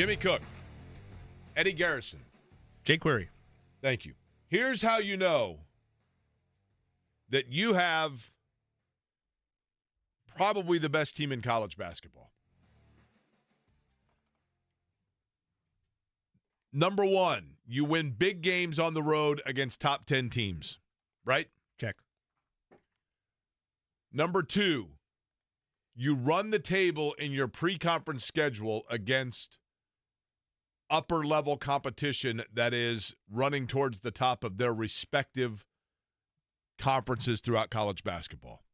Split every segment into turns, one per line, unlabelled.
Jimmy Cook, Eddie Garrison,
Jake Query.
Thank you. Here's how you know that you have probably the best team in college basketball. Number one, you win big games on the road against top 10 teams, right?
Check.
Number two, you run the table in your pre-conference schedule against upper-level competition that is running towards the top of their respective conferences throughout college basketball.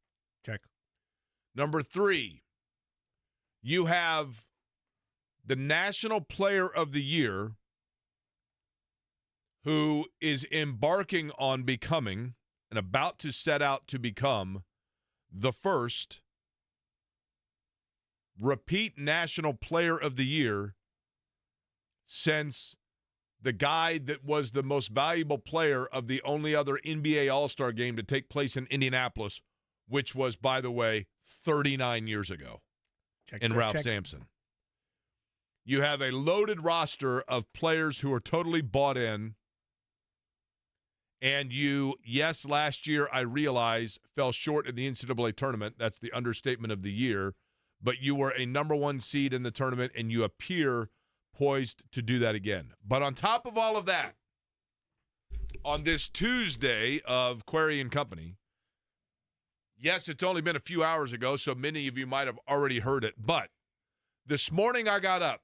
Check.
Number three, you have the National Player of the Year who is embarking on becoming and about to set out to become the first repeat National Player of the Year since the guy that was the most valuable player of the only other NBA All-Star game to take place in Indianapolis, which was, by the way, 39 years ago, in Ralph Sampson. You have a loaded roster of players who are totally bought in, and you, yes, last year, I realize, fell short in the NCAA tournament. That's the understatement of the year. But you were a number one seed in the tournament, and you appear poised to do that again. But on top of all of that, on this Tuesday of Query and Company, yes, it's only been a few hours ago, so many of you might have already heard it. But this morning I got up,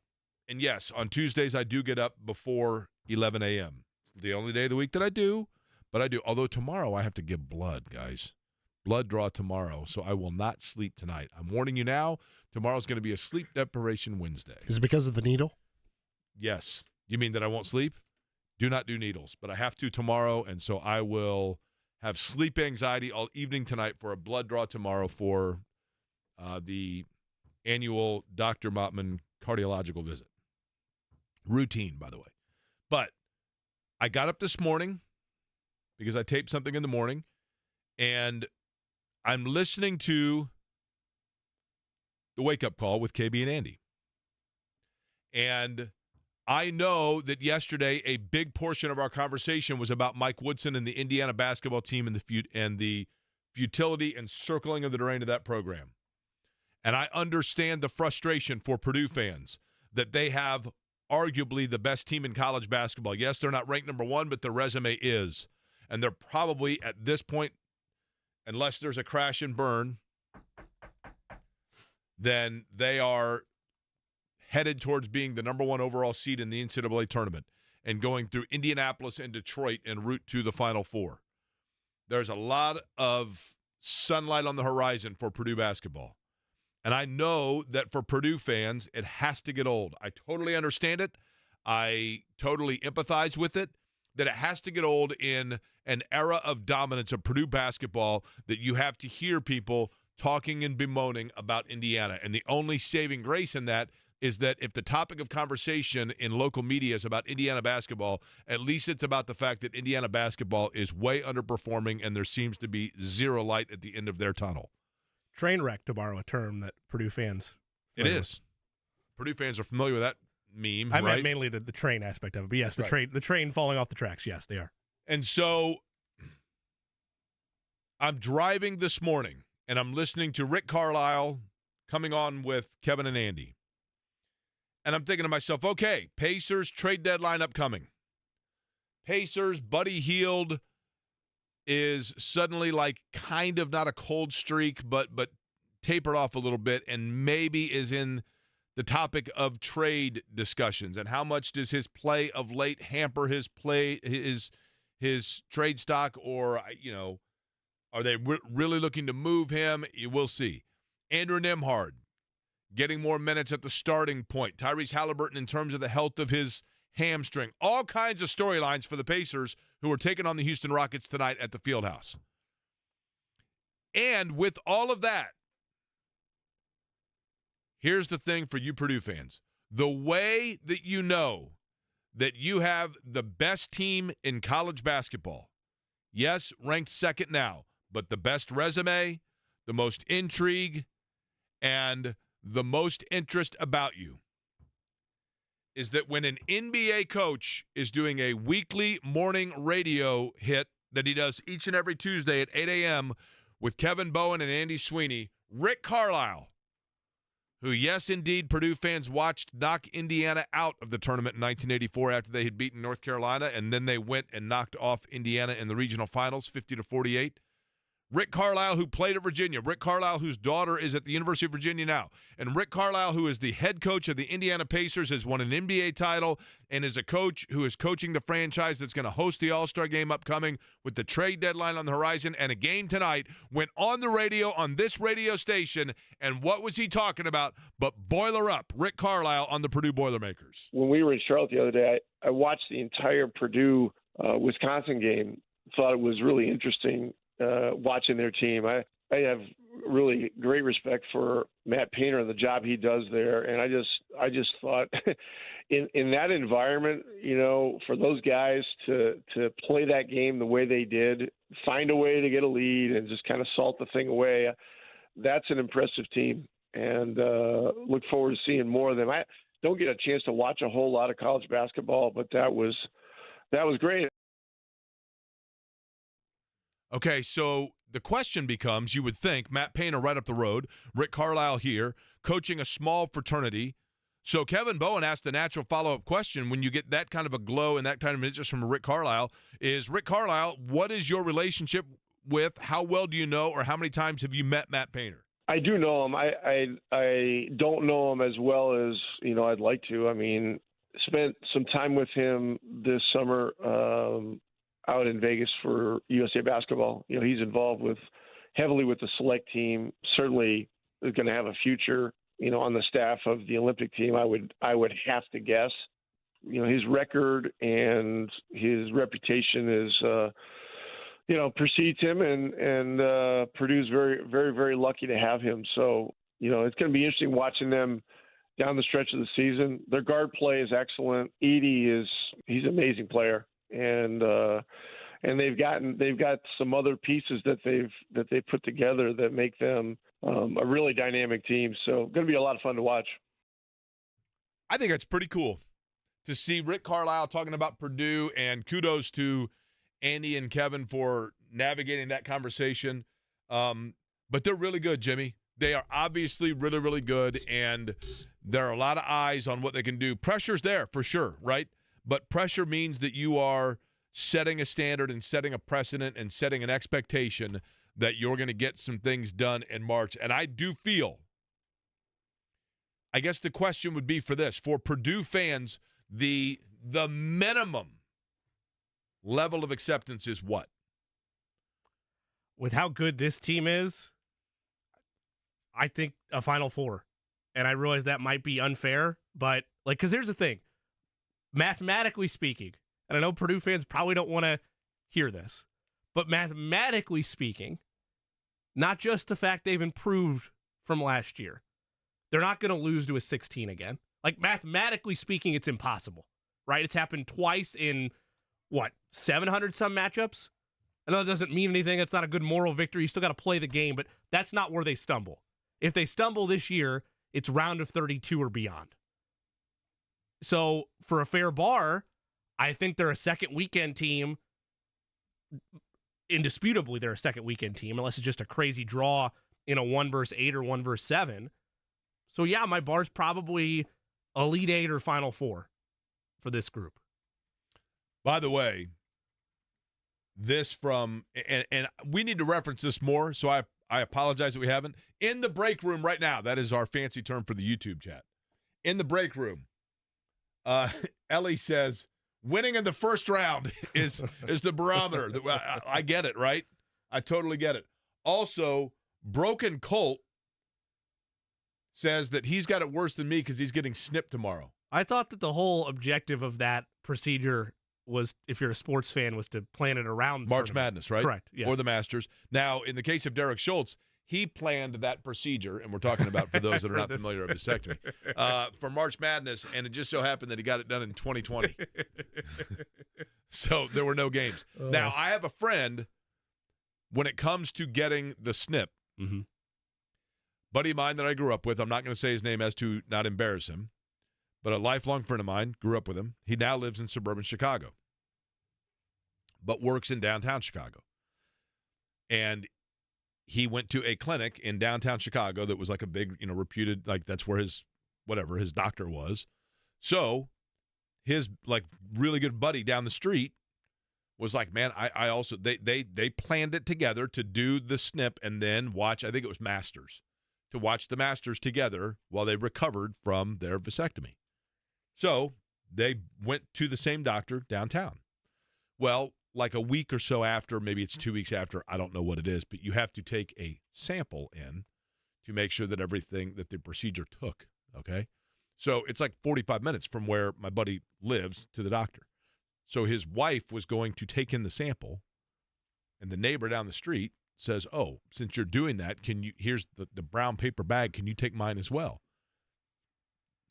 and yes, on Tuesdays I do get up before 11 a.m. It's the only day of the week that I do. But I do, although tomorrow I have to give blood, guys. Blood draw tomorrow, so I will not sleep tonight. I'm warning you now, tomorrow's going to be a sleep deprivation Wednesday.
Is it because of the needle?
Yes. You mean that I won't sleep? Do not do needles, but I have to tomorrow, and so I will have sleep anxiety all evening tonight for a blood draw tomorrow for the annual Dr. Mottman cardiological visit. Routine, by the way. But I got up this morning because I taped something in the morning, and I'm listening to the wake-up call with KB and Andy. And I know that yesterday a big portion of our conversation was about Mike Woodson and the Indiana basketball team and the futility and circling of the drain of that program. And I understand the frustration for Purdue fans that they have arguably the best team in college basketball. Yes, they're not ranked number one, but their resume is. And they're probably, at this point, unless there's a crash and burn, then they are headed towards being the number one overall seed in the NCAA tournament and going through Indianapolis and Detroit en route to the Final Four. There's a lot of sunlight on the horizon for Purdue basketball. And I know that for Purdue fans, it has to get old. I totally understand it. I totally empathize with it, that it has to get old in an era of dominance of Purdue basketball that you have to hear people talking and bemoaning about Indiana. And the only saving grace in that is that if the topic of conversation in local media is about Indiana basketball, at least it's about the fact that Indiana basketball is way underperforming and there seems to be zero light at the end of their tunnel.
Train wreck, to borrow a term that Purdue fans.
It is. Purdue fans are familiar with that meme,
I
right?
meant mainly the train aspect of it. But yes, the train falling off the tracks. Yes, they are.
And so I'm driving this morning, and I'm listening to Rick Carlisle coming on with Kevin and Andy. And I'm thinking to myself, okay, Pacers trade deadline upcoming. Pacers, Buddy Hield is suddenly like kind of not a cold streak, but tapered off a little bit and maybe is in the topic of trade discussions. And how much does his play of late hamper his play, his trade stock, or, are they really looking to move him? You will see. Andrew Nembhard getting more minutes at the starting point. Tyrese Halliburton in terms of the health of his hamstring. All kinds of storylines for the Pacers, who are taking on the Houston Rockets tonight at the Fieldhouse. And with all of that, here's the thing for you Purdue fans. The way that you know that you have the best team in college basketball, yes, ranked second now, but the best resume, the most intrigue, and the most interest about you, is that when an NBA coach is doing a weekly morning radio hit that he does each and every Tuesday at 8 a.m. with Kevin Bowen and Andy Sweeney, Rick Carlisle, who, yes, indeed, Purdue fans watched knock Indiana out of the tournament in 1984 after they had beaten North Carolina, and then they went and knocked off Indiana in the regional finals 50-48. Rick Carlisle, who played at Virginia. Rick Carlisle, whose daughter is at the University of Virginia now. And Rick Carlisle, who is the head coach of the Indiana Pacers, has won an NBA title and is a coach who is coaching the franchise that's going to host the All-Star game upcoming with the trade deadline on the horizon and a game tonight, went on the radio on this radio station, and what was he talking about but boiler up Rick Carlisle on the Purdue Boilermakers.
When we were in Charlotte the other day, I watched the entire Purdue-Wisconsin game, thought it was really interesting watching their team. I have really great respect for Matt Painter and the job he does there. And I just thought in that environment, you know, for those guys to play that game the way they did, find a way to get a lead and just kind of salt the thing away, that's an impressive team. And look forward to seeing more of them. I don't get a chance to watch a whole lot of college basketball, but that was great.
Okay, so the question becomes, you would think, Matt Painter right up the road, Rick Carlisle here, coaching a small fraternity. So Kevin Bowen asked the natural follow-up question when you get that kind of a glow and that kind of interest from Rick Carlisle, is Rick Carlisle, what is your relationship with, how well do you know, or how many times have you met Matt Painter?
I do know him. I don't know him as well as, you know, I'd like to. I mean, spent some time with him this summer out in Vegas for USA Basketball. You know, he's involved heavily with the select team. Certainly is going to have a future, you know, on the staff of the Olympic team. I would have to guess. You know, his record and his reputation is, you know, precedes him, and Purdue's very, very, very lucky to have him. So, you know, it's going to be interesting watching them down the stretch of the season. Their guard play is excellent. Edey he's an amazing player. And they've got some other pieces that they've put together that make them a really dynamic team. So going to be a lot of fun to watch.
I think that's pretty cool to see Rick Carlisle talking about Purdue, and kudos to Andy and Kevin for navigating that conversation. But they're really good, Jimmy. They are obviously really, really good, and there are a lot of eyes on what they can do. Pressure's there for sure, right? But pressure means that you are setting a standard and setting a precedent and setting an expectation that you're going to get some things done in March. And I do feel, I guess the question would be for this, for Purdue fans, the minimum level of acceptance is what?
With how good this team is, I think a Final Four. And I realize that might be unfair, but because here's the thing. Mathematically speaking, and I know Purdue fans probably don't want to hear this, but mathematically speaking, not just the fact they've improved from last year, they're not going to lose to a 16 again. Mathematically speaking, it's impossible, right? It's happened twice in, 700-some matchups? I know that doesn't mean anything. It's not a good moral victory. You still got to play the game, but that's not where they stumble. If they stumble this year, it's round of 32 or beyond. So for a fair bar, I think they're a second weekend team. Indisputably, they're a second weekend team, unless it's just a crazy draw in a 1-8 or 1-7. So yeah, my bar's probably Elite 8 or Final Four for this group.
By the way, this from, and we need to reference this more, so I apologize that we haven't. In the break room right now, that is our fancy term for the YouTube chat. In the break room, Ellie says, winning in the first round is the barometer. I get it, right? I totally get it. Also, Broken Colt says that he's got it worse than me because he's getting snipped tomorrow.
I thought that the whole objective of that procedure was, if you're a sports fan, was to plan it around
March Madness, right?
Correct, yes.
Or the Masters. Now, in the case of Derek Schultz, he planned that procedure, and we're talking about, for those that are not familiar with the vasectomy, for March Madness, and it just so happened that he got it done in 2020. So there were no games. Now, I have a friend, when it comes to getting the snip, buddy of mine that I grew up with, I'm not going to say his name as to not embarrass him, but a lifelong friend of mine, grew up with him. He now lives in suburban Chicago, but works in downtown Chicago. And he went to a clinic in downtown Chicago that was like a big, reputed, like that's where his doctor was. So his like really good buddy down the street was like, man, I also, they planned it together to do the snip and then watch, I think it was Masters, to watch the Masters together while they recovered from their vasectomy. So they went to the same doctor downtown. Well, like a week or so after, maybe it's 2 weeks after, I don't know what it is, but you have to take a sample in to make sure that everything that the procedure took, okay? So it's like 45 minutes from where my buddy lives to the doctor. So his wife was going to take in the sample, and the neighbor down the street says, oh, since you're doing that, here's the brown paper bag, can you take mine as well?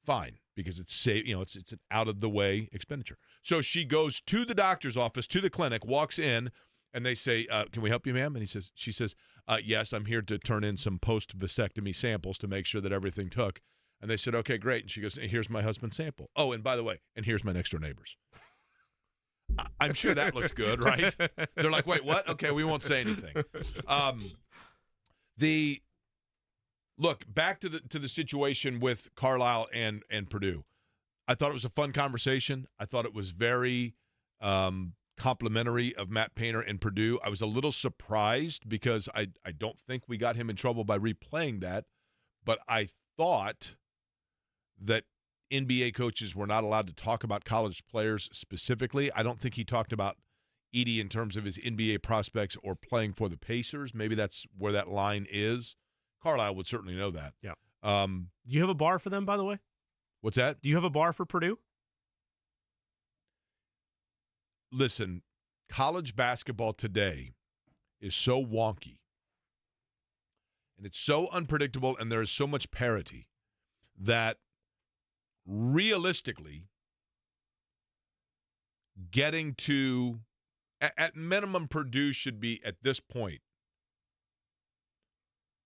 Fine, because it's safe, it's an out-of-the-way expenditure. So she goes to the doctor's office, to the clinic, walks in, and they say, can we help you, ma'am? And she says, yes, I'm here to turn in some post-vasectomy samples to make sure that everything took. And they said, okay, great. And she goes, here's my husband's sample. Oh, and by the way, and here's my next-door neighbor's. I'm sure that looked good, right? They're like, wait, what? Okay, we won't say anything. Look, back to the situation with Carlisle and Purdue. I thought it was a fun conversation. I thought it was very complimentary of Matt Painter and Purdue. I was a little surprised because I don't think we got him in trouble by replaying that, but I thought that NBA coaches were not allowed to talk about college players specifically. I don't think he talked about Edey in terms of his NBA prospects or playing for the Pacers. Maybe that's where that line is. Carlisle would certainly know that.
Yeah. Do you have a bar for them, by the way?
What's that?
Do you have a bar for Purdue?
Listen, college basketball today is so wonky, and it's so unpredictable, and there is so much parity that realistically getting to, at minimum, Purdue should be, at this point,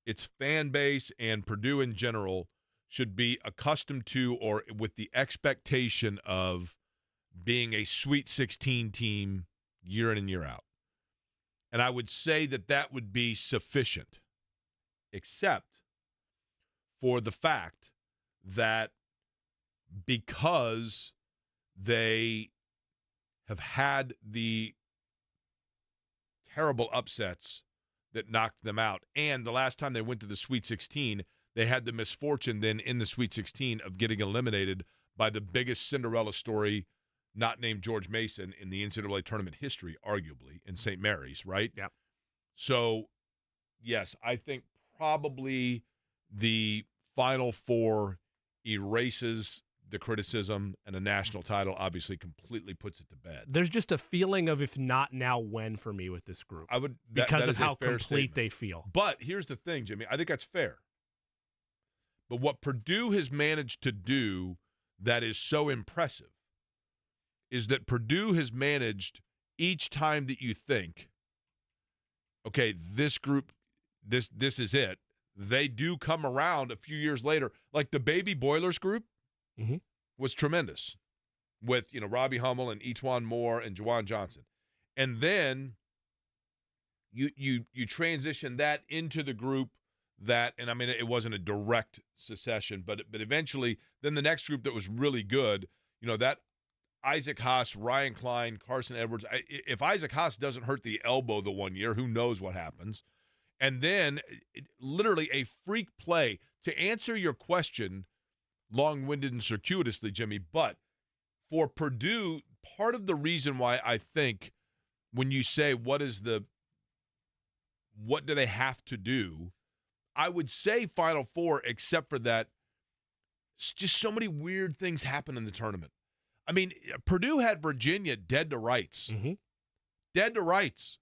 its fan base and Purdue in general should be accustomed to or with the expectation of being a Sweet 16 team year in and year out. And I would say that would be sufficient, except for the fact that because they have had the terrible upsets that knocked them out, and the last time they went to the Sweet 16, they had the misfortune then in the Sweet 16 of getting eliminated by the biggest Cinderella story not named George Mason in the NCAA tournament history, arguably, in St. Mary's, right?
Yeah.
So, yes, I think probably the Final Four erases the criticism, and a national title obviously completely puts it to bed.
There's just a feeling of if not now, when for me with this group. Because of how complete they feel.
But here's the thing, Jimmy. I think that's fair. But what Purdue has managed to do that is so impressive is that Purdue has managed each time that you think, okay, this group, this is it, they do come around a few years later. Like the Baby Boilers group was tremendous with, Robbie Hummel and Etuan Moore and Juwan Johnson. And then you transition that into the group that, and I mean, it wasn't a direct secession, but eventually then the next group that was really good, that Isaac Haas, Ryan Klein, Carson Edwards. If Isaac Haas doesn't hurt the elbow the one year, who knows what happens? And then literally a freak play to answer your question, long-winded and circuitously, Jimmy, but for Purdue, part of the reason why I think when you say what do they have to do, I would say Final Four, except for that, just so many weird things happen in the tournament. I mean, Purdue had Virginia dead to rights. Dead to rights.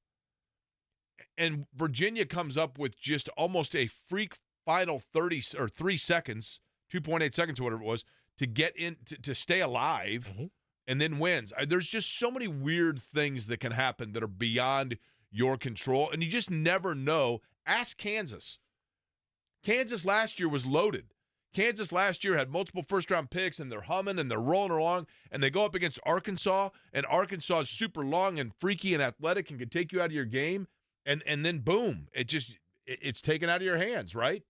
And Virginia comes up with just almost a freak final 3 seconds, 2.8 seconds, or whatever it was, to get in, to stay alive, and then wins. There's just so many weird things that can happen that are beyond your control, and you just never know. Ask Kansas. Kansas last year was loaded. Kansas last year had multiple first-round picks, and they're humming and they're rolling along, and they go up against Arkansas, and Arkansas is super long and freaky and athletic and can take you out of your game, and then boom, it's taken out of your hands, right?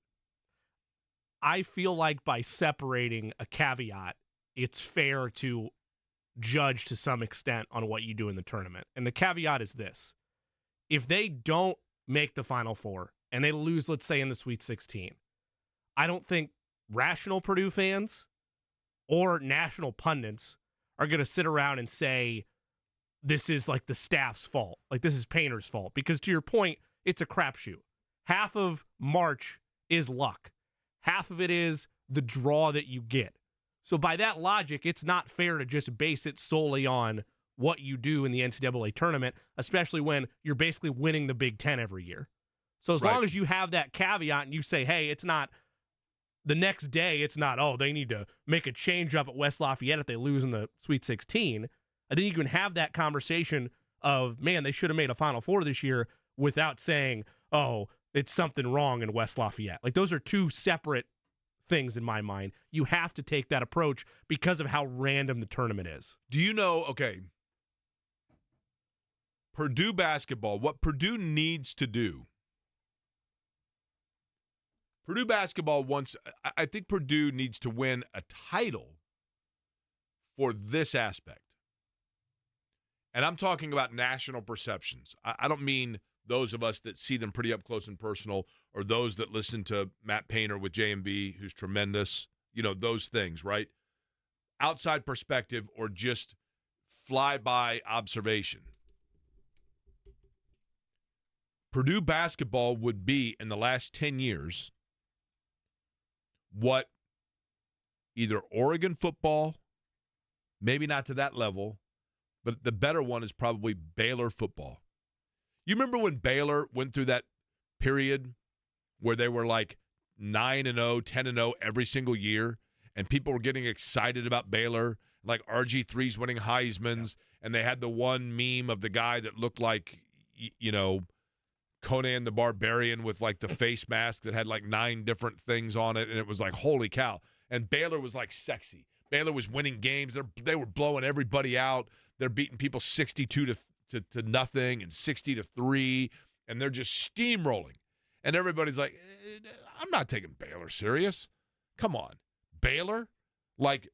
I feel like by separating a caveat, it's fair to judge to some extent on what you do in the tournament. And the caveat is this. If they don't make the Final Four and they lose, let's say, in the Sweet 16, I don't think rational Purdue fans or national pundits are going to sit around and say this is like the staff's fault, like this is Painter's fault. Because to your point, it's a crapshoot. Half of March is luck. Half of it is the draw that you get. So by that logic, it's not fair to just base it solely on what you do in the NCAA tournament, especially when you're basically winning the Big Ten every year. So as long as you have that caveat and you say, hey, it's not the next day, it's not, oh, they need to make a change up at West Lafayette if they lose in the Sweet 16. I think you can have that conversation of, man, they should have made a Final Four this year without saying, oh, it's something wrong in West Lafayette. Like, those are two separate things in my mind. You have to take that approach because of how random the tournament is.
Do you know, okay, Purdue basketball, what Purdue needs to do, Purdue basketball wants, I think Purdue needs to win a title for this aspect. And I'm talking about national perceptions. I don't mean those of us that see them pretty up close and personal, or those that listen to Matt Painter with JMV, who's tremendous, those things, right? Outside perspective or just fly-by observation. Purdue basketball would be, in the last 10 years, what either Oregon football, maybe not to that level, but the better one is probably Baylor football. You remember when Baylor went through that period where they were like 9-0, 10-0 every single year, and people were getting excited about Baylor, like RG3's winning Heisman's, and they had the one meme of the guy that looked like, Conan the Barbarian with like the face mask that had like 9 different things on it, and it was like, holy cow. And Baylor was like sexy. Baylor was winning games. They were blowing everybody out. They're beating people 62 to nothing and 60-3, and they're just steamrolling. And everybody's like, I'm not taking Baylor serious. Come on. Baylor? Like,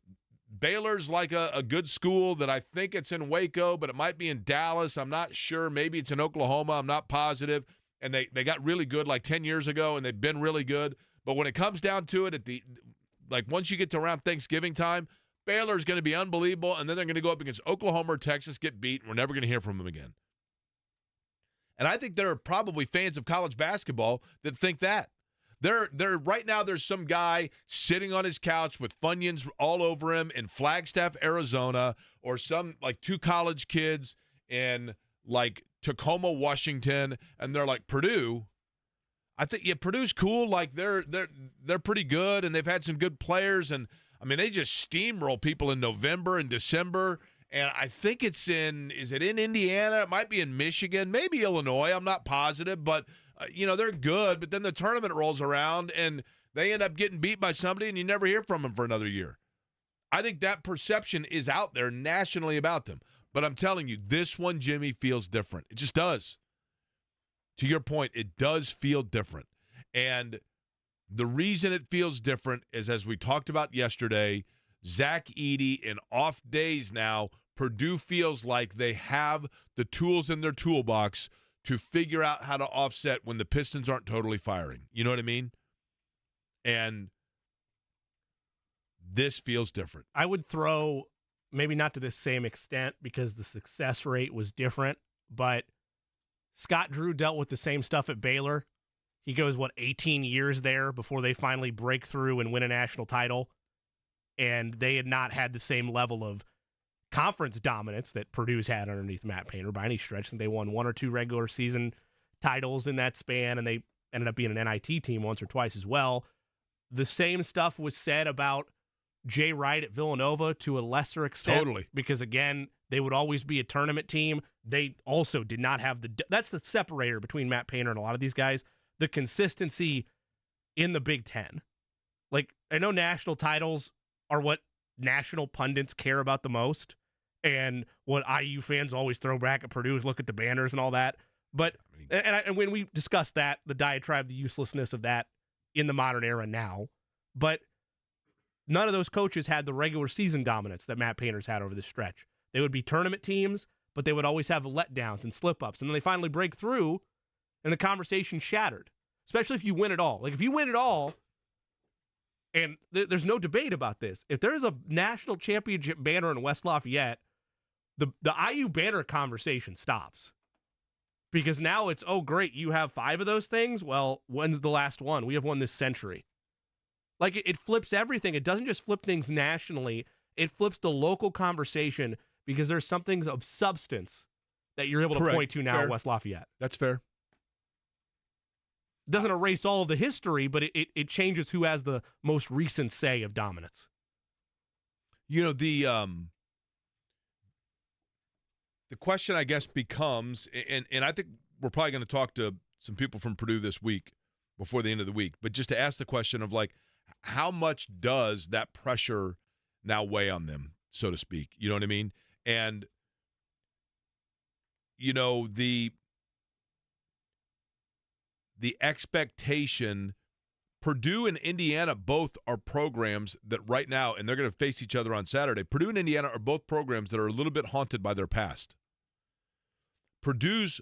Baylor's like a good school that I think it's in Waco, but it might be in Dallas. I'm not sure. Maybe it's in Oklahoma. I'm not positive. And they got really good like 10 years ago, and they've been really good. But when it comes down to it, once you get to around Thanksgiving time, Baylor's going to be unbelievable, and then they're going to go up against Oklahoma or Texas, get beat, and we're never going to hear from them again. And I think there are probably fans of college basketball that think that. Right now there's some guy sitting on his couch with Funyuns all over him in Flagstaff, Arizona, or some like 2 college kids in like Tacoma, Washington, and they're like, Purdue. I think Purdue's cool. Like they're pretty good, and they've had some good players, and I mean, they just steamroll people in November and December, and I think is it in Indiana? It might be in Michigan, maybe Illinois. I'm not positive, but, they're good. But then the tournament rolls around, and they end up getting beat by somebody, and you never hear from them for another year. I think that perception is out there nationally about them. But I'm telling you, this one, Jimmy, feels different. It just does. To your point, it does feel different. And the reason it feels different is, as we talked about yesterday, Zach Edey, in off days now, Purdue feels like they have the tools in their toolbox to figure out how to offset when the Pistons aren't totally firing. You know what I mean? And this feels different.
I would throw, maybe not to the same extent because the success rate was different, but Scott Drew dealt with the same stuff at Baylor. He goes, 18 years there before they finally break through and win a national title. And they had not had the same level of conference dominance that Purdue's had underneath Matt Painter by any stretch. And they won 1 or 2 regular season titles in that span, and they ended up being an NIT team once or twice as well. The same stuff was said about Jay Wright at Villanova to a lesser extent.
Totally.
Because, again, they would always be a tournament team. They also did not have that's the separator between Matt Painter and a lot of these guys. The consistency in the Big Ten. Like, I know national titles are what national pundits care about the most, and what IU fans always throw back at Purdue is look at the banners and all that. But and when we discuss that, the diatribe, the uselessness of that in the modern era now, but none of those coaches had the regular season dominance that Matt Painter's had over this stretch. They would be tournament teams, but they would always have letdowns and slip-ups, and then they finally break through, and the conversation shattered, especially if you win it all. Like, if you win it all, and there's no debate about this, if there's a national championship banner in West Lafayette, the IU banner conversation stops. Because now it's, oh, great, you have 5 of those things? Well, when's the last one? We have one this century. Like, it flips everything. It doesn't just flip things nationally. It flips the local conversation because there's something of substance that you're able to point to now in West Lafayette.
That's fair.
Doesn't erase all of the history, but it changes who has the most recent say of dominance.
You know, the question, I guess, becomes, and I think we're probably going to talk to some people from Purdue this week before the end of the week, but just to ask the question of, like, how much does that pressure now weigh on them, so to speak? You know what I mean? And, you know, the expectation, Purdue and Indiana both are programs that right now, and they're going to face each other on Saturday, Purdue and Indiana are both programs that are a little bit haunted by their past. Purdue's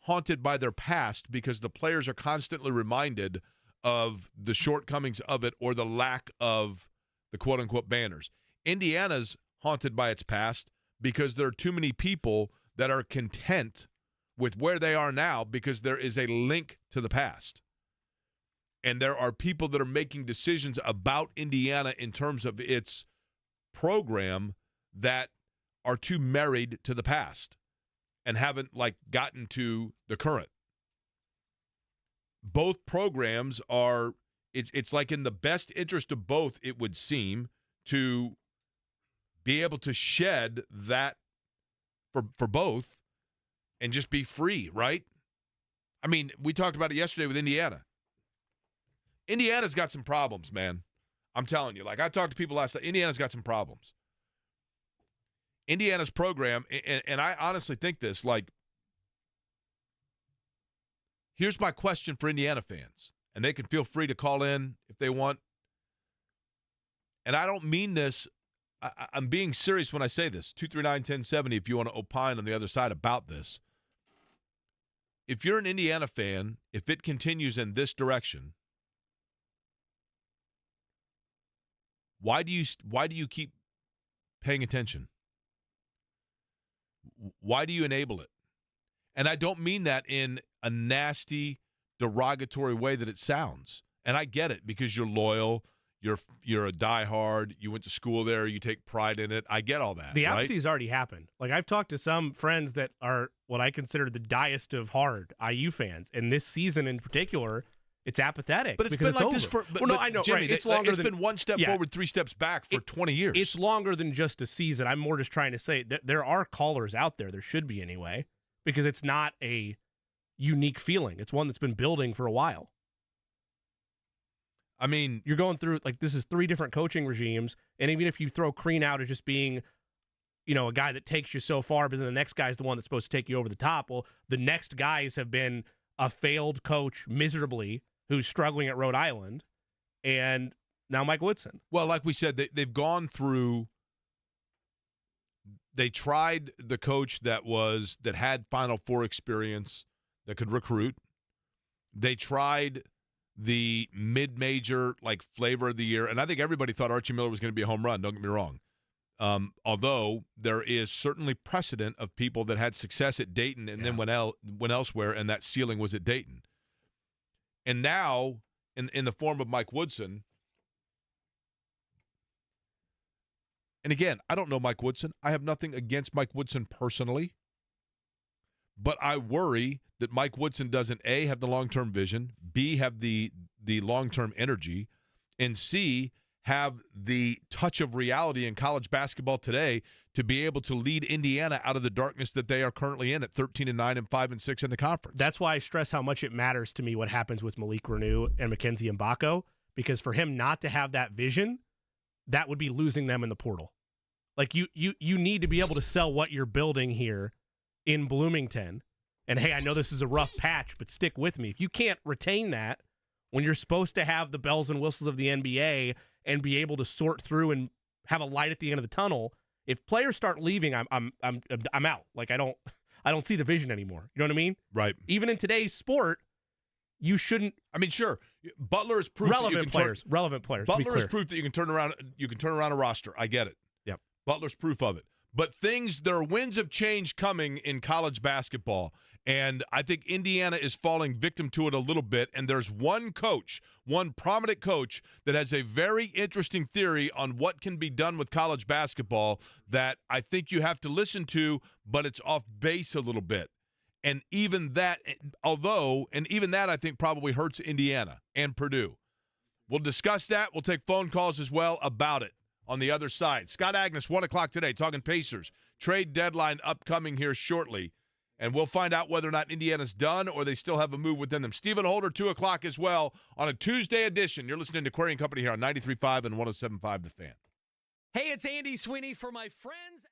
haunted by their past because the players are constantly reminded of the shortcomings of it or the lack of the quote-unquote banners. Indiana's haunted by its past because there are too many people that are content with where they are now because there is a link to the past. And there are people that are making decisions about Indiana in terms of its program that are too married to the past and haven't, like, gotten to the current. Both programs are, it's like in the best interest of both, it would seem, to be able to shed that for both and just be free, right? I mean, we talked about it yesterday with Indiana. Indiana's got some problems, man. I'm telling you. Like, I talked to people last night. Indiana's got some problems. Indiana's program, and I honestly think this, like, here's my question for Indiana fans, and they can feel free to call in if they want. And I don't mean this. I'm being serious when I say this. 239-1070 if you want to opine on the other side about this. If you're an Indiana fan, if it continues in this direction, why do you keep paying attention? Why do you enable it? And I don't mean that in a nasty, derogatory way that it sounds. And I get it because you're loyal, you're a diehard, you went to school there, you take pride in it. I get all that.
The apathy's already happened. Like, I've talked to some friends that are what I consider the diest of hard IU fans, and this season in particular, it's apathetic.
But it's been like this for.
Well, no, I know,
Jimmy,
right? It's longer.
It's been one step forward, 3 steps back for 20 years.
It's longer than just a season. I'm more just trying to say that there are callers out there. There should be anyway, because it's not a unique feeling. It's one that's been building for a while.
I mean,
you're going through, like, this is 3 different coaching regimes, and even if you throw Crean out as just being, you know, a guy that takes you so far, but then the next guy's the one that's supposed to take you over the top. Well, the next guys have been a failed coach miserably who's struggling at Rhode Island, and now Mike Woodson.
Well, like we said, they've gone through. They tried the coach that had Final Four experience that could recruit. They tried the mid-major, like, flavor of the year, and I think everybody thought Archie Miller was going to be a home run. Don't get me wrong. Although there is certainly precedent of people that had success at Dayton and then went elsewhere, and that ceiling was at Dayton. And now, in the form of Mike Woodson, and again, I don't know Mike Woodson. I have nothing against Mike Woodson personally, but I worry that Mike Woodson doesn't, A, have the long-term vision, B, have the long-term energy, and C, have the touch of reality in college basketball today to be able to lead Indiana out of the darkness that they are currently in at 13-9 and 5-6 in the conference.
That's why I stress how much it matters to me what happens with Malik Reneau and Mackenzie Mbako, because for him not to have that vision, that would be losing them in the portal. Like you need to be able to sell what you're building here in Bloomington. And hey, I know this is a rough patch, but stick with me. If you can't retain that when you're supposed to have the bells and whistles of the NBA and be able to sort through and have a light at the end of the tunnel, if players start leaving, I'm out. Like I don't see the vision anymore. You know what I mean?
Right.
Even in today's sport, you shouldn't.
I mean, sure. Butler is proof that you can
relevant players.
Butler is proof that you can turn around. You can turn around a roster. I get it.
Yep.
Butler's proof of it. But there are winds of change coming in college basketball, and I think Indiana is falling victim to it a little bit. And there's one prominent coach that has a very interesting theory on what can be done with college basketball that I think you have to listen to, but it's off base a little bit. And even that, I think probably hurts Indiana and Purdue. We'll discuss that. We'll take phone calls as well about it on the other side. Scott Agnes, 1 o'clock today, talking Pacers. Trade deadline upcoming here shortly. And we'll find out whether or not Indiana's done or they still have a move within them. Stephen Holder, 2 o'clock as well on a Tuesday edition. You're listening to Query & Company here on 93.5 and 107.5 The Fan.
Hey, it's Andy Sweeney for my friends.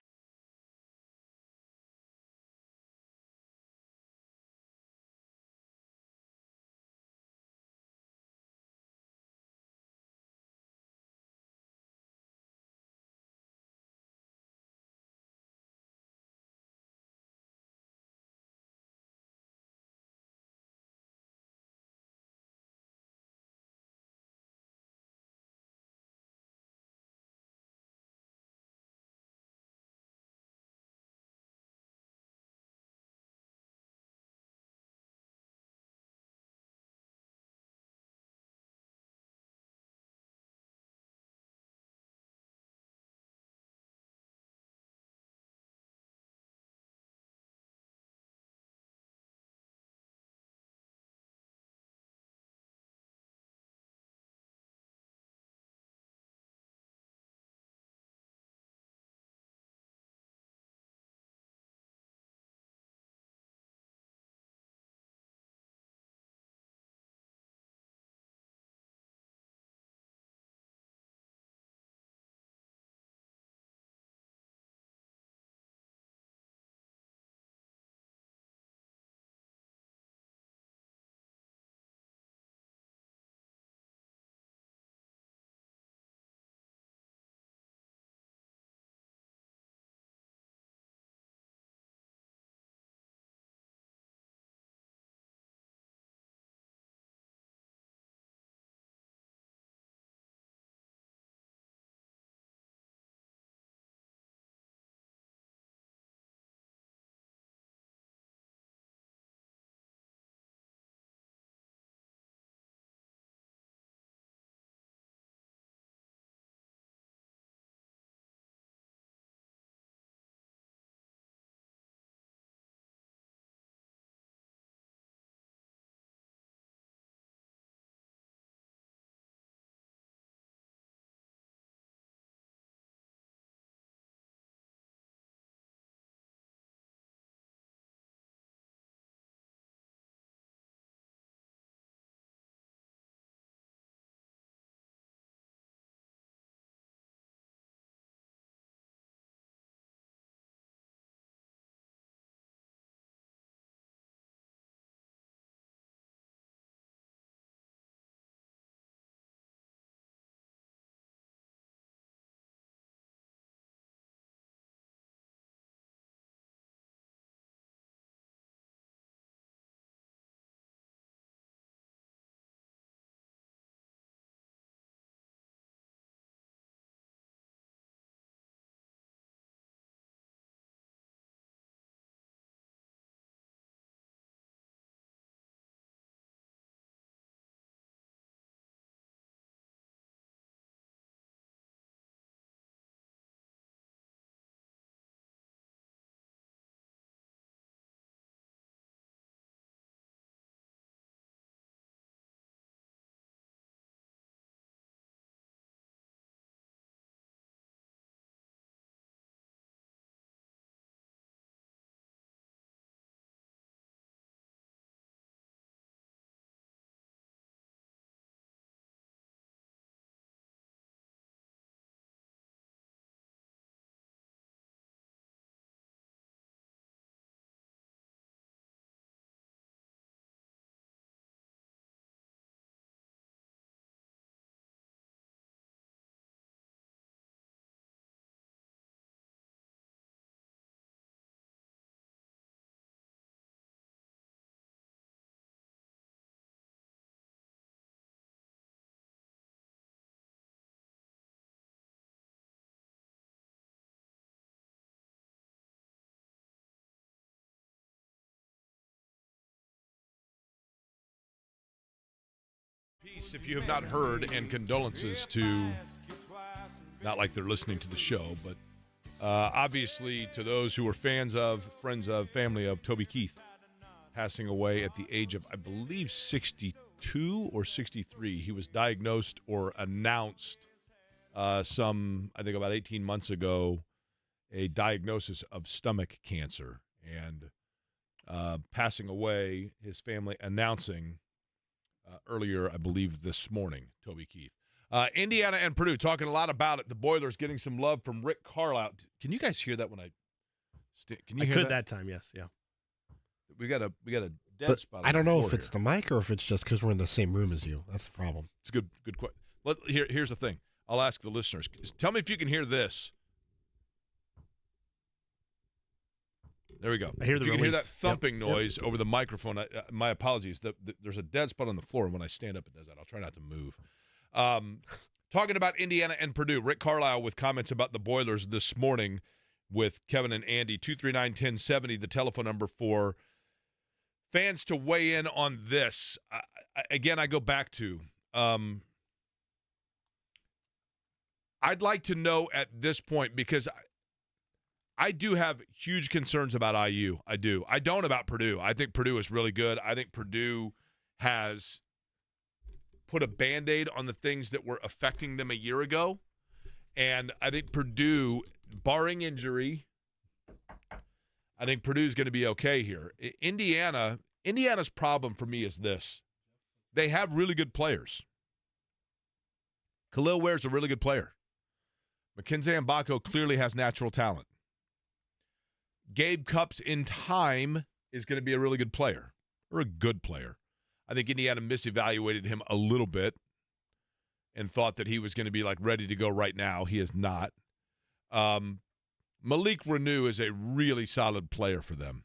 Peace, if you have not heard, and condolences to, not like they're listening to the show, but obviously to those who were fans of, friends of, family of Toby Keith, passing away at the age of, I believe, 62 or 63. He was diagnosed or announced I think about 18 months ago, a diagnosis of stomach cancer, and passing away, his family announcing earlier, I believe this morning, Toby Keith. Indiana and Purdue, talking a lot about it. The Boilers getting some love from Rick Carlisle. Can you guys hear that when can you
I
hear
could
that?
that time, yes, yeah.
We got a dead
But
spot.
I don't know if
here.
it's the mic or if it's just because we're in the same room as you. That's the problem.
It's a good question. Here's the thing. I'll ask the listeners. Tell me if you can hear this. There we go.
I hear
if
the
you can hear
release.
that thumping
Yep.
noise over the microphone, my apologies. There's a dead spot on the floor, and when I stand up, it does that. I'll try not to move. Talking about Indiana and Purdue, Rick Carlisle with comments about the Boilers this morning with Kevin and Andy. 239-1070, the telephone number for fans to weigh in on this. Again, I go back to I'd like to know at this point, because I do have huge concerns about IU. I do. I don't about Purdue. I think Purdue is really good. I think Purdue has put a Band-Aid on the things that were affecting them a year ago. And I think Purdue, barring injury, I think Purdue's going to be okay here. Indiana's problem for me is this. They have really good players. Khalil Ware's a really good player. Mackenzie Mbako clearly has natural talent. Gabe Cupps in time is going to be a really good player, or a good player. I think Indiana misevaluated him a little bit and thought that he was going to be like ready to go right now. He is not. Malik Renew is a really solid player for them.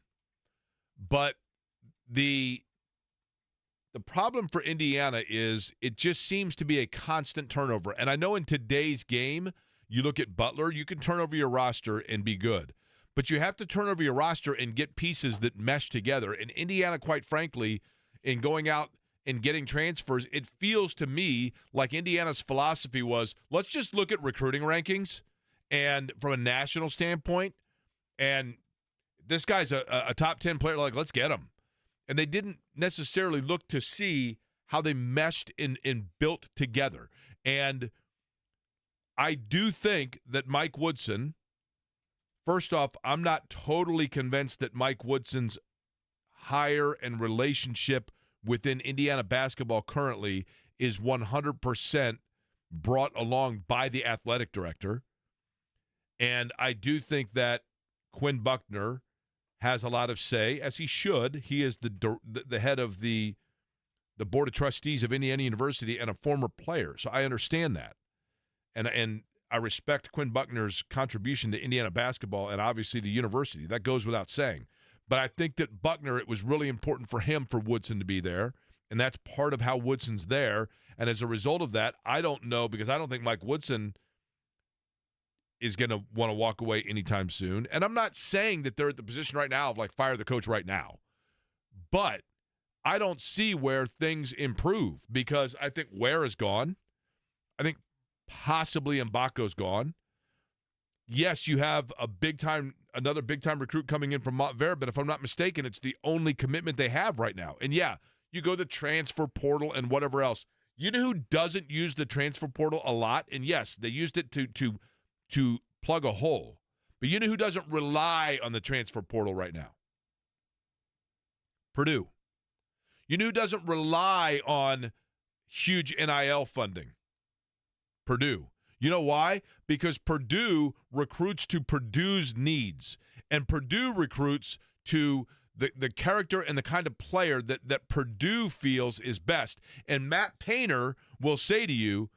But the problem for Indiana is it just seems to be a constant turnover. And I know in today's game, you look at Butler, you can turn over your roster and be good. But you have to turn over your roster and get pieces that mesh together. And Indiana, quite frankly, in going out and getting transfers, it feels to me like Indiana's philosophy was, let's just look at recruiting rankings and from a national standpoint, and this guy's a top 10 player, like, let's get him. And they didn't necessarily look to see how they meshed and built together. And I do think that Mike Woodson, first off, I'm not totally convinced that Mike Woodson's hire and relationship within Indiana basketball currently is 100% brought along by the athletic director. And I do think that Quinn Buckner has a lot of say, as he should. He is the head of the Board of Trustees of Indiana University and a former player, so I understand that. And I respect Quinn Buckner's contribution to Indiana basketball and obviously the university. That goes without saying. But I think that Buckner, it was really important for him for Woodson to be there, and that's part of how Woodson's there. And as a result of that, I don't know, because I don't think Mike Woodson is going to want to walk away anytime soon. And I'm not saying that they're at the position right now of, like, fire the coach right now. But I don't see where things improve, because I think Ware is gone. I think possibly Mbako's gone. Yes, you have another big-time recruit coming in from Montverde, but if I'm not mistaken, it's the only commitment they have right now. And, yeah, you go the transfer portal and whatever else. You know who doesn't use the transfer portal a lot? And, yes, they used it to plug a hole. But you know who doesn't rely on the transfer portal right now? Purdue. You know who doesn't rely on huge NIL funding? Purdue. You know why? Because Purdue recruits to Purdue's needs, and Purdue recruits to the character and the kind of player that Purdue feels is best. And Matt Painter will say to you,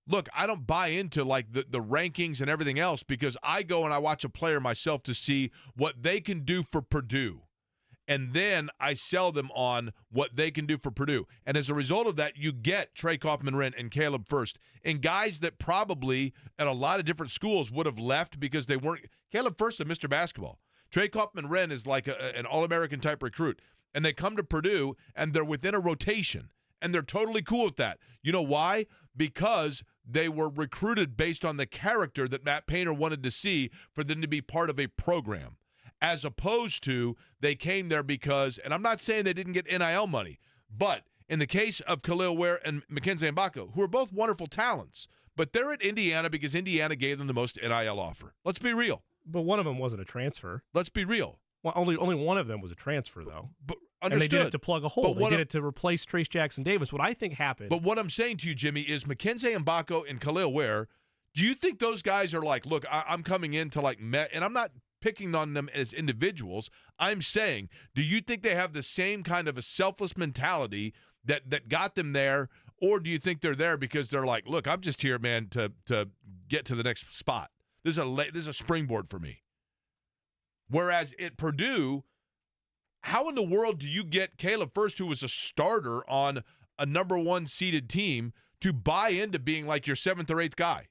look, I don't buy into like the rankings and everything else, because I go and I watch a player myself to see what they can do for Purdue. And then I sell them on what they can do for Purdue. And as a result of that, you get Trey Kaufman-Renn and Caleb Furst, and guys that probably at a lot of different schools would have left because they weren't. Caleb Furst is Mr. Basketball. Trey Kaufman-Renn is like an All-American type recruit. And they come to Purdue, and they're within a rotation. And they're totally cool with that. You know why? Because they were recruited based on the character that Matt Painter wanted to see for them to be part of a program, as opposed to they came there because, and I'm not saying they didn't get NIL money, but in the case of Khalil Ware and Mackenzie Mbako, who are both wonderful talents, but they're at Indiana because Indiana gave them the most NIL offer. Let's be real.
But one of them wasn't a transfer.
Let's be real.
Well, only one of them was a transfer, though.
But
and
understood.
they did it to plug a hole.
But
They did it to replace Trace Jackson Davis. What I think happened.
But what I'm saying to you, Jimmy, is Mackenzie Mbako and Khalil Ware, do you think those guys are like, look, I'm coming in to like Met, and I'm not picking on them as individuals. I'm saying, do you think they have the same kind of a selfless mentality that got them there, or do you think they're there because they're like, look, I'm just here, man, to get to the next spot. This is a springboard for me. Whereas at Purdue, how in the world do you get Caleb Furst, who was a starter on a number 1 seeded team, to buy into being like your 7th or 8th guy?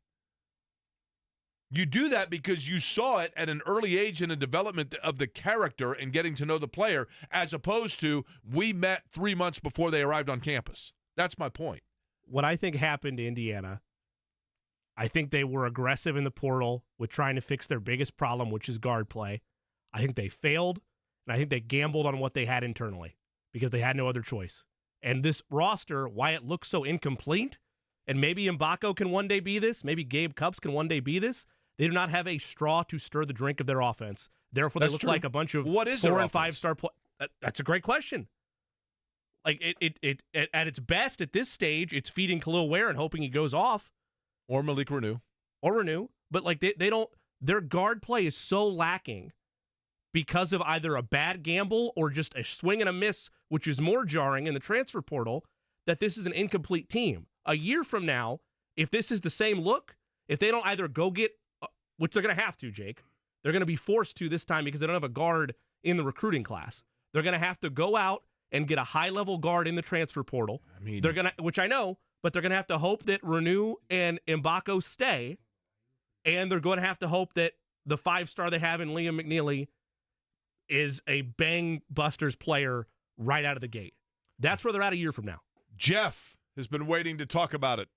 You do that because you saw it at an early age in the development of the character and getting to know the player, as opposed to we met 3 months before they arrived on campus. That's my point.
What I think happened to Indiana, I think they were aggressive in the portal with trying to fix their biggest problem, which is guard play. I think they failed, and I think they gambled on what they had internally because they had no other choice. And this roster, why it looks so incomplete, and maybe Mbako can one day be this, maybe Gabe Cupps can one day be this, they do not have a straw to stir the drink of their offense. Therefore, they look like a bunch of
what is
4 and
offense?
5-star players. That's a great question. Like it at its best at this stage, it's feeding Khalil Ware and hoping he goes off.
Or Malik Renew.
But like they don't, their guard play is so lacking because of either a bad gamble or just a swing and a miss, which is more jarring in the transfer portal, that this is an incomplete team. A year from now, if this is the same look, if they don't either go get, which they're going to have to, Jake, they're going to be forced to this time because they don't have a guard in the recruiting class. They're going to have to go out and get a high-level guard in the transfer portal.
I mean,
They're going to, which I know, but they're going to have to hope that Renew and Mbako stay, and they're going to have to hope that the 5-star they have in Liam McNeely is a bang-busters player right out of the gate. That's where they're at a year from now.
Jeff has been waiting to talk about it.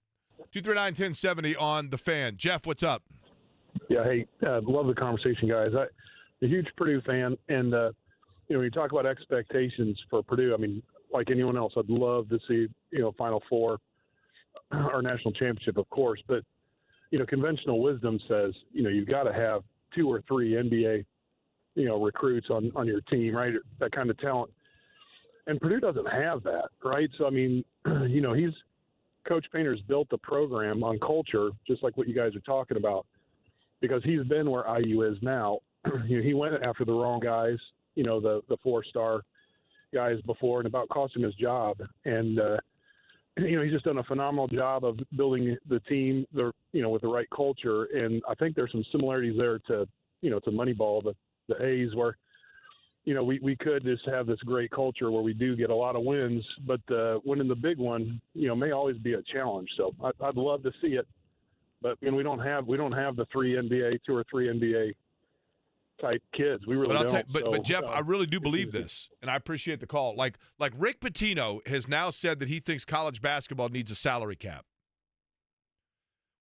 239-1070 on The Fan. Jeff, what's up?
Yeah, hey, love the conversation, guys. I'm a huge Purdue fan, and when you talk about expectations for Purdue, I mean, like anyone else, I'd love to see Final Four or national championship, of course. But conventional wisdom says you've got to have 2 or 3 NBA recruits on your team, right? That kind of talent, and Purdue doesn't have that, right? So I mean, Coach Painter's built the program on culture, just like what you guys are talking about, because he's been where IU is now. He went after the wrong guys, the 4-star guys before, and about cost him his job. And he's just done a phenomenal job of building the team, with the right culture. And I think there's some similarities there to Moneyball, the A's, where we could just have this great culture where we do get a lot of wins, but winning the big one, may always be a challenge. So I'd love to see it, but we don't have the 2 or 3 NBA type kids. We really don't.
But Jeff, I really do believe this, and I appreciate the call. Like Rick Pitino has now said that he thinks college basketball needs a salary cap.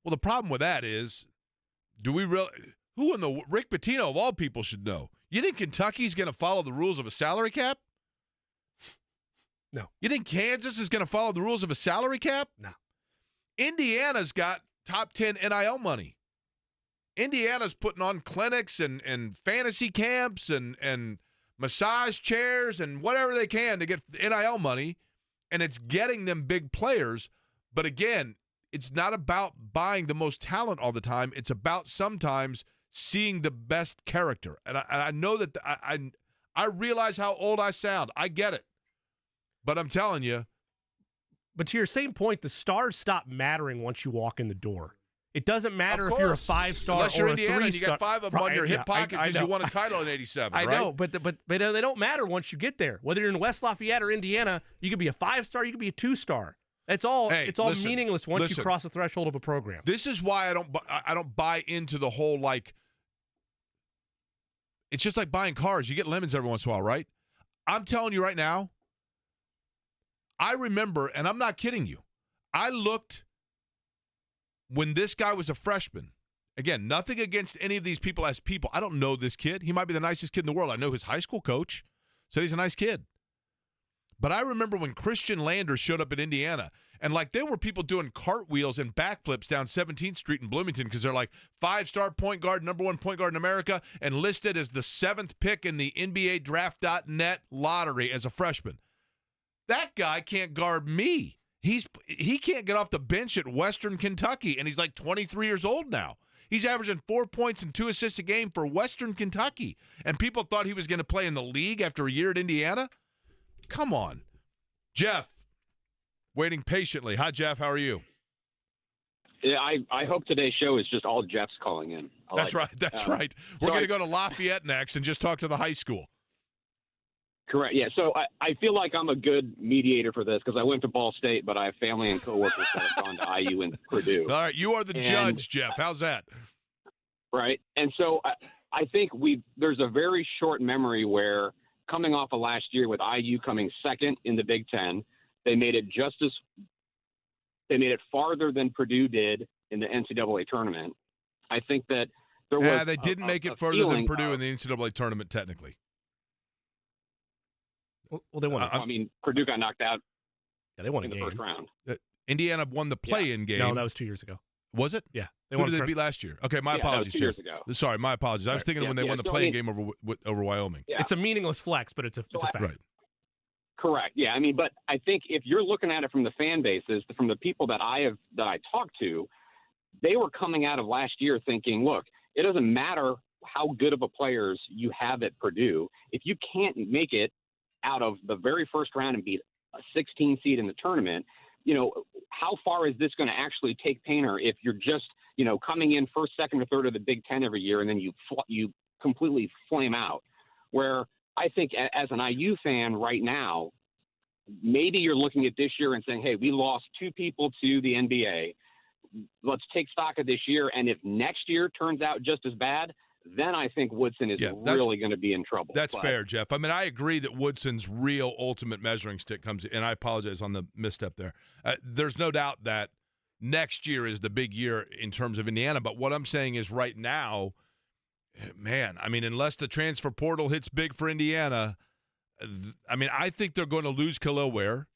Well, the problem with that is, who in the Rick Pitino of all people should know? You think Kentucky's going to follow the rules of a salary cap?
No.
You think Kansas is going to follow the rules of a salary cap?
No.
Indiana's got top 10 NIL money. Indiana's putting on clinics and fantasy camps and massage chairs and whatever they can to get NIL money, and it's getting them big players. But again, it's not about buying the most talent all the time. It's about sometimes seeing the best character. And I know that I realize how old I sound. I get it. But I'm telling you.
But to your same point, the stars stop mattering once you walk in the door. It doesn't matter if you're a 5-star
unless you're
or a
Indiana
3-star.
and you got 5 of them on your hip pocket because you won a title in '87.
I
right?
know, but they don't matter once you get there. Whether you're in West Lafayette or Indiana, you could be a 5-star, you could be a 2-star. It's all meaningless once you cross the threshold of a program.
This is why I don't buy into the whole it's just like buying cars. You get lemons every once in a while, right? I'm telling you right now, I remember, and I'm not kidding you, I looked when this guy was a freshman. Again, nothing against any of these people as people. I don't know this kid. He might be the nicest kid in the world. I know his high school coach said he's a nice kid. But I remember when Christian Landers showed up in Indiana, and like there were people doing cartwheels and backflips down 17th Street in Bloomington because they're like 5-star point guard, number 1 point guard in America, and listed as the 7th pick in the NBA Draft.net lottery as a freshman. That guy can't guard me. He can't get off the bench at Western Kentucky, and he's like 23 years old now. He's averaging 4 points and 2 assists a game for Western Kentucky, and people thought he was going to play in the league after a year at Indiana? Come on. Jeff, waiting patiently. Hi, Jeff. How are you?
Yeah, I hope today's show is just all Jeffs calling in.
That's right. That's right. We're going to go to Lafayette next and just talk to the high school.
Correct. Yeah. So I feel like I'm a good mediator for this because I went to Ball State, but I have family and coworkers that have gone to IU and Purdue.
All right. You are the judge, Jeff. How's that?
Right. And so I think there's a very short memory where coming off of last year with IU coming second in the Big Ten, they made it farther than Purdue did in the NCAA tournament. I think that there was.
Yeah, they didn't make it further than Purdue in the NCAA tournament, technically.
Well, they won.
I mean, Purdue got knocked out.
Yeah, they won
in the first round.
Indiana won the play-in game.
No, that was 2 years ago.
Was it?
Yeah.
Who did they beat last year? Okay, my apologies,
that was 2 years ago.
Sorry, my apologies. I was thinking when they won the play-in game over Wyoming.
Yeah.
It's a meaningless flex, but it's a fact.
Right.
Correct. Yeah. I mean, but I think if you're looking at it from the fan bases, from the people that I talked to, they were coming out of last year thinking, look, it doesn't matter how good of a players you have at Purdue. If you can't make it out of the very first round and beat a 16 seed in the tournament, how far is this going to actually take Painter if you're just, coming in first, second, or third of the Big Ten every year and then you completely flame out? Where I think as an IU fan right now, maybe you're looking at this year and saying, hey, we lost 2 people to the NBA. Let's take stock of this year. And if next year turns out just as bad, then I think Woodson is really going to be in trouble.
That's fair, Jeff. I mean, I agree that Woodson's real ultimate measuring stick comes, and I apologize on the misstep there. There's no doubt that next year is the big year in terms of Indiana, but what I'm saying is right now, man, I mean, unless the transfer portal hits big for Indiana, I mean, I think they're going to lose Khalil Ware.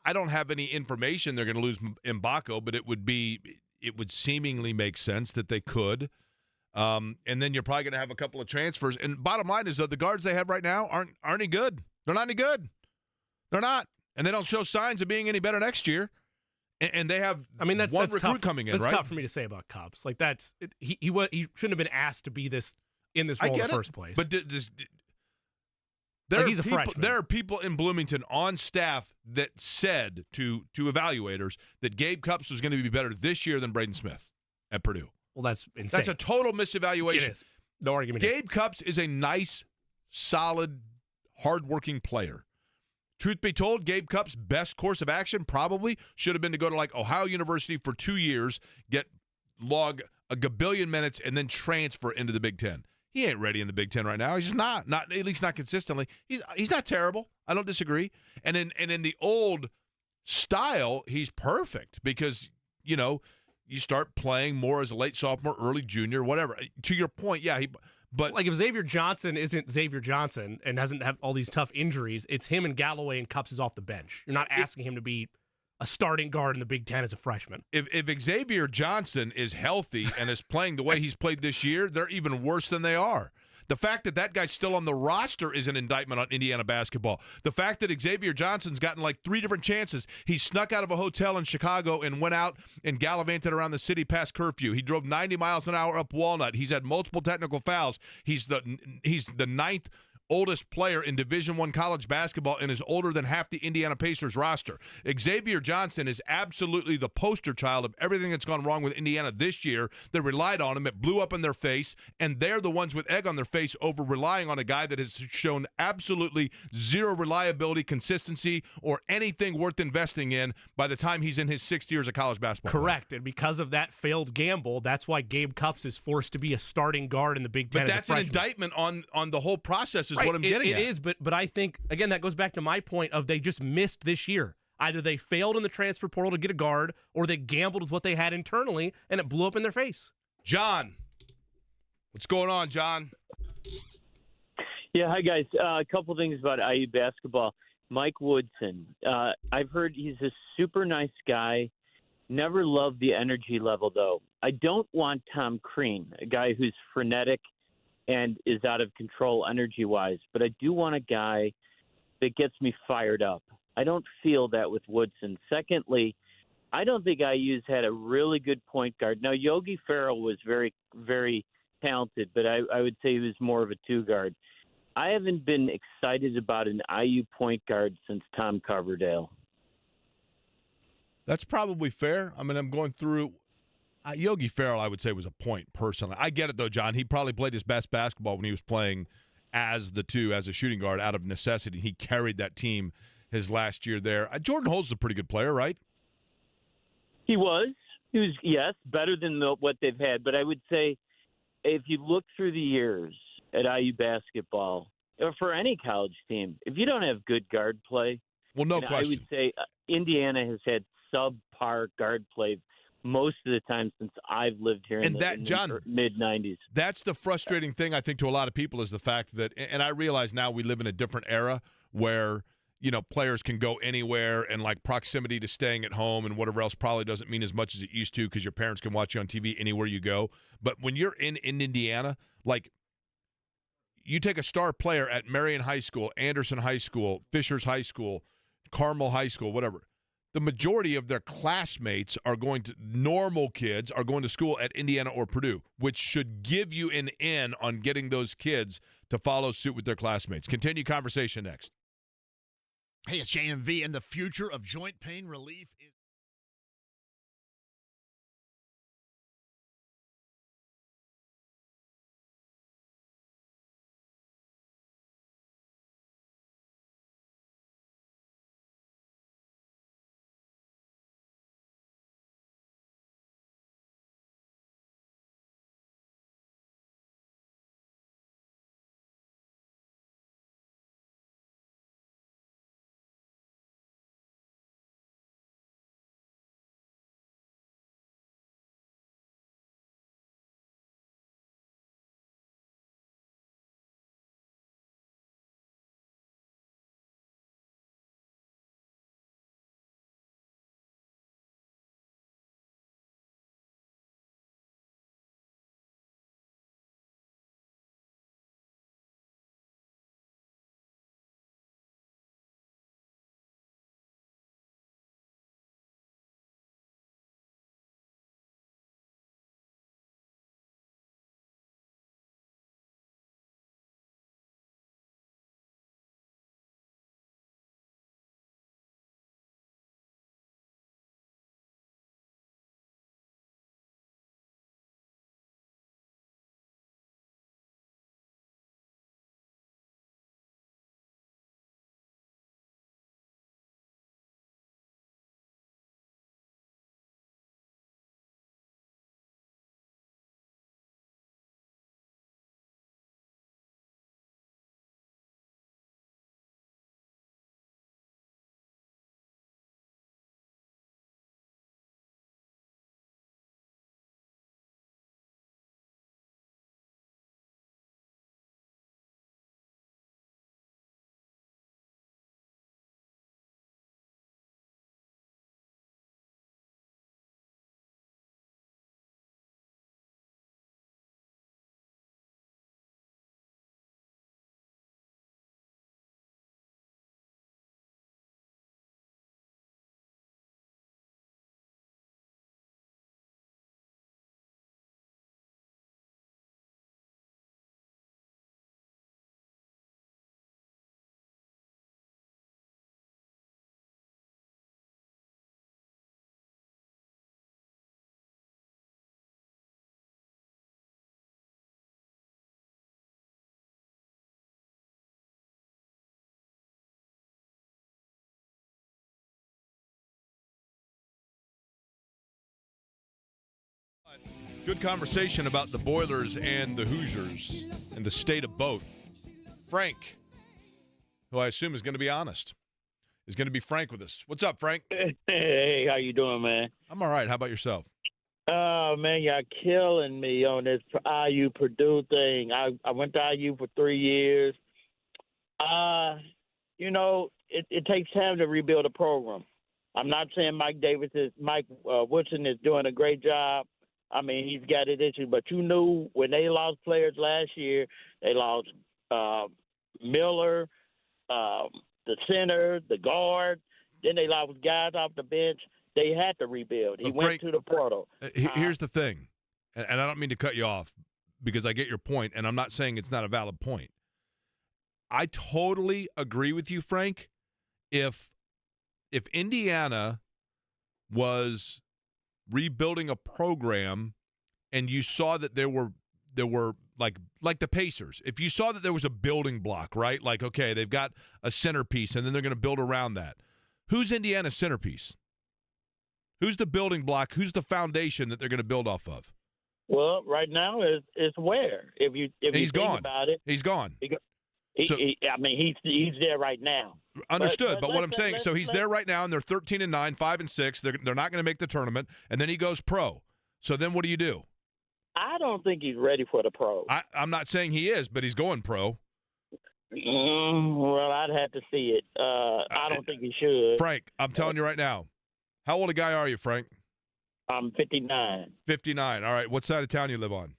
I don't have any information they're going to lose Mbako, but it would seemingly make sense that they could. And then you're probably going to have a couple of transfers. And bottom line is that the guards they have right now aren't any good. They're not any good. They're not. And they don't show signs of being any better next year. And they have one recruit
tough.
coming in,
that's
right?
That's tough for me to say about Cubs. Like he shouldn't have been asked to be in this role in the first place.
But
he's a freshman.
There are people in Bloomington on staff that said to evaluators that Gabe Cupps was going to be better this year than Braden Smith at Purdue.
Well, that's insane.
That's a total misevaluation.
It is. No argument.
Gabe Cupps is a nice, solid, hardworking player. Truth be told, Gabe Cupps' best course of action probably should have been to go to like Ohio University for 2 years, log a gabillion minutes, and then transfer into the Big Ten. He ain't ready in the Big Ten right now. He's just not at least not consistently. He's not terrible. I don't disagree. And in the old style, he's perfect because you start playing more as a late sophomore, early junior, whatever. To your point, yeah, but
like if Xavier Johnson isn't Xavier Johnson and doesn't have all these tough injuries, it's him and Galloway and Cupps is off the bench. You're not asking him to be a starting guard in the Big Ten as a freshman.
If Xavier Johnson is healthy and is playing the way he's played this year, they're even worse than they are. The fact that guy's still on the roster is an indictment on Indiana basketball. The fact that Xavier Johnson's gotten like 3 different chances. He snuck out of a hotel in Chicago and went out and gallivanted around the city past curfew. He drove 90 miles an hour up Walnut. He's had multiple technical fouls. He's the ninth oldest player in Division I college basketball and is older than half the Indiana Pacers roster. Xavier Johnson is absolutely the poster child of everything that's gone wrong with Indiana this year. They relied on him. It blew up in their face, and they're the ones with egg on their face over relying on a guy that has shown absolutely zero reliability, consistency, or anything worth investing in by the time he's in his 6 years of college basketball.
Correct, and because of that failed gamble, that's why Gabe Cupps is forced to be a starting guard in the Big Ten.
But that's an indictment on the whole process is
Right,
what I'm getting at.
It is, but I think, again, that goes back to my point of they just missed this year. Either they failed in the transfer portal to get a guard, or they gambled with what they had internally, and it blew up in their face.
John, what's going on, John?
Yeah, hi guys. A couple things about IU basketball. Mike Woodson. I've heard he's a super nice guy. Never loved the energy level though. I don't want Tom Crean, a guy who's frenetic and is out of control energy-wise, but I do want a guy that gets me fired up. I don't feel that with Woodson. Secondly, I don't think IU's had a really good point guard. Now, Yogi Ferrell was very, very talented, but I would say he was more of a two-guard. I haven't been excited about an IU point guard since Tom Coverdale.
That's probably fair. I mean, I'm going through Yogi Ferrell, I would say, was a point personally. I get it, though, John. He probably played his best basketball when he was playing as a shooting guard out of necessity. He carried that team his last year there. Jordan Holt's a pretty good player, right?
He was, yes, better than what they've had. But I would say if you look through the years at IU basketball, or for any college team, if you don't have good guard play,
well, no question.
I would say Indiana has had subpar guard play most of the time since I've lived here in the mid-'90s.
That's the frustrating thing, I think, to a lot of people is the fact that, and I realize now we live in a different era where, you know, players can go anywhere and like proximity to staying at home and whatever else probably doesn't mean as much as it used to because your parents can watch you on TV anywhere you go. But when you're in Indiana, like you take a star player at Marion High School, Anderson High School, Fishers High School, Carmel High School, whatever. The majority of their classmates normal kids are going to school at Indiana or Purdue, which should give you an in on getting those kids to follow suit with their classmates. Continue conversation next.
Hey, it's JMV, and the future of joint pain relief is...
Good conversation about the Boilers and the Hoosiers and the state of both. Frank, who I assume is going to be honest, is going to be frank with us. What's up, Frank?
Hey, how you doing, man?
I'm all right. How about yourself?
Oh, man, y'all killing me on this IU Purdue thing. I went to IU for 3 years. It takes time to rebuild a program. I'm not saying Mike Woodson is doing a great job. I mean, he's got his issues, but you knew when they lost players last year, they lost Miller, the center, the guard. Then they lost guys off the bench. They had to rebuild. He went to the portal.
Here's the thing, and I don't mean to cut you off because I get your point, and I'm not saying it's not a valid point. I totally agree with you, Frank. If Indiana was rebuilding a program and you saw that there were like the Pacers, if you saw that there was a building block, right? Like, okay, they've got a centerpiece and then they're going to build around that. Who's Indiana's centerpiece? Who's the building block? Who's the foundation that they're going to build off of?
Well, right now it's where if you think about it,
he's gone.
He's there right now.
Understood, but what I'm saying, so he's there right now, and they're 13-9, 5-6. They're not going to make the tournament, and then he goes pro. So then, what do?
I don't think he's ready for the pro.
I'm not saying he is, but he's going pro.
Well, I'd have to see it. I don't think he should.
Frank, I'm telling you right now. How old a guy are you, Frank?
I'm 59.
59. All right. What side of town you live on?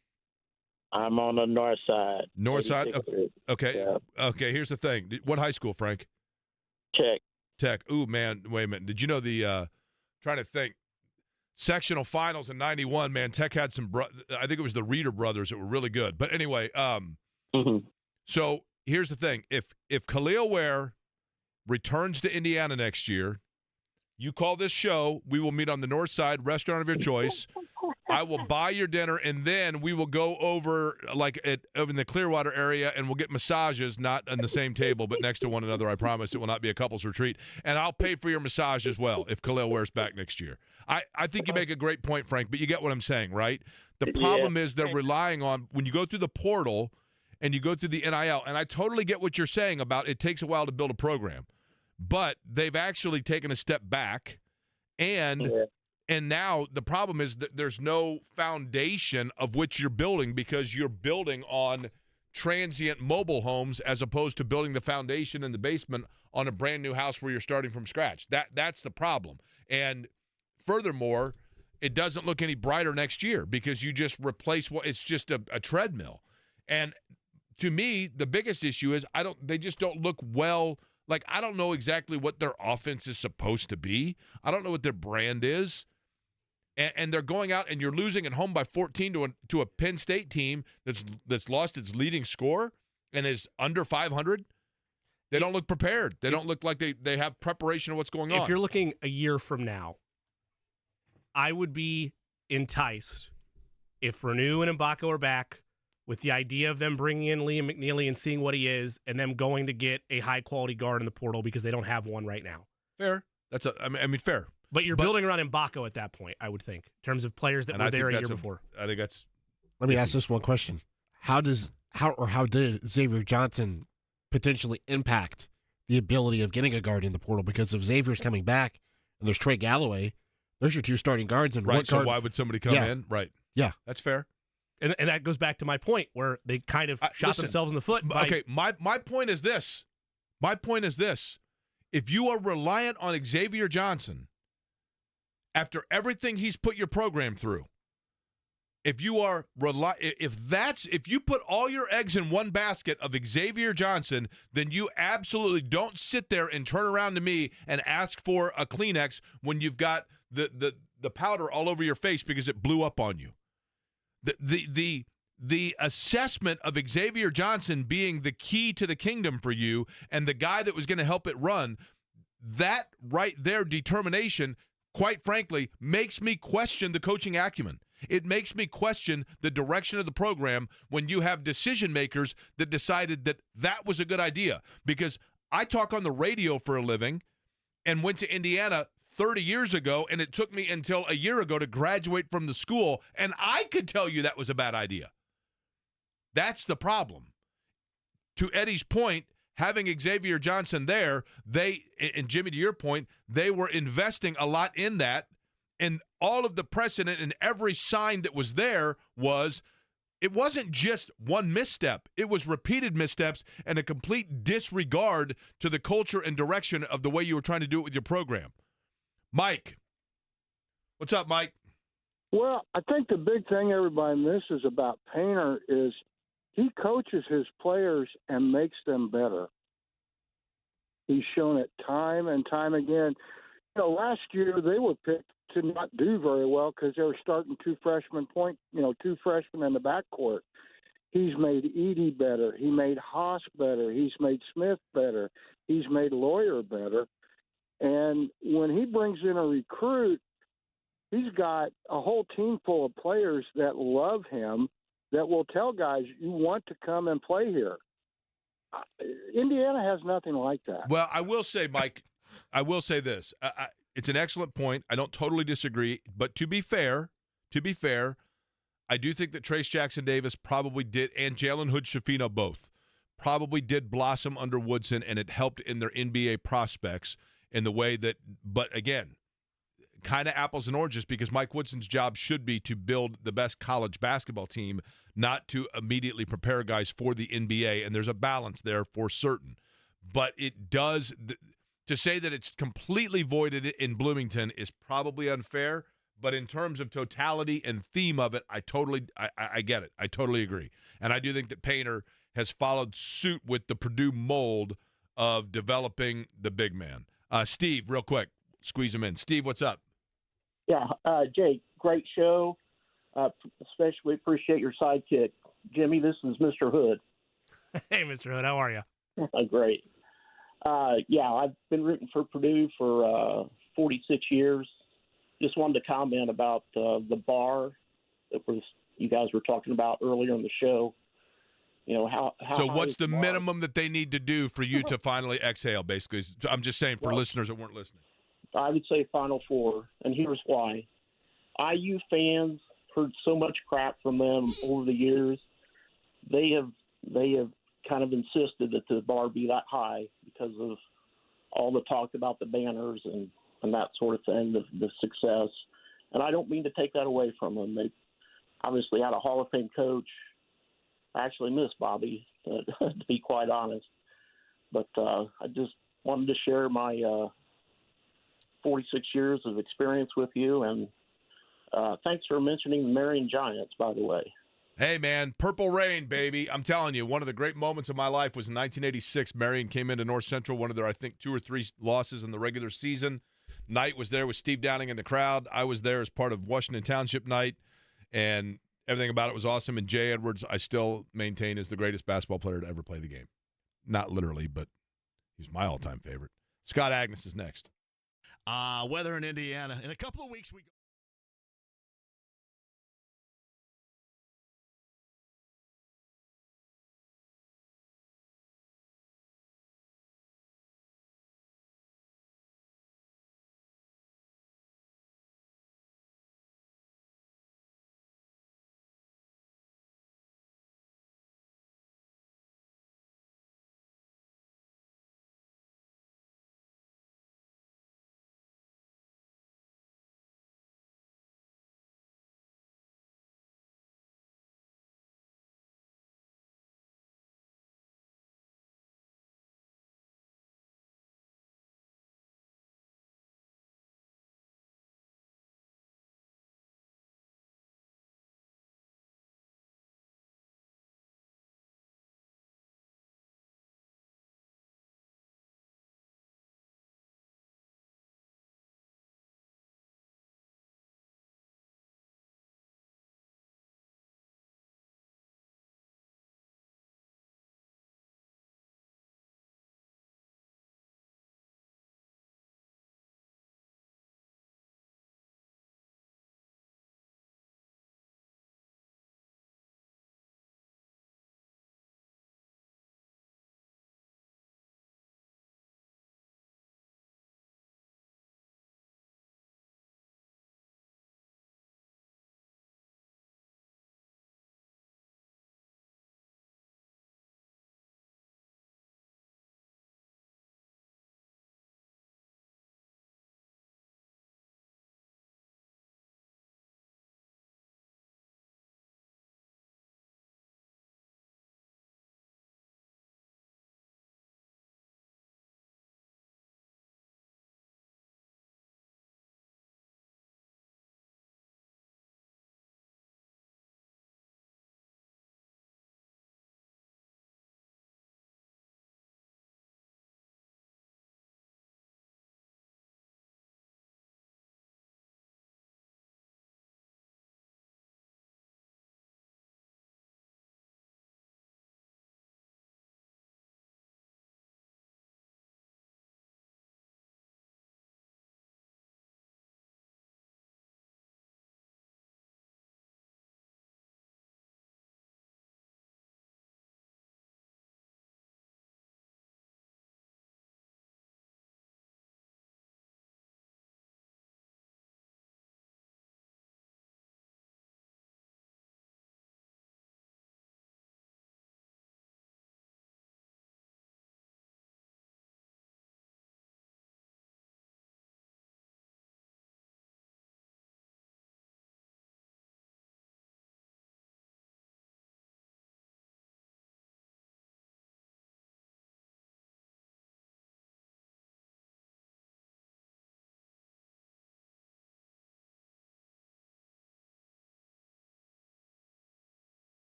I'm on the north side.
North side? Okay.
Yeah.
Okay, here's the thing. What high school, Frank? Tech. Ooh, man, wait a minute. Did you know trying to think, sectional finals in 91, man, Tech had I think it was the Reeder brothers that were really good. But anyway, So here's the thing. If Khalil Ware returns to Indiana next year, you call this show, we will meet on the north side, restaurant of your choice. I will buy your dinner, and then we will go over over in the Clearwater area, and we'll get massages, not on the same table, but next to one another. I promise it will not be a couple's retreat. And I'll pay for your massage as well if Khalil Ware's back next year. I think you make a great point, Frank, but you get what I'm saying, right? The problem is they're relying on, when you go through the portal and you go through the NIL, and I totally get what you're saying about it takes a while to build a program. But they've actually taken a step back, and now the problem is that there's no foundation of which you're building because you're building on transient mobile homes as opposed to building the foundation in the basement on a brand new house where you're starting from scratch. That's the problem. And furthermore, it doesn't look any brighter next year because you just replace it's just a treadmill. And to me, the biggest issue is they just don't look well. Like, I don't know exactly what their offense is supposed to be. I don't know what their brand is. And they're going out and you're losing at home by 14 to a Penn State team that's lost its leading scorer and is under 500. They don't look prepared. They don't look like they have preparation of what's going on.
If you're looking a year from now, I would be enticed if Renew and Mbako are back with the idea of them bringing in Liam McNeely and seeing what he is and them going to get a high-quality guard in the portal because they don't have one right now.
Fair. I mean, fair.
But you're building around Mbako at that point, I would think, in terms of players that were there a year before.
I think that's...
Let me ask this one question. How did Xavier Johnson potentially impact the ability of getting a guard in the portal? Because if Xavier's coming back and there's Trey Galloway, there's your two starting guards. And
right, so why would somebody come in? Right.
Yeah.
That's fair.
And that goes back to my point where they kind of shot themselves in the foot.
Okay, my point is this. If you are reliant on Xavier Johnson, after everything he's put your program through, if you put all your eggs in one basket of Xavier Johnson, then you absolutely don't sit there and turn around to me and ask for a Kleenex when you've got the powder all over your face because it blew up on you. The assessment of Xavier Johnson being the key to the kingdom for you and the guy that was going to help it run, that right there determination, quite frankly, makes me question the coaching acumen. It makes me question the direction of the program when you have decision makers that decided that was a good idea. Because I talk on the radio for a living and went to Indiana 30 years ago, and it took me until a year ago to graduate from the school, and I could tell you that was a bad idea. That's the problem. to Eddie's point, having Xavier Johnson there, and Jimmy, to your point, they were investing a lot in that. And all of the precedent and every sign that was there was it wasn't just one misstep. It was repeated missteps and a complete disregard to the culture and direction of the way you were trying to do it with your program. Mike. What's up, Mike?
Well, I think the big thing everybody misses about Painter is he coaches his players and makes them better. He's shown it time and time again. Last year they were picked to not do very well because they were starting two freshmen in the backcourt. He's made Edey better. He made Haas better. He's made Smith better. He's made Lawyer better. And when he brings in a recruit, he's got a whole team full of players that love him, that will tell guys, you want to come and play here. Indiana has nothing like that.
Well, I will say, Mike, I will say this. It's an excellent point. I don't totally disagree. But to be fair, I do think that Trace Jackson-Davis probably did, and Jalen Hood-Schifino both, probably did blossom under Woodson, and it helped in their NBA prospects in the way that, but again, kind of apples and oranges, because Mike Woodson's job should be to build the best college basketball team, not to immediately prepare guys for the NBA, and there's a balance there for certain. But it does to say that it's completely voided in Bloomington is probably unfair, but in terms of totality and theme of it, I get it. I totally agree. And I do think that Painter has followed suit with the Purdue mold of developing the big man. Steve, real quick, squeeze him in. Steve, what's up?
Yeah, Jake, great show. Especially appreciate your sidekick. Jimmy, this is Mr. Hood.
Hey, Mr. Hood, how are you?
Great. I've been rooting for Purdue for 46 years. Just wanted to comment about the bar that you guys were talking about earlier in the show. How
so what's the minimum that they need to do for you to finally exhale, basically? I'm just saying for listeners that weren't listening.
I would say Final Four, and here's why. IU fans heard so much crap from them over the years. They have kind of insisted that the bar be that high because of all the talk about the banners and that sort of thing, the success. And I don't mean to take that away from them. They obviously had a Hall of Fame coach. I actually miss Bobby, to be quite honest. But I just wanted to share my 46 years of experience with you, and thanks for mentioning the Marion Giants, by the way.
Hey, man, Purple Rain, baby. I'm telling you, one of the great moments of my life was in 1986. Marion came into North Central, one of their, I think, 2 or 3 losses in the regular season. Knight was there with Steve Downing in the crowd. I was there as part of Washington Township Night, and everything about it was awesome. And Jay Edwards, I still maintain, is the greatest basketball player to ever play the game. Not literally, but he's my all-time favorite. Scott Agnes is next.
Weather in Indiana. In a couple of weeks, we go.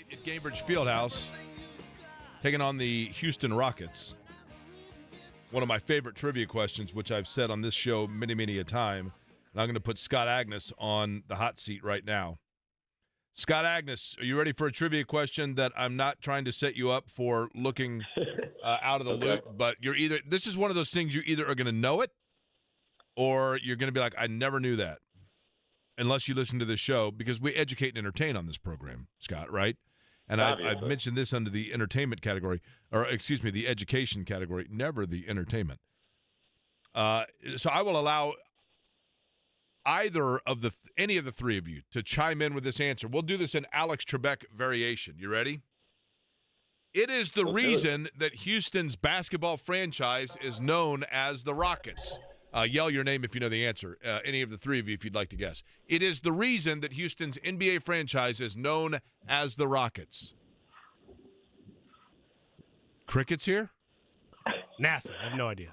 night at Gainbridge Fieldhouse, taking on the Houston Rockets. One of my favorite trivia questions, which I've said on this show many, many a time. And I'm going to put Scott Agnes on the hot seat right now. Scott Agnes, are you ready for a trivia question that I'm not trying to set you up for looking out of the loop? But this is one of those things you either are going to know it or you're going to be like, I never knew that. Unless you listen to this show, because we educate and entertain on this program, Scott, right? And I've mentioned this under the entertainment category, or excuse me, the education category, never the entertainment. So I will allow any of the three of you to chime in with this answer. We'll do this in Alex Trebek variation. You ready? It is the reason that Houston's basketball franchise is known as the Rockets. Yell your name if you know the answer. Any of the three of you if you'd like to guess. It is the reason that Houston's NBA franchise is known as the Rockets. Crickets here?
NASA. I have no idea.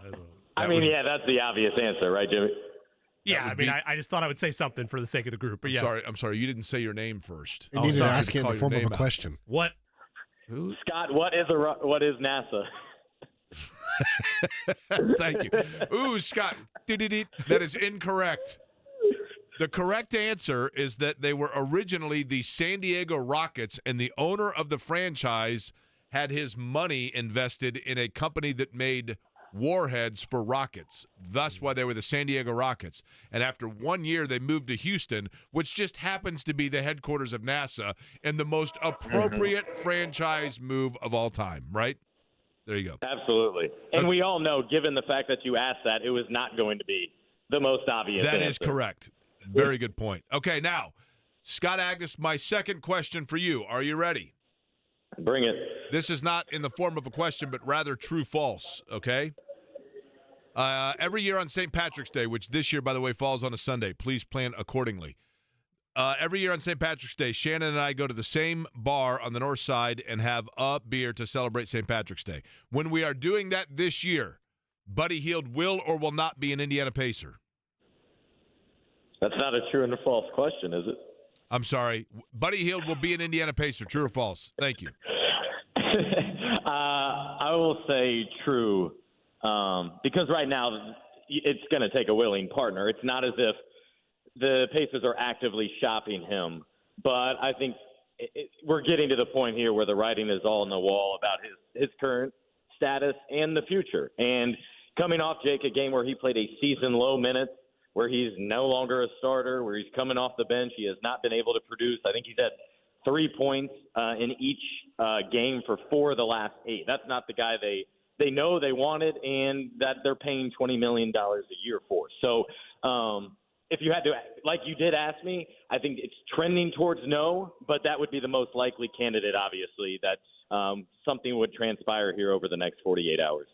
That's the obvious answer, right, Jimmy?
Yeah, I just thought I would say something for the sake of the group. But yes.
I'm sorry. You didn't say your name first.
You needed to ask it in the form of a question.
What?
Who? Scott, what is NASA?
Thank you. Ooh, Scott. That is incorrect. The correct answer is that they were originally the San Diego Rockets, and the owner of the franchise had his money invested in a company that made warheads for rockets. Thus why they were the San Diego Rockets. And after 1 year, they moved to Houston, which just happens to be the headquarters of NASA and the most appropriate franchise move of all time, right? There you go.
Absolutely. And we all know, given the fact that you asked that, it was not going to be the most obvious
answer. That is correct. Very good point. Okay, now, Scott Agnes, my second question for you. Are you ready?
Bring it.
This is not in the form of a question, but rather true-false, okay? Every year on St. Patrick's Day, which this year, by the way, falls on a Sunday, please plan accordingly. Every year on St. Patrick's Day, Shannon and I go to the same bar on the north side and have a beer to celebrate St. Patrick's Day. When we are doing that this year, Buddy Hield will or will not be an Indiana Pacer?
That's not a true and a false question, is it?
I'm sorry. Buddy Hield will be an Indiana Pacer. True or false? Thank you.
I will say true, because right now it's going to take a willing partner. It's not as if the Pacers are actively shopping him, but I think we're getting to the point here where the writing is all on the wall about his current status and the future. And coming off, Jake, a game where he played a season-low minutes, where he's no longer a starter, where he's coming off the bench. He has not been able to produce. I think he's had 3 points in each game for 4 of the last 8. That's not the guy they know they wanted and that they're paying $20 million a year for. So if you had to, like you did ask me, I think it's trending towards no, but that would be the most likely candidate, obviously, that something would transpire here over the next 48 hours.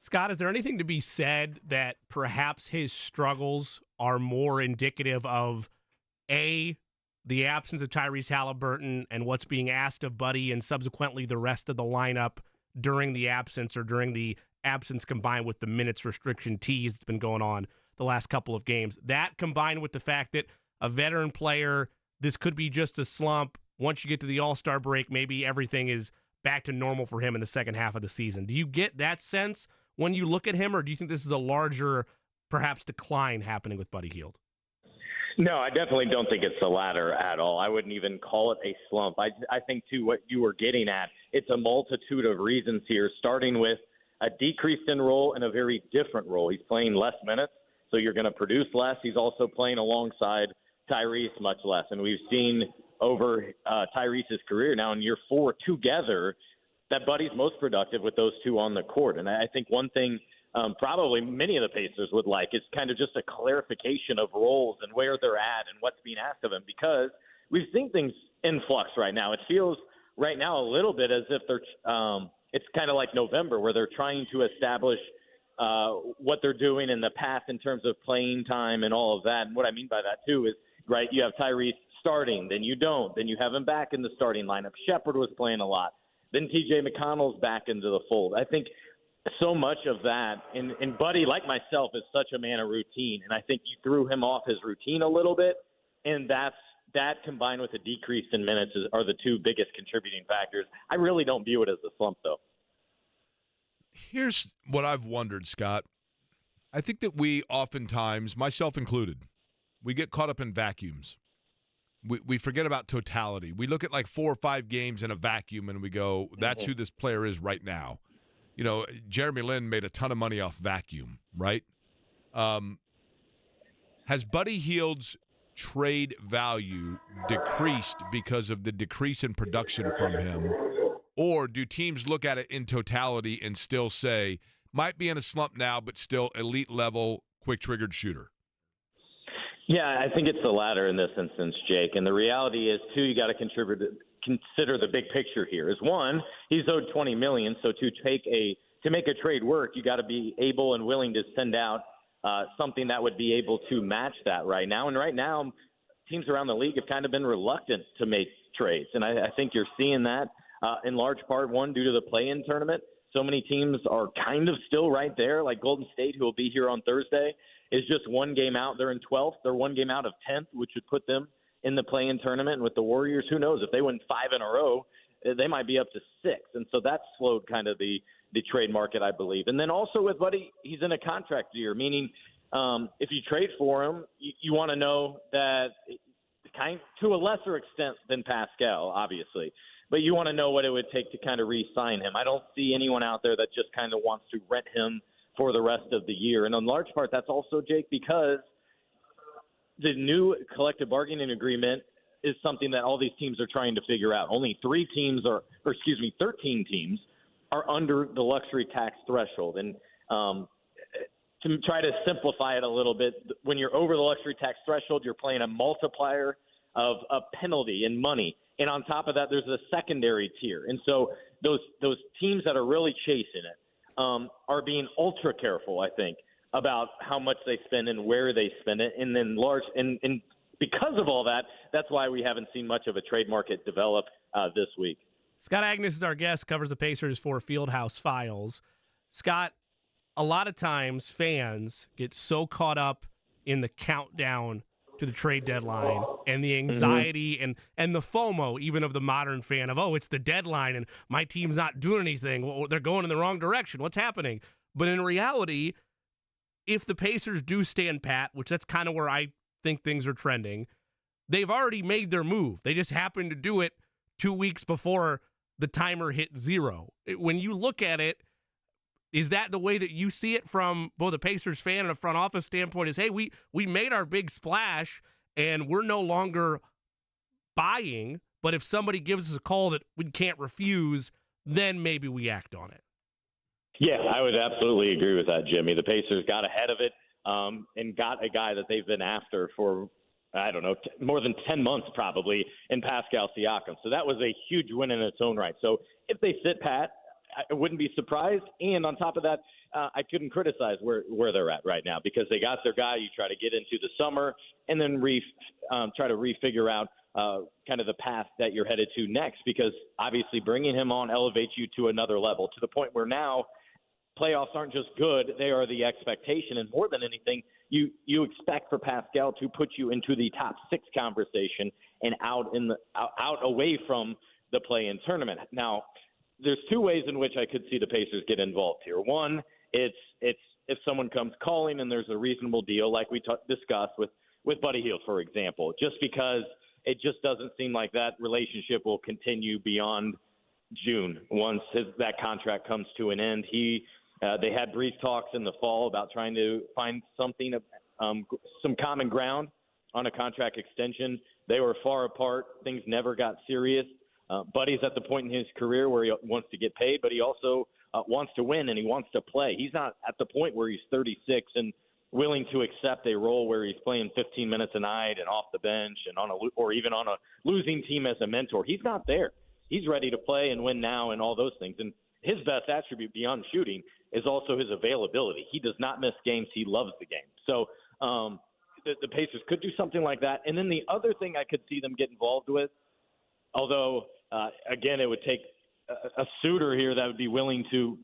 Scott, is there anything to be said that perhaps his struggles are more indicative of, A, the absence of Tyrese Halliburton and what's being asked of Buddy and subsequently the rest of the lineup during the absence or during the absence combined with the minutes restriction tease that's been going on the last couple of games? That combined with the fact that a veteran player, this could be just a slump. Once you get to the All-Star break, maybe everything is back to normal for him in the second half of the season. Do you get that sense when you look at him, or do you think this is a larger, perhaps, decline happening with Buddy Hield?
No, I definitely don't think it's the latter at all. I wouldn't even call it a slump. I think, too, what you were getting at, it's a multitude of reasons here, starting with a decreased in role and a very different role. He's playing less minutes, so you're going to produce less. He's also playing alongside Tyrese much less. And we've seen over Tyrese's career now in year 4 together that Buddy's most productive with those two on the court. And I think one thing probably many of the Pacers would like is kind of just a clarification of roles and where they're at and what's being asked of them, because we've seen things in flux right now. It feels right now a little bit as if they're it's kind of like November where they're trying to establish what they're doing in the past in terms of playing time and all of that. And what I mean by that, too, is, right, you have Tyrese starting, then you don't. Then you have him back in the starting lineup. Shepard was playing a lot. Then T.J. McConnell's back into the fold. I think so much of that, and Buddy, like myself, is such a man of routine, and I think you threw him off his routine a little bit, and that's that combined with a decrease in minutes are the two biggest contributing factors. I really don't view it as a slump, though.
Here's what I've wondered, Scott. I think that we oftentimes, myself included, we get caught up in vacuums. We forget about totality. We look at like 4 or 5 games in a vacuum and we go, that's who this player is right now. You know, Jeremy Lin made a ton of money off vacuum, right? Has Buddy Hield's trade value decreased because of the decrease in production from him? Or do teams look at it in totality and still say, might be in a slump now, but still elite level, quick-triggered shooter?
Yeah, I think it's the latter in this instance, Jake. And the reality is, too, you got to consider the big picture here. Is one, he's owed $20 million, so to make a trade work, you got to be able and willing to send out something that would be able to match that right now. And right now, teams around the league have kind of been reluctant to make trades, and I think you're seeing that in large part, one, due to the play-in tournament. So many teams are kind of still right there, like Golden State, who will be here on Thursday, is just one game out. They're in 12th. They're one game out of 10th, which would put them in the play-in tournament. And with the Warriors, who knows? If they win 5 in a row, they might be up to 6. And so that's slowed kind of the trade market, I believe. And then also with Buddy, he's in a contract year, meaning if you trade for him, you want to know that to a lesser extent than Pascal, obviously. But you want to know what it would take to kind of re-sign him. I don't see anyone out there that just kind of wants to rent him for the rest of the year. And in large part, that's also, Jake, because the new collective bargaining agreement is something that all these teams are trying to figure out. Only 13 teams are under the luxury tax threshold. And to try to simplify it a little bit, when you're over the luxury tax threshold, you're playing a multiplier of a penalty in money. And on top of that, there's a secondary tier. And so those teams that are really chasing it are being ultra careful, I think, about how much they spend and where they spend it. And then and because of all that, that's why we haven't seen much of a trade market develop this week.
Scott Agnes is our guest, covers the Pacers for Fieldhouse Files. Scott, a lot of times fans get so caught up in the countdown to the trade deadline and the anxiety and the FOMO, even of the modern fan, of, oh, it's the deadline and my team's not doing anything. Well, they're going in the wrong direction. What's happening? But in reality, if the Pacers do stand pat, which that's kind of where I think things are trending, they've already made their move. They just happened to do it 2 weeks before the timer hit 0. When you look at it, is that the way that you see it from both a Pacers fan and a front office standpoint? Is, hey, we made our big splash and we're no longer buying, but if somebody gives us a call that we can't refuse, then maybe we act on it.
Yeah, I would absolutely agree with that, Jimmy. The Pacers got ahead of it and got a guy that they've been after for, I don't know, more than 10 months probably, in Pascal Siakam. So that was a huge win in its own right. So if they sit pat, I wouldn't be surprised. And on top of that, I couldn't criticize where they're at right now, because they got their guy. You try to get into the summer and then try to refigure out kind of the path that you're headed to next, because obviously bringing him on elevates you to another level, to the point where now playoffs aren't just good, they are the expectation. And more than anything, you expect for Pascal to put you into the top 6 conversation and out away from the play-in tournament. Now, there's 2 ways in which I could see the Pacers get involved here. One, it's if someone comes calling and there's a reasonable deal, like we discussed with Buddy Hield, for example, just because it just doesn't seem like that relationship will continue beyond June once that contract comes to an end. They had brief talks in the fall about trying to find something, some common ground on a contract extension. They were far apart. Things never got serious. Buddy's at the point in his career where he wants to get paid, but he also wants to win and he wants to play. He's not at the point where he's 36 and willing to accept a role where he's playing 15 minutes a night and off the bench and or even on a losing team as a mentor. He's not there. He's ready to play and win now and all those things. And his best attribute beyond shooting is also his availability. He does not miss games. He loves the game. So the Pacers could do something like that. And then the other thing I could see them get involved with, although, again, it would take a suitor here that would be willing to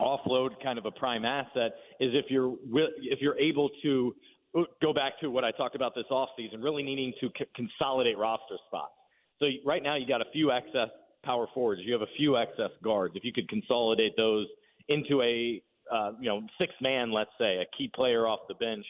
offload kind of a prime asset, is if you're able to go back to what I talked about this offseason, really needing to consolidate roster spots. So right now you got a few excess power forwards. You have a few excess guards. If you could consolidate those into a sixth man, let's say, a key player off the bench,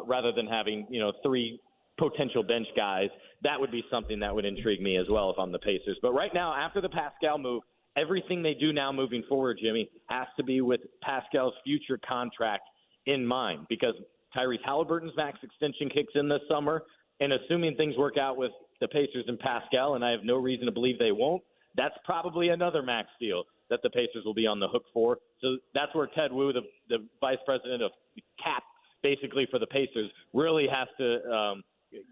rather than having, three potential bench guys, that would be something that would intrigue me as well if I'm the Pacers. But right now, after the Pascal move, everything they do now moving forward, Jimmy, has to be with Pascal's future contract in mind, because Tyrese Halliburton's max extension kicks in this summer, and assuming things work out with the Pacers and Pascal, and I have no reason to believe they won't, that's probably another max deal that the Pacers will be on the hook for. So that's where Ted Wu, the vice president of cap, basically for the Pacers, really has to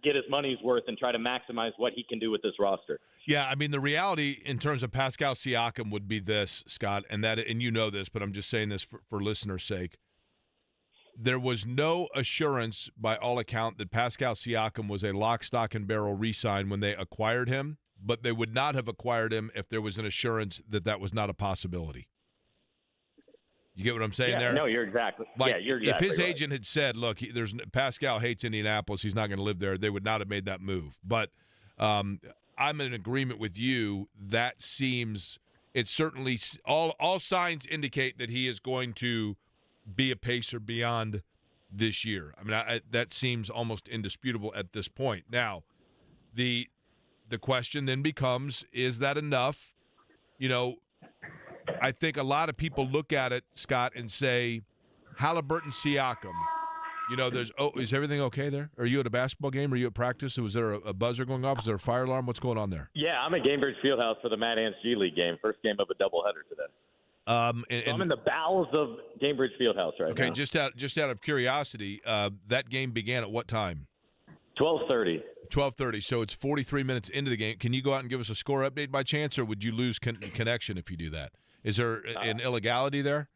get his money's worth and try to maximize what he can do with this roster.
Yeah, I mean, the reality in terms of Pascal Siakam would be this, Scott, and you know this, but I'm just saying this for listeners' sake. There was no assurance, by all account, that Pascal Siakam was a lock, stock, and barrel re-sign when they acquired him, but they would not have acquired him if there was an assurance that that was not a possibility. You get what I'm saying there?
No, you're exactly. You're exactly
if his
right.
agent had said, "Look, Pascal hates Indianapolis, he's not going to live there," they would not have made that move. But I'm in agreement with you. That seems it certainly all signs indicate that he is going to be a Pacer beyond this year. I mean, that seems almost indisputable at this point. Now, the question then becomes: is that enough? I think a lot of people look at it, Scott, and say, Halliburton, Siakam. Is everything okay there? Are you at a basketball game? Are you at practice? Was there a buzzer going off? Is there a fire alarm? What's going on there?
Yeah, I'm at Gainbridge Fieldhouse for the Mad Ants G League game, first game of a doubleheader today. So I'm in the bowels of Gainbridge Fieldhouse right now.
Okay, just out of curiosity, that game began at what time?
12:30.
12:30. So it's 43 minutes into the game. Can you go out and give us a score update by chance, or would you lose connection if you do that? Is there an illegality there?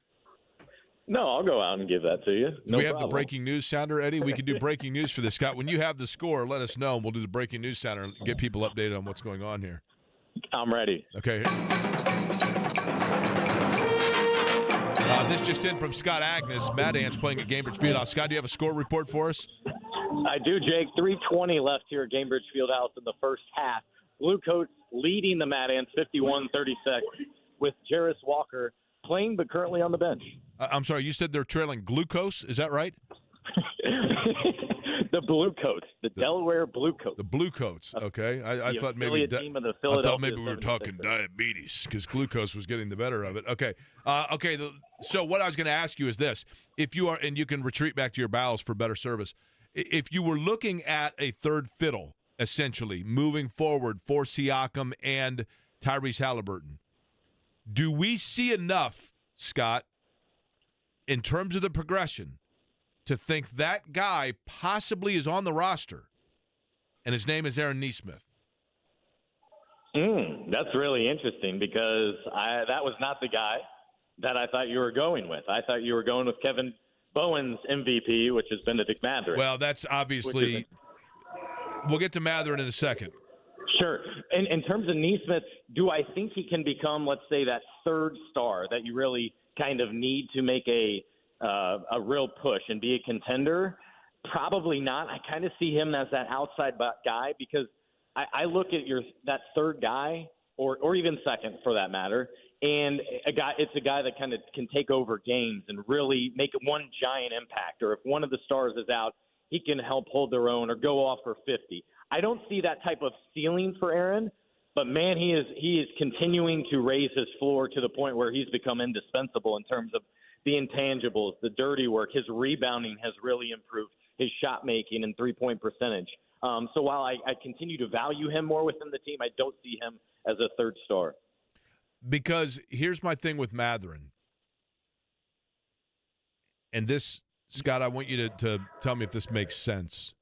No, I'll go out and give that to you. No
we have
problem.
the breaking news sounder, Eddie. We can do breaking news for this, Scott. When you have the score, let us know, and we'll do the breaking news sounder and get people updated on what's going on here.
I'm ready.
Okay. This just in from Scott Agnes. Mad Ants playing at Gainbridge Fieldhouse. Scott, do you have a score report for us?
I do, Jake. 3:20 left here at Gainbridge Fieldhouse in the first half. Blue Coats leading the Mad Ants 51-36 with Jarris Walker playing but currently on the bench.
I'm sorry, you said they're trailing Glucose. Is that right?
The Blue Coats, the Delaware Blue Coats.
The Blue Coats. Okay, I
The
thought maybe
team of the
I thought
Philadelphia
maybe we were talking
76ers.
diabetes because glucose was getting the better of it. Okay, so what I was going to ask you is this: if you are, and you can retreat back to your bowels for better service, if you were looking at a third fiddle, essentially moving forward for Siakam and Tyrese Halliburton, do we see enough, Scott, in terms of the progression, to think that guy possibly is on the roster, and his name is Aaron Nesmith?
That's really interesting because that was not the guy that I thought you were going with. I thought you were going with Kevin Bowen's MVP, which is Benedict Mathurin.
Well, that's obviously – we'll get to Mathurin in a second.
Sure. In terms of Nesmith, do I think he can become, let's say, that third star that you really kind of need to make a real push and be a contender? Probably not. I kind of see him as that outside guy because I look at that third guy or even second for that matter, and it's a guy that kind of can take over games and really make one giant impact. Or if one of the stars is out, he can help hold their own or go off for 50. I don't see that type of ceiling for Aaron, but man, he is continuing to raise his floor to the point where he's become indispensable in terms of the intangibles, the dirty work. His rebounding has really improved, his shot making and 3-point percentage. So while I continue to value him more within the team, I don't see him as a third star.
Because here's my thing with Mathurin. And this, Scott, I want you to tell me if this makes sense.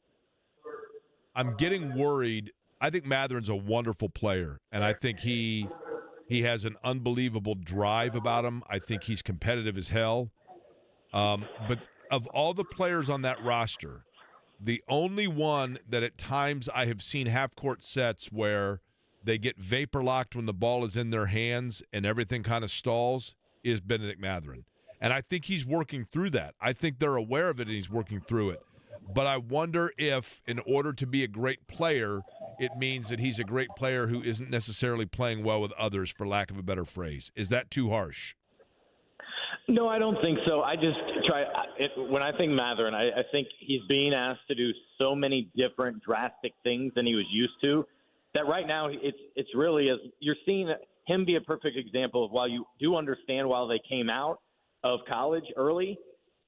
I'm getting worried. I think Mathurin's a wonderful player, and I think he has an unbelievable drive about him. I think he's competitive as hell. But of all the players on that roster, the only one that at times I have seen half-court sets where they get vapor locked when the ball is in their hands and everything kind of stalls is Benedict Mathurin. And I think he's working through that. I think they're aware of it and he's working through it. But I wonder if, in order to be a great player, it means that he's a great player who isn't necessarily playing well with others, for lack of a better phrase. Is that too harsh?
No, I don't think so. I just when I think Matherin, I think he's being asked to do so many different drastic things than he was used to that right now it's really, as you're seeing him be a perfect example of, while you do understand while they came out of college early,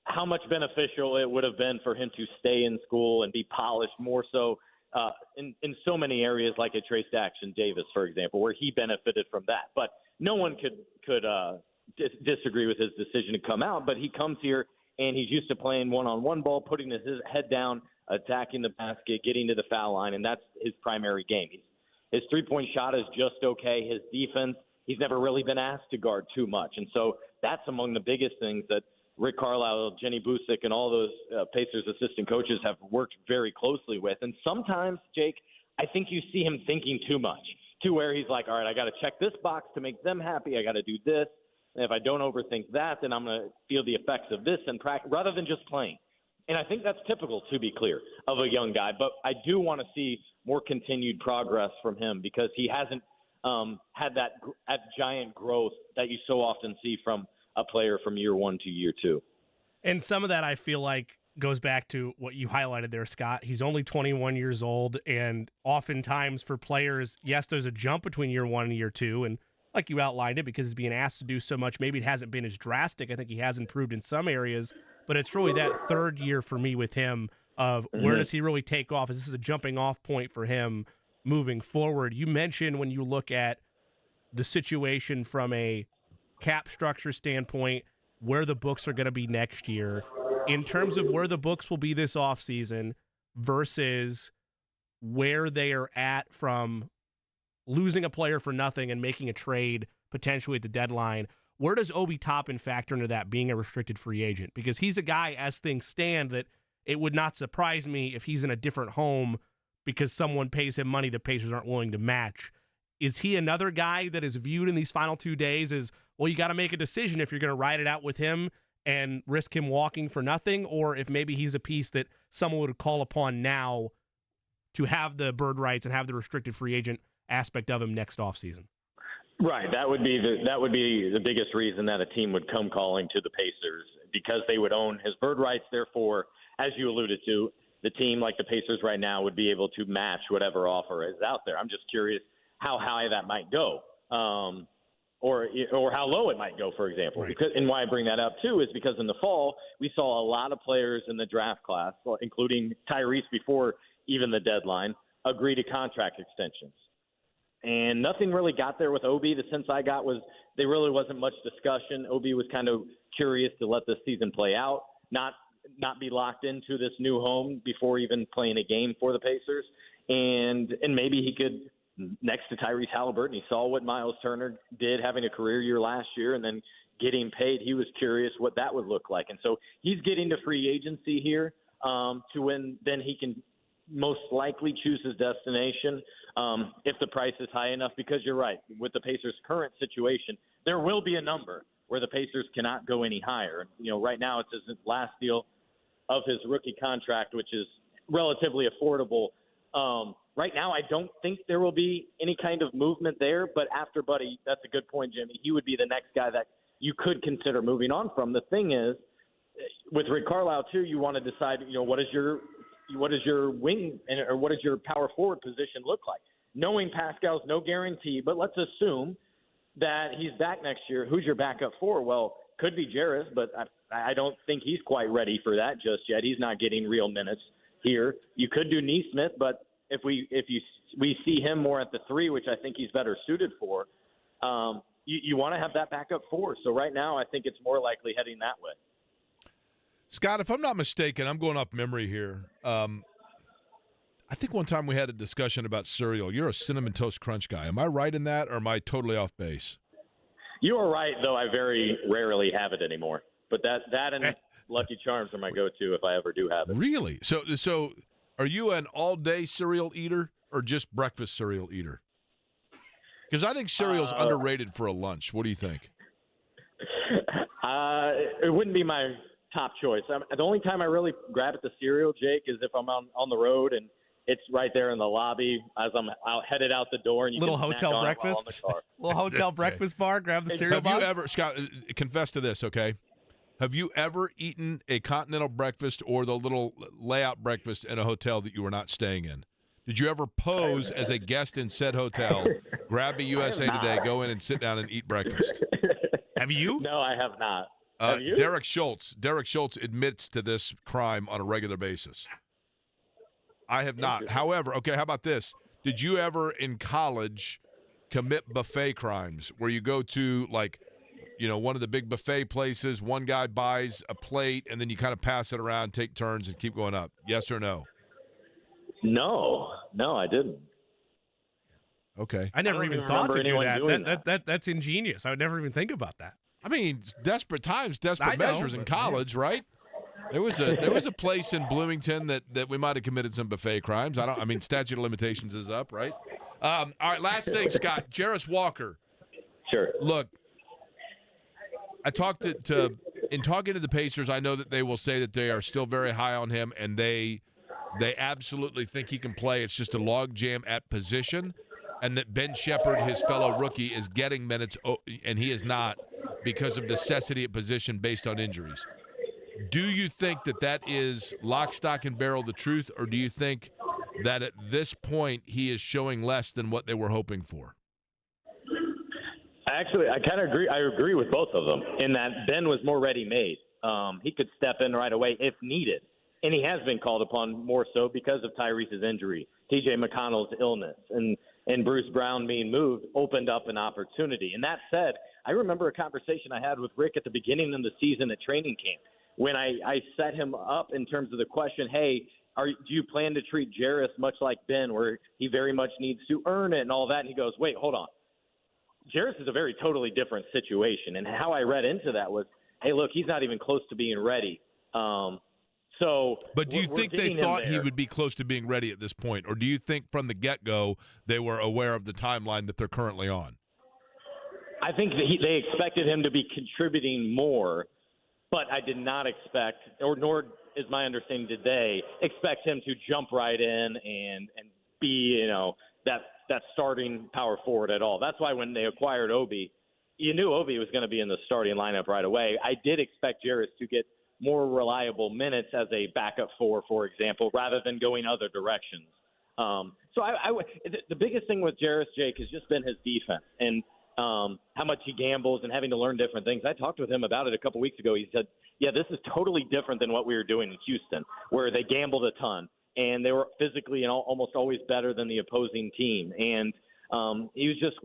how much beneficial it would have been for him to stay in school and be polished more so in so many areas, like at Trace Jackson Davis, for example, where he benefited from that. But no one could disagree with his decision to come out. But he comes here and he's used to playing one-on-one ball, putting his head down, attacking the basket, getting to the foul line, and that's his primary game. His three-point shot is just okay. His defense, he's never really been asked to guard too much. And so that's among the biggest things that Rick Carlisle, Jenny Busick, and all those Pacers assistant coaches have worked very closely with. And sometimes, Jake, I think you see him thinking too much, to where he's like, all right, I got to check this box to make them happy. I got to do this. And if I don't overthink that, then I'm going to feel the effects of this in practice rather than just playing. And I think that's typical, to be clear, of a young guy. But I do want to see more continued progress from him, because he hasn't had that giant growth that you so often see from a player from year one to year two.
And some of that, I feel like, goes back to what you highlighted there, Scott. He's only 21 years old, and oftentimes for players, yes, there's a jump between year one and year two, and like you outlined it, because he's being asked to do so much, maybe it hasn't been as drastic. I think he has improved in some areas, but it's really that third year for me with him of where does he really take off? Is this a jumping off point for him moving forward? You mentioned when you look at the situation from a cap structure standpoint, where the books are going to be next year, in terms of where the books will be this offseason versus where they are at from losing a player for nothing and making a trade potentially at the deadline. Where does Obi Toppin factor into that, being a restricted free agent? Because he's a guy, as things stand, that it would not surprise me if he's in a different home because someone pays him money the Pacers aren't willing to match. Is he another guy that is viewed in these final 2 days as, well, you got to make a decision if you're going to ride it out with him and risk him walking for nothing, or if maybe he's a piece that someone would call upon now to have the bird rights and have the restricted free agent aspect of him next offseason?
Right. That would be the biggest reason that a team would come calling to the Pacers, because they would own his bird rights. Therefore, as you alluded to, the team like the Pacers right now would be able to match whatever offer is out there. I'm just curious how high that might go, or how low it might go, for example.
Right.
And why I bring that up too is because in the fall we saw a lot of players in the draft class, including Tyrese before even the deadline, agree to contract extensions. And nothing really got there with Obi. The sense I got was there really wasn't much discussion. Obi was kind of curious to let this season play out, not be locked into this new home before even playing a game for the Pacers. And maybe he could, next to Tyrese Halliburton, he saw what Miles Turner did, having a career year last year and then getting paid. He was curious what that would look like. And so he's getting to free agency here to when then he can most likely choose his destination if the price is high enough, because you're right, with the Pacers' current situation, there will be a number where the Pacers cannot go any higher. You know, right now it's his last deal of his rookie contract, which is relatively affordable. Right now, I don't think there will be any kind of movement there, but after Buddy, that's a good point, Jimmy. He would be the next guy that you could consider moving on from. The thing is, with Rick Carlisle too, you want to decide, you know, what is your wing or what does your power forward position look like? Knowing Pascal's no guarantee, but let's assume that he's back next year. Who's your backup for? Well, could be Jarris, but I don't think he's quite ready for that just yet. He's not getting real minutes here. You could do Nesmith, but if we see him more at the three, which I think he's better suited for, you want to have that backup four. So right now, I think it's more likely heading that way.
Scott, if I'm not mistaken, I'm going off memory here. I think one time we had a discussion about cereal. You're a Cinnamon Toast Crunch guy. Am I right in that, or am I totally off base?
You are right, though I very rarely have it anymore. But that and Lucky Charms are my go-to if I ever do have it.
Really? So are you an all-day cereal eater or just breakfast cereal eater? Because I think cereal's underrated for a lunch. What do you think?
It wouldn't be my top choice. The only time I really grab at the cereal, Jake, is if I'm on the road and it's right there in the lobby as I'm headed out the door. And you
little
can snack
hotel
on it while
breakfast,
on the car.
little hotel breakfast bar. Grab the cereal
Have
box.
you ever, Scott? Confess to this, okay? Have you ever eaten a continental breakfast or the little layout breakfast in a hotel that you were not staying in? Did you ever pose as a guest in said hotel, grab a USA Today, go in and sit down and eat breakfast?
Have you?
No, I have not. Have you?
Derek Schultz admits to this crime on a regular basis. I have not. However, okay, how about this? Did you ever in college commit buffet crimes where you go to one of the big buffet places, one guy buys a plate, and then you kind of pass it around, take turns, and keep going up? Yes or no?
No, I didn't.
Okay.
I never
don't
even
even
thought to
remember
do
anyone
that.
doing
That's ingenious. I would never even think about that.
I mean, it's desperate times,
I
desperate
know,
measures in
but,
college, right? There was a place in Bloomington that we might have committed some buffet crimes. I mean, statute of limitations is up, right? All right, last thing, Scott. Jarris Walker.
Sure.
Look, I talked in talking to the Pacers, I know that they will say that they are still very high on him, and they absolutely think he can play. It's just a log jam at position, and that Ben Shepherd, his fellow rookie, is getting minutes, and he is not because of necessity at position based on injuries. Do you think that is lock, stock, and barrel the truth, or do you think that at this point he is showing less than what they were hoping for?
Actually, I kind of agree. I agree with both of them in that Ben was more ready-made. He could step in right away if needed, and he has been called upon more so because of Tyrese's injury, T.J. McConnell's illness, and Bruce Brown being moved opened up an opportunity. And that said, I remember a conversation I had with Rick at the beginning of the season at training camp when I set him up in terms of the question, hey, do you plan to treat Jarris much like Ben, where he very much needs to earn it and all that? And he goes, wait, hold on. Jarris is a very totally different situation. And how I read into that was, hey, look, he's not even close to being ready. But
do you think they thought he would be close to being ready at this point? Or do you think from the get-go they were aware of the timeline that they're currently on?
I think that they expected him to be contributing more, but I did not expect, nor is my understanding, did they expect him to jump right in and be, that starting power forward at all. That's why when they acquired Obi, you knew Obi was going to be in the starting lineup right away. I did expect Jarris to get more reliable minutes as a backup for example, rather than going other directions. The biggest thing with Jarris, Jake, has just been his defense and how much he gambles and having to learn different things. I talked with him about it a couple weeks ago. He said, yeah, this is totally different than what we were doing in Houston, where they gambled a ton and they were physically and almost always better than the opposing team. And he was just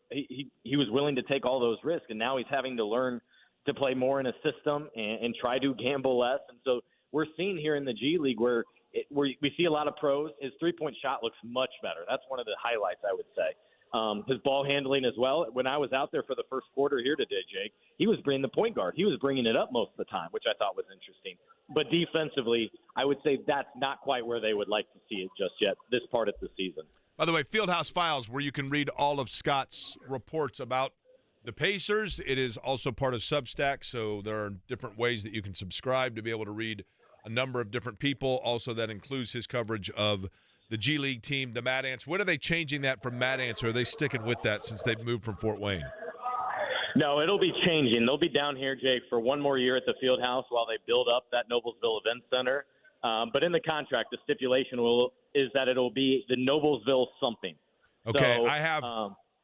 he was willing to take all those risks, and now he's having to learn to play more in a system and try to gamble less. And so we're seeing here in the G League where we see a lot of pros. His three-point shot looks much better. That's one of the highlights, I would say. His ball handling as well. When I was out there for the first quarter here today, Jake, he was bringing the point guard. He was bringing it up most of the time, which I thought was interesting. But defensively, I would say that's not quite where they would like to see it just yet, this part of the season.
By the way, Fieldhouse Files, where you can read all of Scott's reports about the Pacers. It is also part of Substack, so there are different ways that you can subscribe to be able to read a number of different people. Also, that includes his coverage of the G League team, the Mad Ants. When are they changing that from Mad Ants, or are they sticking with that since they've moved from Fort Wayne?
No, it'll be changing. They'll be down here, Jake, for one more year at the Fieldhouse while they build up that Noblesville Event Center. But in the contract, the stipulation is that it'll be the Noblesville something.
Okay,
so,
I have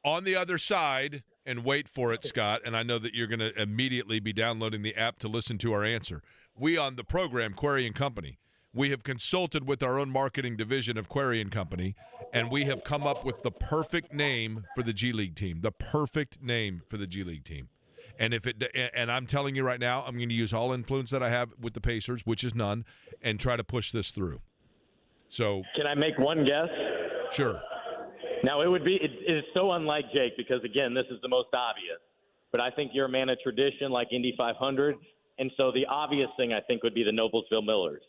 on the other side, and wait for it, Scott, and I know that you're going to immediately be downloading the app to listen to our answer. We on the program, Query & Company, we have consulted with our own marketing division of Query & Company, and we have come up with the perfect name for the G League team, the perfect name for the G League team. And I'm telling you right now, I'm going to use all influence that I have with the Pacers, which is none, and try to push this through. So,
can I make one guess?
Sure.
Now, it is so unlike Jake because, again, this is the most obvious. But I think you're a man of tradition like Indy 500, and so the obvious thing I think would be the Noblesville Millers.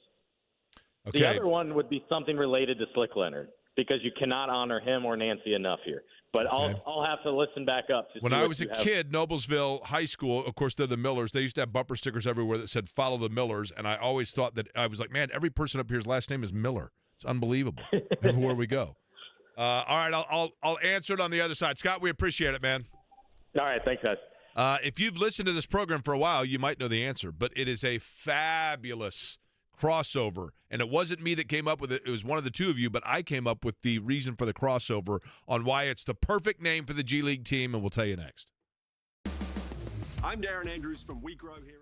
Okay.
The other one would be something related to Slick Leonard. because you cannot honor him or Nancy enough here. But I'll have to listen back up. To
When
see
I
what
was a
you have.
kid, Noblesville High School, of course, they're the Millers. They used to have bumper stickers everywhere that said "Follow the Millers," and I always thought that I was like, man, every person up here's last name is Miller. It's unbelievable. Everywhere we go. All right, I'll answer it on the other side. Scott, we appreciate it, man.
All right, thanks, guys.
If you've listened to this program for a while, you might know the answer, but it is a fabulous crossover, and it wasn't me that came up with it. It was one of the two of you, but I came up with the reason for the crossover on why it's the perfect name for the G League team, and we'll tell you next.
I'm Darren Andrews from We Grow here.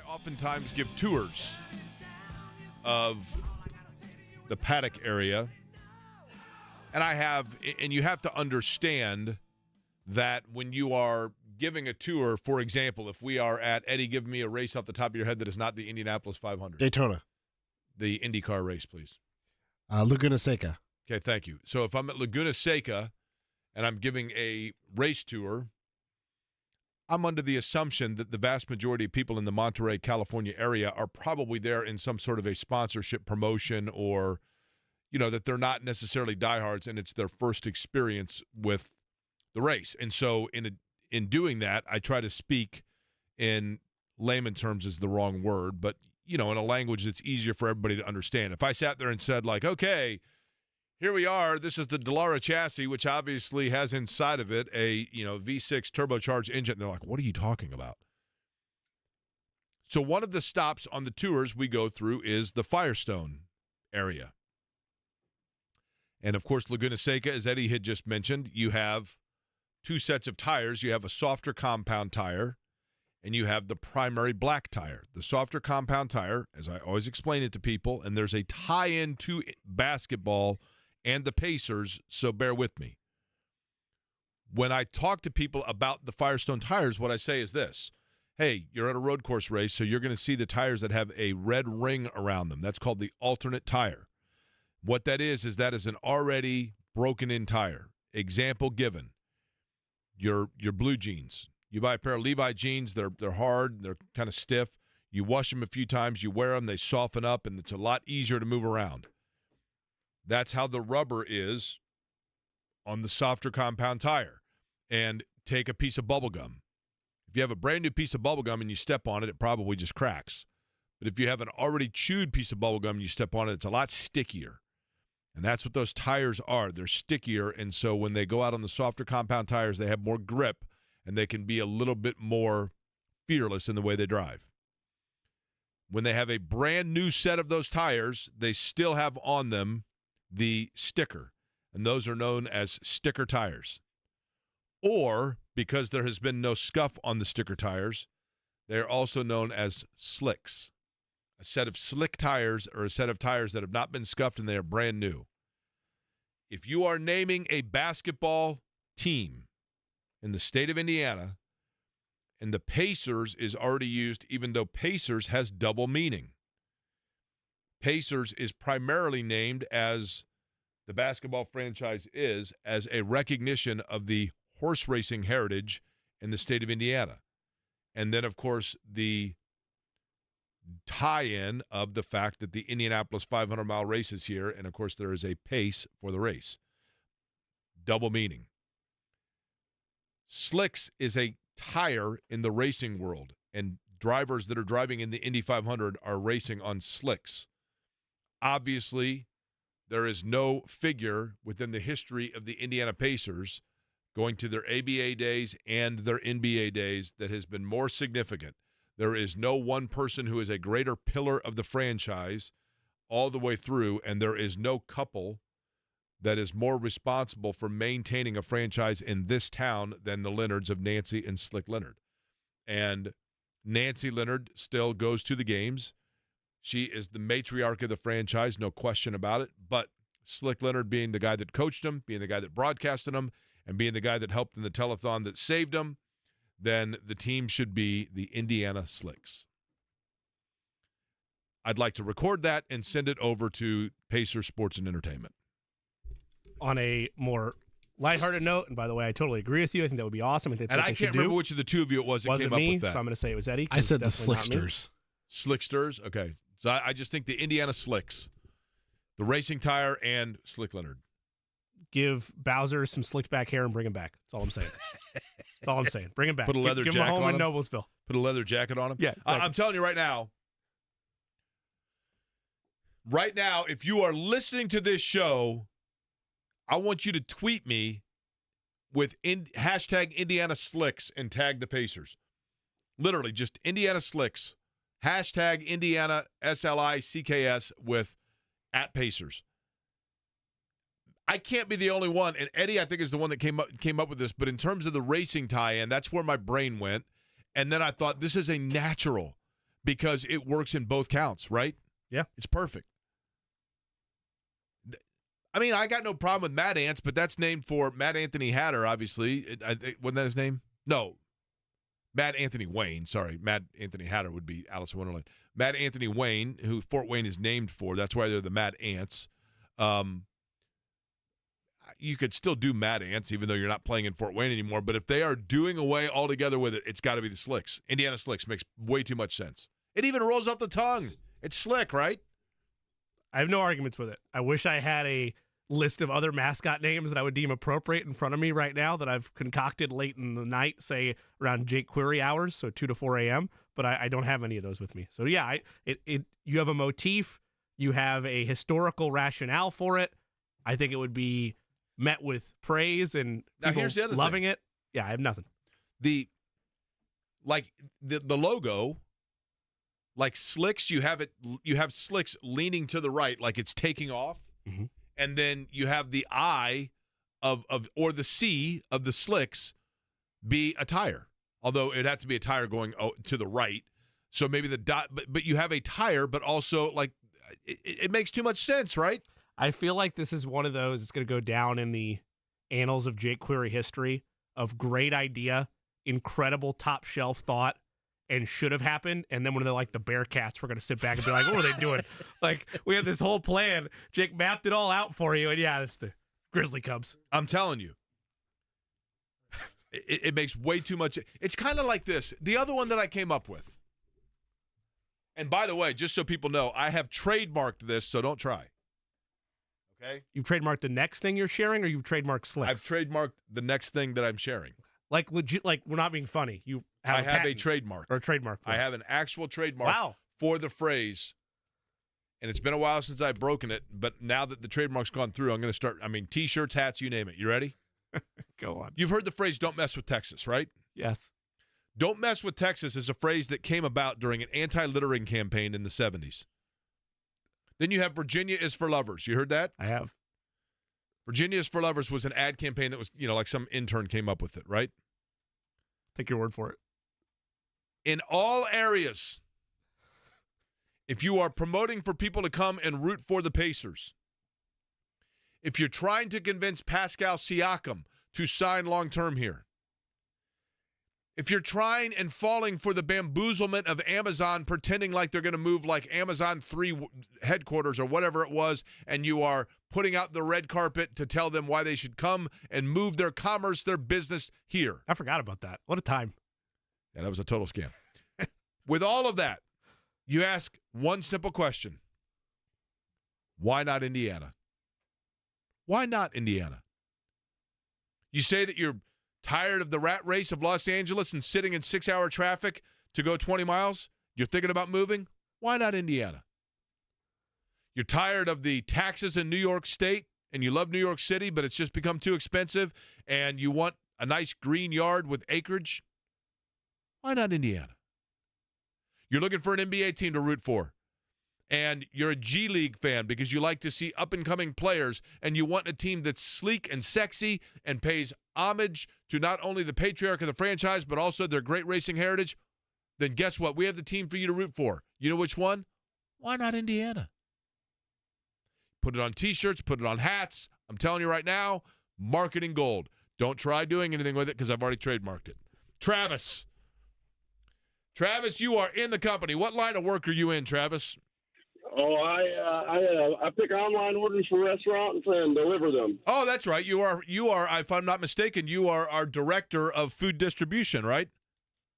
I oftentimes give tours of the paddock area. And you have to understand that when you are giving a tour, for example, if we are at, Eddie, give me a race off the top of your head that is not the Indianapolis 500.
Daytona.
The IndyCar race, please.
Laguna Seca.
Okay, thank you. So if I'm at Laguna Seca and I'm giving a race tour, I'm under the assumption that the vast majority of people in the Monterey, California area are probably there in some sort of a sponsorship promotion, or, that they're not necessarily diehards and it's their first experience with the race. And so in doing that, I try to speak in layman terms is the wrong word, but, in a language that's easier for everybody to understand. If I sat there and said, like, okay, here we are, this is the Dallara chassis, which obviously has inside of it a, V6 turbocharged engine, they're like, what are you talking about? So one of the stops on the tours we go through is the Firestone area. And, of course, Laguna Seca, as Eddie had just mentioned, you have two sets of tires. You have a softer compound tire, and you have the primary black tire. The softer compound tire, as I always explain it to people, and there's a tie-in to basketball and the Pacers, so bear with me. When I talk to people about the Firestone tires, what I say is this. Hey, you're at a road course race, so you're going to see the tires that have a red ring around them. That's called the alternate tire. What that is that is an already broken-in tire. Example given. Your blue jeans. You buy a pair of Levi jeans. They're hard. They're kind of stiff. You wash them a few times. You wear them. They soften up, and it's a lot easier to move around. That's how the rubber is on the softer compound tire. And take a piece of bubble gum. If you have a brand new piece of bubble gum and you step on it, it probably just cracks. But if you have an already chewed piece of bubble gum and you step on it, it's a lot stickier. And that's what those tires are. They're stickier, and so when they go out on the softer compound tires, they have more grip, and they can be a little bit more fearless in the way they drive. When they have a brand new set of those tires, they still have on them the sticker, and those are known as sticker tires. Or, because there has been no scuff on the sticker tires, they are also known as slicks. A set of slick tires, or a set of tires that have not been scuffed and they are brand new. If you are naming a basketball team in the state of Indiana, and the Pacers is already used, even though Pacers has double meaning. Pacers is primarily named, as the basketball franchise is, as a recognition of the horse racing heritage in the state of Indiana. And then, of course, the tie-in of the fact that the Indianapolis 500-mile race is here, and, of course, there is a pace for the race. Double meaning. Slicks is a tire in the racing world, and drivers that are driving in the Indy 500 are racing on slicks. Obviously, there is no figure within the history of the Indiana Pacers, going to their ABA days and their NBA days, that has been more significant. There is no one person who is a greater pillar of the franchise all the way through, and there is no couple that is more responsible for maintaining a franchise in this town than the Leonards of Nancy and Slick Leonard. And Nancy Leonard still goes to the games. She is the matriarch of the franchise, no question about it. But Slick Leonard, being the guy that coached him, being the guy that broadcasted him, and being the guy that helped in the telethon that saved him, then the team should be the Indiana Slicks. I'd like to record that and send it over to Pacer Sports and Entertainment.
On a more lighthearted note, and by the way, I totally agree with you. I think that would be awesome. I think that's what
I
they
can't
should
remember
do.
which of the two of you it was that came up
me,
with that.
So I'm going to say it was Eddie.
I said the
definitely not me.
Slicksters.
Slicksters? Okay. So I just think the Indiana Slicks, the racing tire and Slick Leonard.
Give Bowser some slicked back hair and bring him back. That's all I'm saying. That's all I'm saying. Bring him back.
Put a leather
give
jacket
him a home
on
in
him?
Noblesville.
Put a leather jacket on him?
Yeah. Exactly.
I'm telling you right now, if you are listening to this show, I want you to tweet me with hashtag Indiana Slicks and tag the Pacers. Literally, just Indiana Slicks. Hashtag Indiana SLICKS with @Pacers. I can't be the only one, and Eddie, I think, is the one that came up with this, but in terms of the racing tie-in, that's where my brain went. And then I thought, this is a natural, because it works in both counts, right?
Yeah.
It's perfect. I mean, I got no problem with Mad Ants, but that's named for Matt Anthony Hatter, obviously. Wasn't that his name? No. Matt Anthony Wayne. Sorry. Matt Anthony Hatter would be Alice in Wonderland. Matt Anthony Wayne, who Fort Wayne is named for. That's why they're the Mad Ants. You could still do Mad Ants, even though you're not playing in Fort Wayne anymore. But if they are doing away altogether with it, it's got to be the Slicks. Indiana Slicks makes way too much sense. It even rolls off the tongue. It's slick, right?
I have no arguments with it. I wish I had a list of other mascot names that I would deem appropriate in front of me right now that I've concocted late in the night, say around Jake Query hours, so 2 to 4 a.m., but I don't have any of those with me. So, yeah, you have a motif. You have a historical rationale for it. I think it would be met with praise and
now here's the other
loving
thing.
it. Yeah, I have nothing.
The logo, like Slicks, you have Slicks leaning to the right like it's taking off.
Mm-hmm.
And then you have the I or the C of the Slicks be a tire. Although it'd have to be a tire going to the right. So maybe the dot, but you have a tire, but also like it makes too much sense, right?
I feel like this is one of those, it's going to go down in the annals of Jake Query history of great idea, incredible top shelf thought, and should have happened. And then when they're like the Bearcats, we're going to sit back and be like, what were they doing? Like, we had this whole plan. Jake mapped it all out for you. And yeah, it's the Grizzly Cubs.
I'm telling you. It makes way too much. It's kind of like this. The other one that I came up with. And by the way, just so people know, I have trademarked this, so don't try. Okay?
You've trademarked the next thing you're sharing, or you've trademarked Slicks?
I've trademarked the next thing that I'm sharing.
Like legit, like we're not being funny. You have
I have a trademark.
Or a trademark.
I have an actual trademark for the phrase. And it's been a while since I've broken it, but now that the trademark's gone through, I'm going to start, T-shirts, hats, you name it. You ready?
Go on.
You've heard the phrase, don't mess with Texas, right?
Yes.
Don't mess with Texas is a phrase that came about during an anti-littering campaign in the 70s. Then you have Virginia is for lovers. You heard that?
I have.
Virginia is for lovers was an ad campaign that was, like some intern came up with it, right?
Take your word for it.
In all areas, if you are promoting for people to come and root for the Pacers, if you're trying to convince Pascal Siakam to sign long-term here, if you're trying and falling for the bamboozlement of Amazon pretending like they're going to move like Amazon 3 headquarters or whatever it was, and you are putting out the red carpet to tell them why they should come and move their commerce, their business here.
I forgot about that. What a time.
Yeah, that was a total scam. With all of that, you ask one simple question. Why not Indiana? Why not Indiana? You say that you're tired of the rat race of Los Angeles and sitting in 6-hour traffic to go 20 miles? You're thinking about moving? Why not Indiana? You're tired of the taxes in New York State and you love New York City, but it's just become too expensive and you want a nice green yard with acreage? Why not Indiana? You're looking for an NBA team to root for, and you're a G League fan because you like to see up-and-coming players, and you want a team that's sleek and sexy and pays homage to not only the patriarch of the franchise but also their great racing heritage, then guess what? We have the team for you to root for. You know which one? Why not Indiana? Put it on T-shirts, put it on hats. I'm telling you right now, marketing gold. Don't try doing anything with it because I've already trademarked it. Travis, you are in the company. What line of work are you in, Travis?
Oh, I pick online orders for restaurants and deliver them.
Oh, that's right. You are. If I'm not mistaken, you are our director of food distribution, right?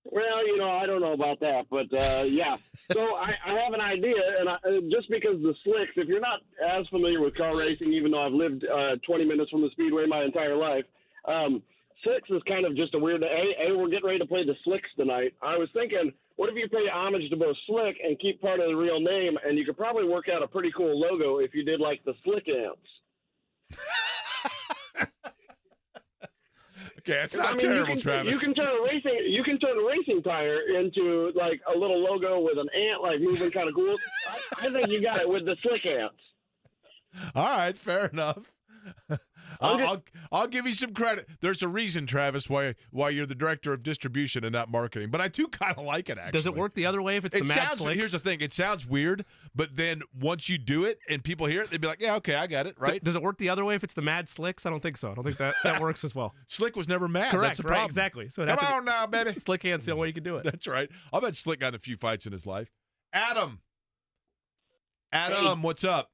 Well, I don't know about that, but yeah. So I have an idea, and just because the Slicks, if you're not as familiar with car racing, even though I've lived 20 minutes from the Speedway my entire life, Slicks is kind of just a weird. We're getting ready to play the Slicks tonight. I was thinking, what if you pay homage to both Slick and keep part of the real name, and you could probably work out a pretty cool logo if you did like the Slick Ants.
Okay, that's not terrible, Travis.
You can turn a racing tire into like a little logo with an ant like moving, kind of cool. I think you got it with the Slick Ants.
All right, fair enough. I'll give you some credit. There's a reason, Travis, why you're the director of distribution and not marketing. But I do kind of like it, actually.
Does it work the other way if it's the Mad Slicks?
Here's the thing. It sounds weird, but then once you do it and people hear it, they'd be like, yeah, okay, I got it, right?
Does it work the other way if it's the Mad Slicks? I don't think so. I don't think that works as well.
Slick was never mad.
Correct,
That's the problem.
right, exactly. So
Come on now, baby.
Slick hand's the only way you can do it.
That's right. I've had Slick got in a few fights in his life. Adam, what's up?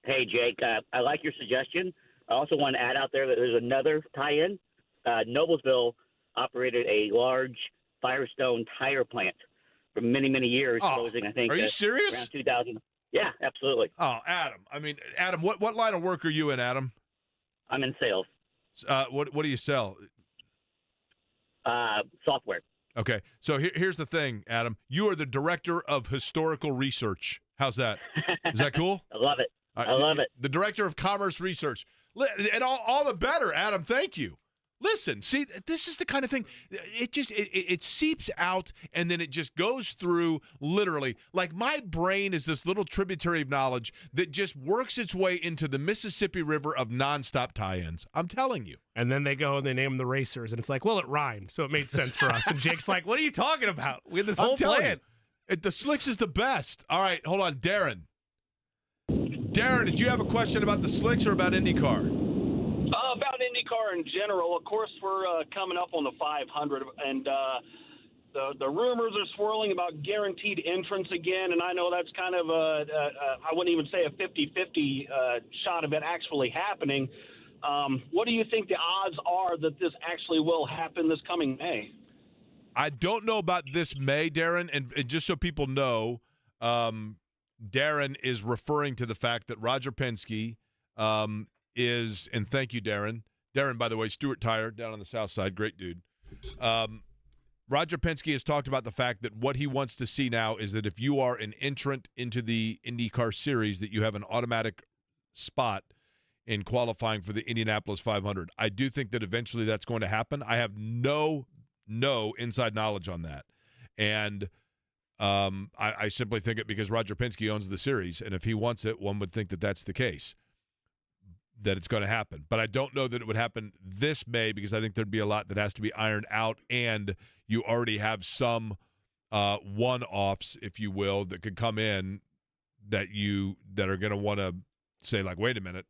Hey, Jake. I like your suggestion. I also want to add out there that there's another tie-in. Noblesville operated a large Firestone tire plant for many, many years, closing, I think.
Are you serious?
Around 2000. Yeah, absolutely.
Oh, Adam, what line of work are you in, Adam?
I'm in sales.
What do you sell?
Software.
Okay, so here's the thing, Adam. You are the director of historical research. How's that? Is that cool?
I love it. I love it.
The director of commerce research. And all the better, Adam. Thank you. Listen, see, this is the kind of thing, it seeps out and then it just goes through literally. Like my brain is this little tributary of knowledge that just works its way into the Mississippi River of nonstop tie-ins. I'm telling you.
And then they go and they name them the Racers, and it's like, well, it rhymed, so it made sense for us. And Jake's like, what are you talking about? We had this whole plan.
The Slicks is the best. All right, hold on, Darren. Darren, did you have a question about the Slicks or about IndyCar?
About IndyCar in general. Of course, we're coming up on the 500, and the rumors are swirling about guaranteed entrance again, and I know that's kind of I wouldn't even say a 50-50 shot of it actually happening. What do you think the odds are that this actually will happen this coming May?
I don't know about this May, Darren, and just so people know, Darren is referring to the fact that Roger Penske is, and thank you, Darren. Darren, by the way, Stuart Tire down on the south side, great dude. Roger Penske has talked about the fact that what he wants to see now is that if you are an entrant into the IndyCar series, that you have an automatic spot in qualifying for the Indianapolis 500. I do think that eventually that's going to happen. I have no inside knowledge on that. And I simply think it because Roger Penske owns the series, and if he wants it, one would think that that's the case, that it's going to happen. But I don't know that it would happen this May because I think there'd be a lot that has to be ironed out, and you already have some one-offs, if you will, that could come in that are going to want to say, like, wait a minute,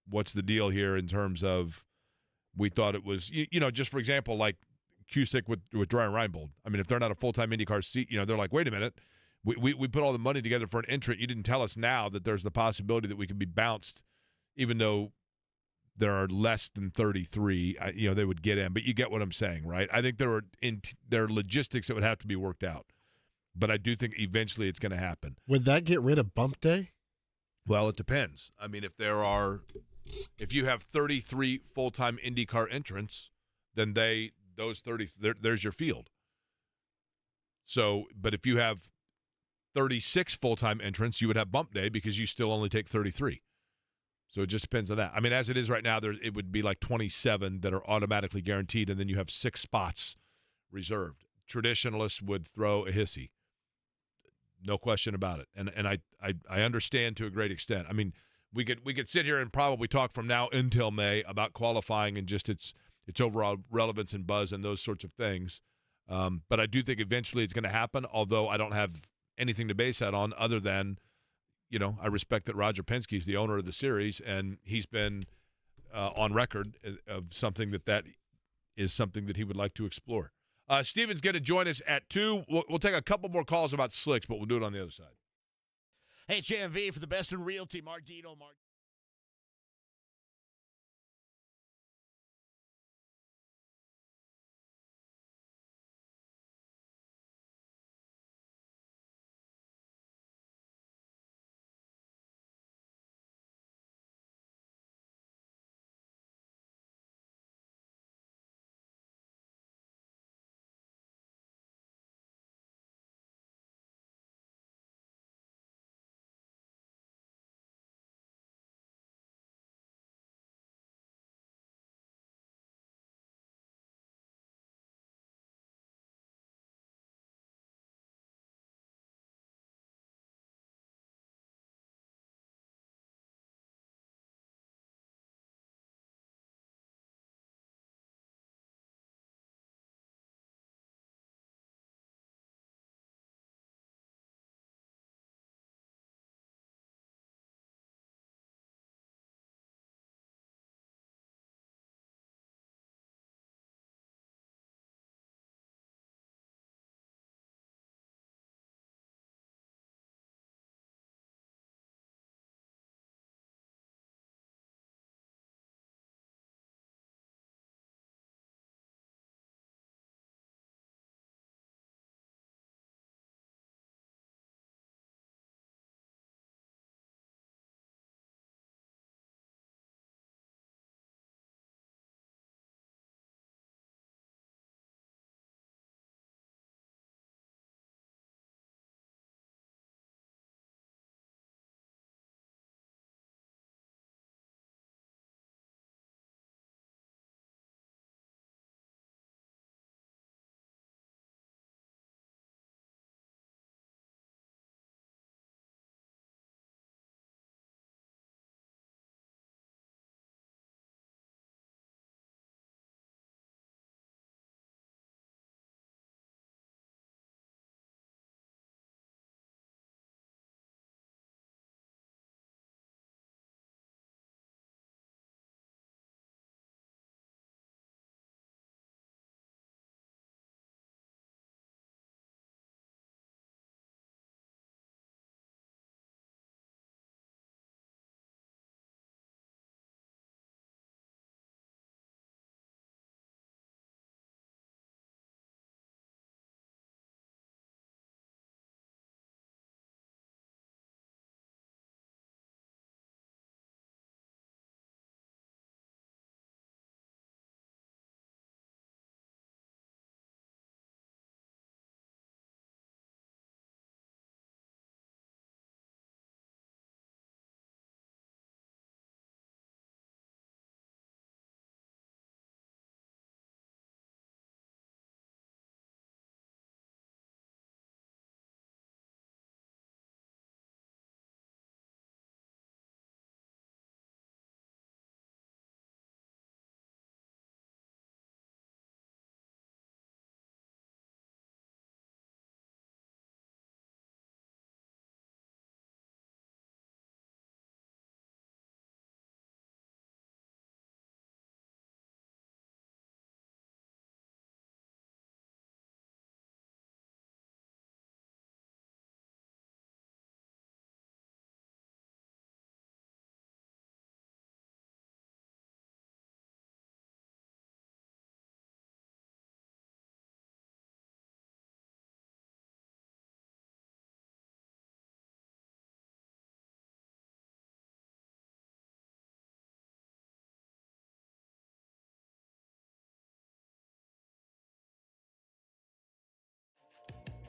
what's the deal here in terms of we thought it was, just for example, like Cusick with Ryan Reinbold. I mean, if they're not a full-time IndyCar seat, they're like, wait a minute, we put all the money together for an entrant. You didn't tell us now that there's the possibility that we could be bounced, even though there are less than 33, they would get in. But you get what I'm saying, right? I think there are logistics that would have to be worked out. But I do think eventually it's going to happen.
Would that get rid of bump day?
Well, it depends. I mean, if you have 33 full-time IndyCar entrants, then there's your field. So, but if you have 36 full-time entrants, you would have bump day because you still only take 33. So it just depends on that. I mean, as it is right now, it would be like 27 that are automatically guaranteed, and then you have 6 spots reserved. Traditionalists would throw a hissy. No question about it. And I understand to a great extent. I mean, we could sit here and probably talk from now until May about qualifying and just its overall relevance and buzz and those sorts of things. But I do think eventually it's going to happen, although I don't have anything to base that on other than, I respect that Roger Penske is the owner of the series, and he's been on record of something that is something that he would like to explore. Steven's going to join us at 2. We'll take a couple more calls about Slicks, but we'll do it on the other side.
Hey, it's JMV for the best in realty. Mark Dino.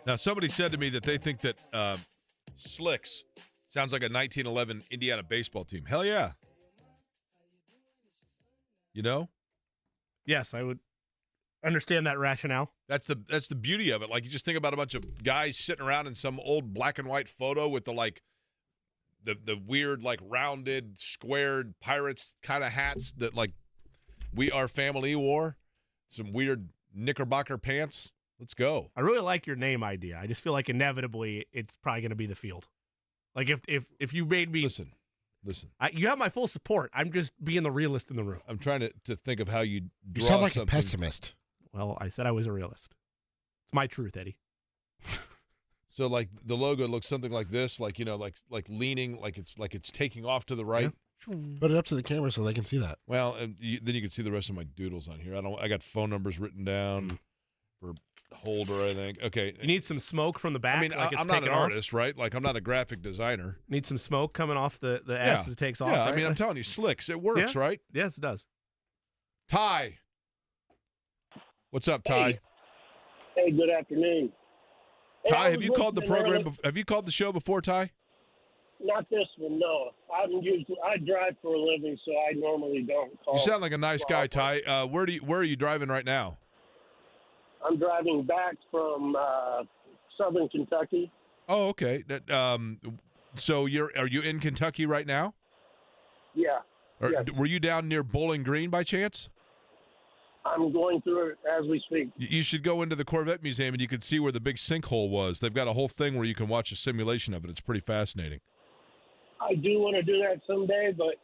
Now, somebody said to me that they think that Slicks sounds like a 1911 Indiana baseball team. Hell yeah. You know?
Yes, I would understand that rationale.
That's the beauty of it. Like, you just think about a bunch of guys sitting around in some old black and white photo with the weird, like, rounded, squared Pirates kind of hats that, like, We Are Family wore. Some weird Knickerbocker pants. Let's go.
I really like your name idea. I just feel like inevitably it's probably going to be the field. Like if you made me
listen,
you have my full support. I'm just being the realist in the room.
I'm trying to think of how you draw.
You sound like
something.
a pessimist.
Well, I said I was a realist. It's my truth, Eddie.
So like the logo looks something like this, like like leaning, like it's taking off to the right.
Yeah.
Put it up to the camera so they can see that.
Well, and then you can see the rest of my doodles on here. I got phone numbers written down for Holder, I think. Okay.
You need some smoke from the back.
I mean,
like
I'm not an artist, right? Like, I'm not a graphic designer.
Need some smoke coming off the S as it takes off.
Yeah,
right?
I mean, I'm telling you, Slicks, it works, right?
Yes, it does.
Ty. What's up, Ty?
Hey, good afternoon. Hey,
Ty, have you called the program? Have you called the show before, Ty?
Not this one, no. I drive for a living, so I normally don't call.
You sound like a nice guy, Ty. Where are you driving right now?
I'm driving back from southern Kentucky.
Oh, okay. So are you in Kentucky right now?
Yeah. Yes.
Were you down near Bowling Green by chance?
I'm going through it as we speak.
You should go into the Corvette Museum and you can see where the big sinkhole was. They've got a whole thing where you can watch a simulation of it. It's pretty fascinating.
I do want to do that someday, but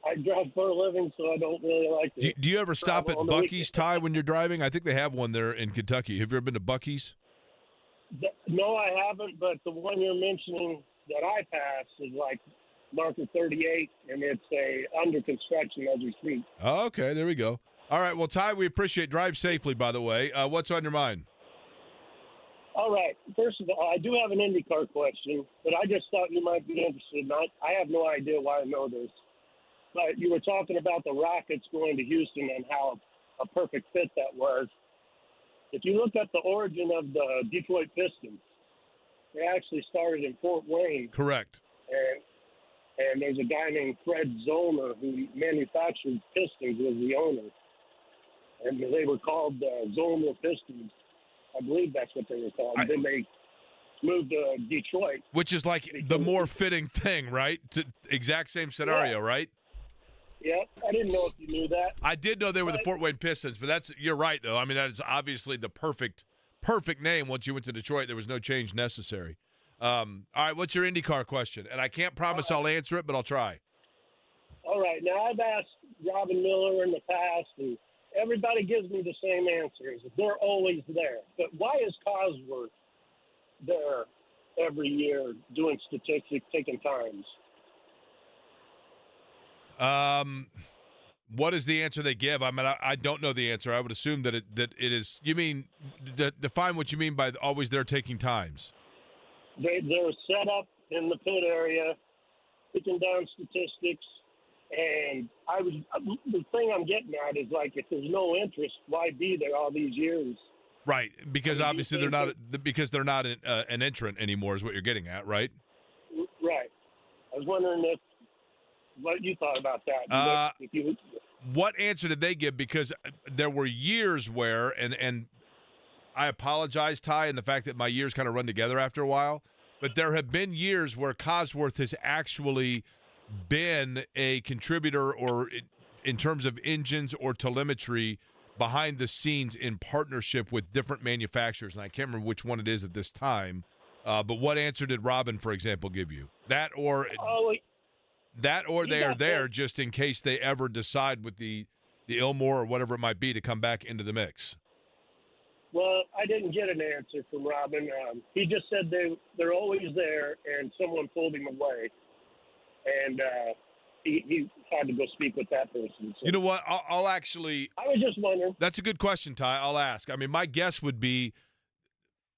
I drive for a living, so I don't really like it.
Do you ever stop at Buc-ee's, Ty, when you're driving? I think they have one there in Kentucky. Have you ever been to Buc-ee's?
No, I haven't, but the one you're mentioning that I passed is like marker 38, and it's under construction as we speak.
Oh, okay, there we go. All right, well, Ty, we appreciate. Drive safely, by the way. What's on your mind?
All right. First of all, I do have an IndyCar question, but I just thought you might be interested. I have no idea why I know this. But you were talking about the Rockets going to Houston and how a perfect fit that was. If you look at the origin of the Detroit Pistons, they actually started in Fort Wayne.
Correct.
And there's a guy named Fred Zollner who manufactured Pistons, was the owner. And they were called Zollner Pistons. I believe that's what they were called. Then they moved to Detroit.
Which is like the more fitting thing, right? Exact same scenario, right?
Yeah, I didn't know if you knew that.
I did know they were the Fort Wayne Pistons, but you're right, though. I mean, that is obviously the perfect name. Once you went to Detroit, there was no change necessary. All right, what's your IndyCar question? And I can't promise I'll answer it, but I'll try.
All right, now I've asked Robin Miller in the past, and everybody gives me the same answers. They're always there. But why is Cosworth there every year doing statistics, taking times?
What is the answer they give? I mean, I don't know the answer. I would assume that it is. You mean define what you mean by always there taking times.
They're set up in the pit area, taking down statistics, and the thing I'm getting at is like if there's no interest, why be there all these years?
Right, because obviously they're not an entrant anymore. Is what you're getting at, right?
Right. I was wondering what you thought about that.
What answer did they give? Because there were years where, and I apologize, Ty, and the fact that my years kind of run together after a while, but there have been years where Cosworth has actually been a contributor or in terms of engines or telemetry behind the scenes in partnership with different manufacturers, and I can't remember which one it is at this time, but what answer did Robin, for example, give you? That or they are there just in case they ever decide with the Ilmore or whatever it might be to come back into the mix?
Well, I didn't get an answer from Robin. He just said they're always there, and someone pulled him away. And he had to go speak with that person. So.
You know what? I'll actually –
I was just wondering.
That's a good question, Ty. I'll ask. I mean, my guess would be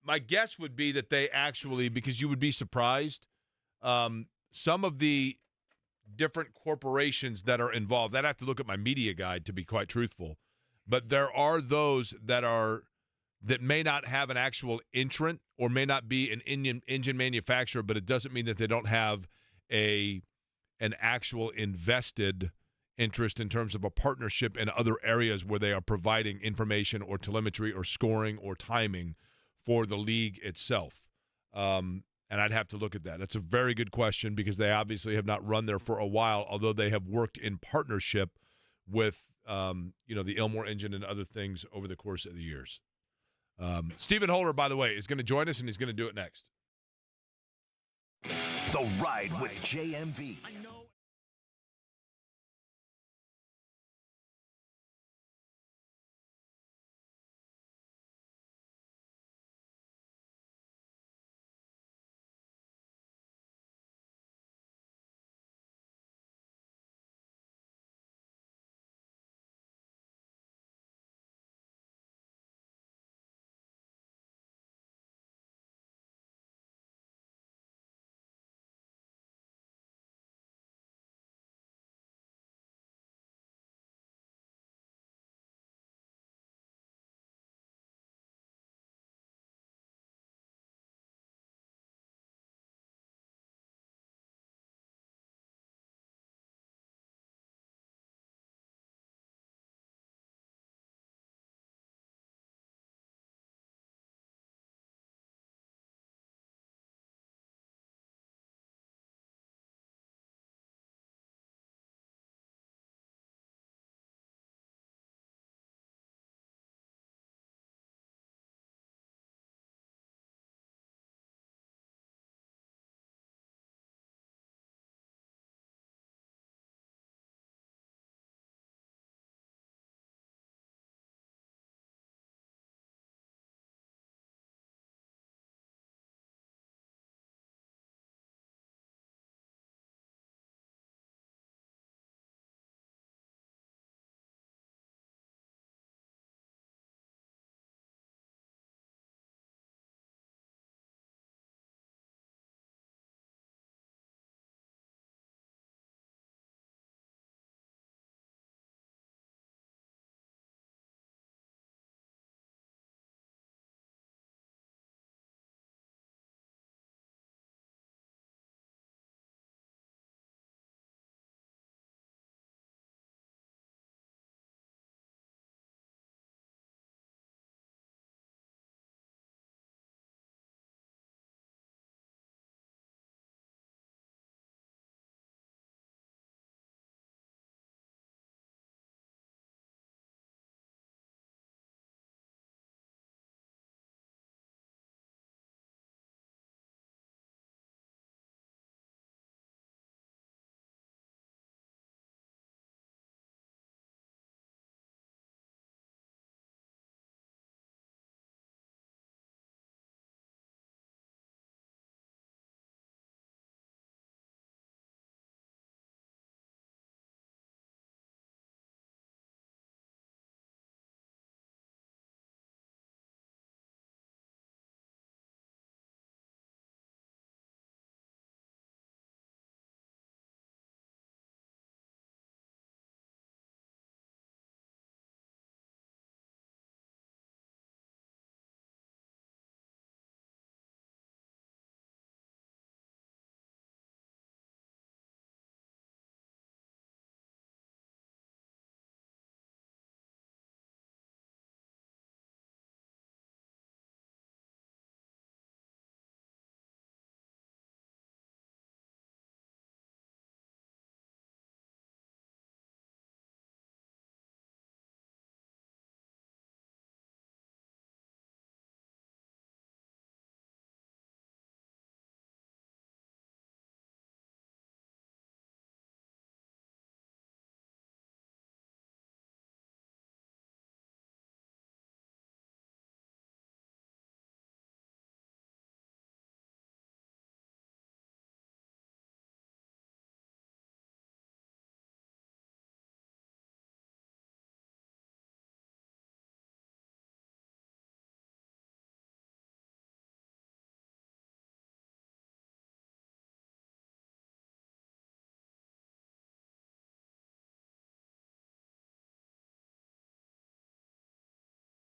that they actually – because you would be surprised. Some of the different corporations that are involved – I'd have to look at my media guide to be quite truthful. But there are those that are that may not have an actual entrant or may not be an engine manufacturer, but it doesn't mean that they don't have an actual invested interest in terms of a partnership in other areas where they are providing information or telemetry or scoring or timing for the league itself. And I'd have to look at that. That's a very good question because they obviously have not run there for a while, although they have worked in partnership with the Ilmor engine and other things over the course of the years. Stephen Holder, by the way, is going to join us, and he's going to do it next.
The Ride with JMV.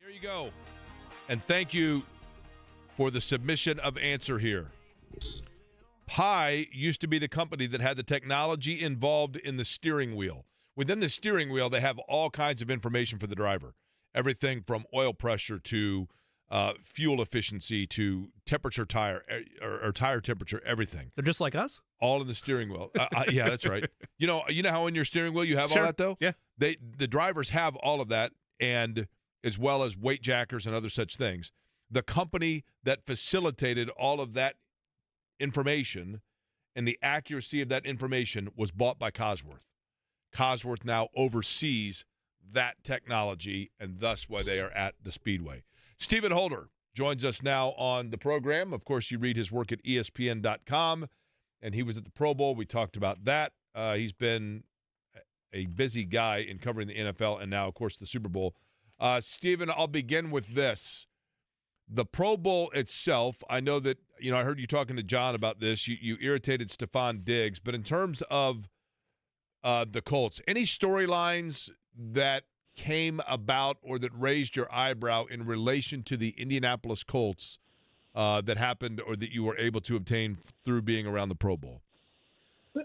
Here you go. And thank you for the submission of answer here. Pi used to be the company that had the technology involved in the steering wheel. Within the steering wheel, they have all kinds of information for the driver. Everything from oil pressure to fuel efficiency to temperature tire or tire temperature, everything.
They're just like us?
All in the steering wheel. Yeah, that's right. You know how in your steering wheel you have all that, though?
Yeah.
The drivers have all of that, and as well as weight jackers and other such things. The company that facilitated all of that information and the accuracy of that information was bought by Cosworth. Cosworth now oversees that technology, and thus why they are at the Speedway. Stephen Holder joins us now on the program. Of course, you read his work at ESPN.com, and he was at the Pro Bowl. We talked about that. He's been a busy guy in covering the NFL and now, of course, the Super Bowl. Stephen, I'll begin with this. The Pro Bowl itself, I know that, I heard you talking to John about this. You irritated Stephon Diggs, but in terms of the Colts, any storylines that came about or that raised your eyebrow in relation to the Indianapolis Colts that happened or that you were able to obtain through being around the Pro Bowl?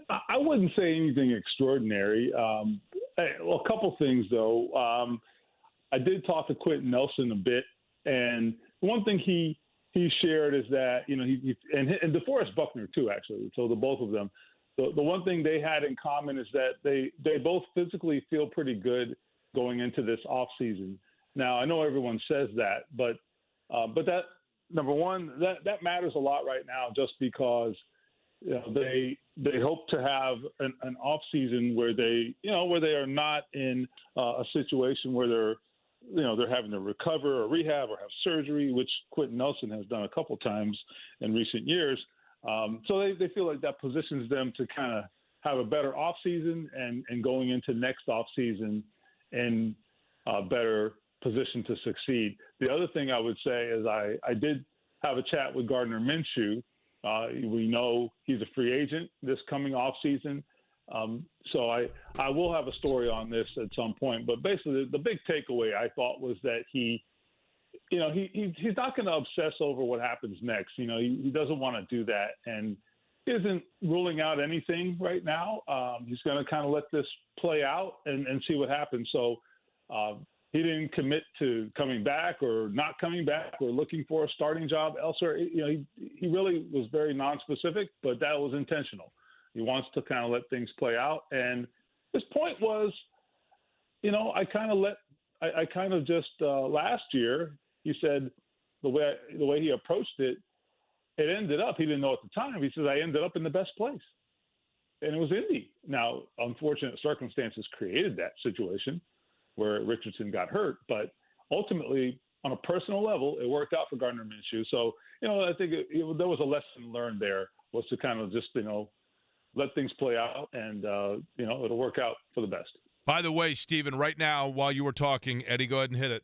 I wouldn't say anything extraordinary. Well, a couple things, though. I did talk to Quentin Nelson a bit, and one thing he shared is that, and DeForest Buckner, too, actually, so the both of them, the one thing they had in common is that they both physically feel pretty good going into this offseason. Now, I know everyone says that, but that, number one, that matters a lot right now just because they hope to have an offseason where they are not in a situation where they're having to recover or rehab or have surgery, which Quentin Nelson has done a couple times in recent years. So they feel like that positions them to kind of have a better offseason and going into next offseason in a better position to succeed. The other thing I would say is I did have a chat with Gardner Minshew. We know he's a free agent this coming offseason. So I will have a story on this at some point. But basically, the big takeaway I thought was that he's not going to obsess over what happens next. He doesn't want to do that, and he isn't ruling out anything right now. He's going to kind of let this play out and see what happens. So he didn't commit to coming back or not coming back or looking for a starting job elsewhere. He really was very nonspecific, but that was intentional. He wants to kind of let things play out. And his point was, last year, he said the way he approached it, it ended up, he didn't know at the time, he says, I ended up in the best place. And it was Indy. Now, unfortunate circumstances created that situation where Richardson got hurt, but ultimately, on a personal level, it worked out for Gardner Minshew. So, I think there was a lesson learned there, was to kind of just, let things play out and, it'll work out for the best.
By the way, Stephen, right now, while you were talking, Eddie, go ahead and hit it.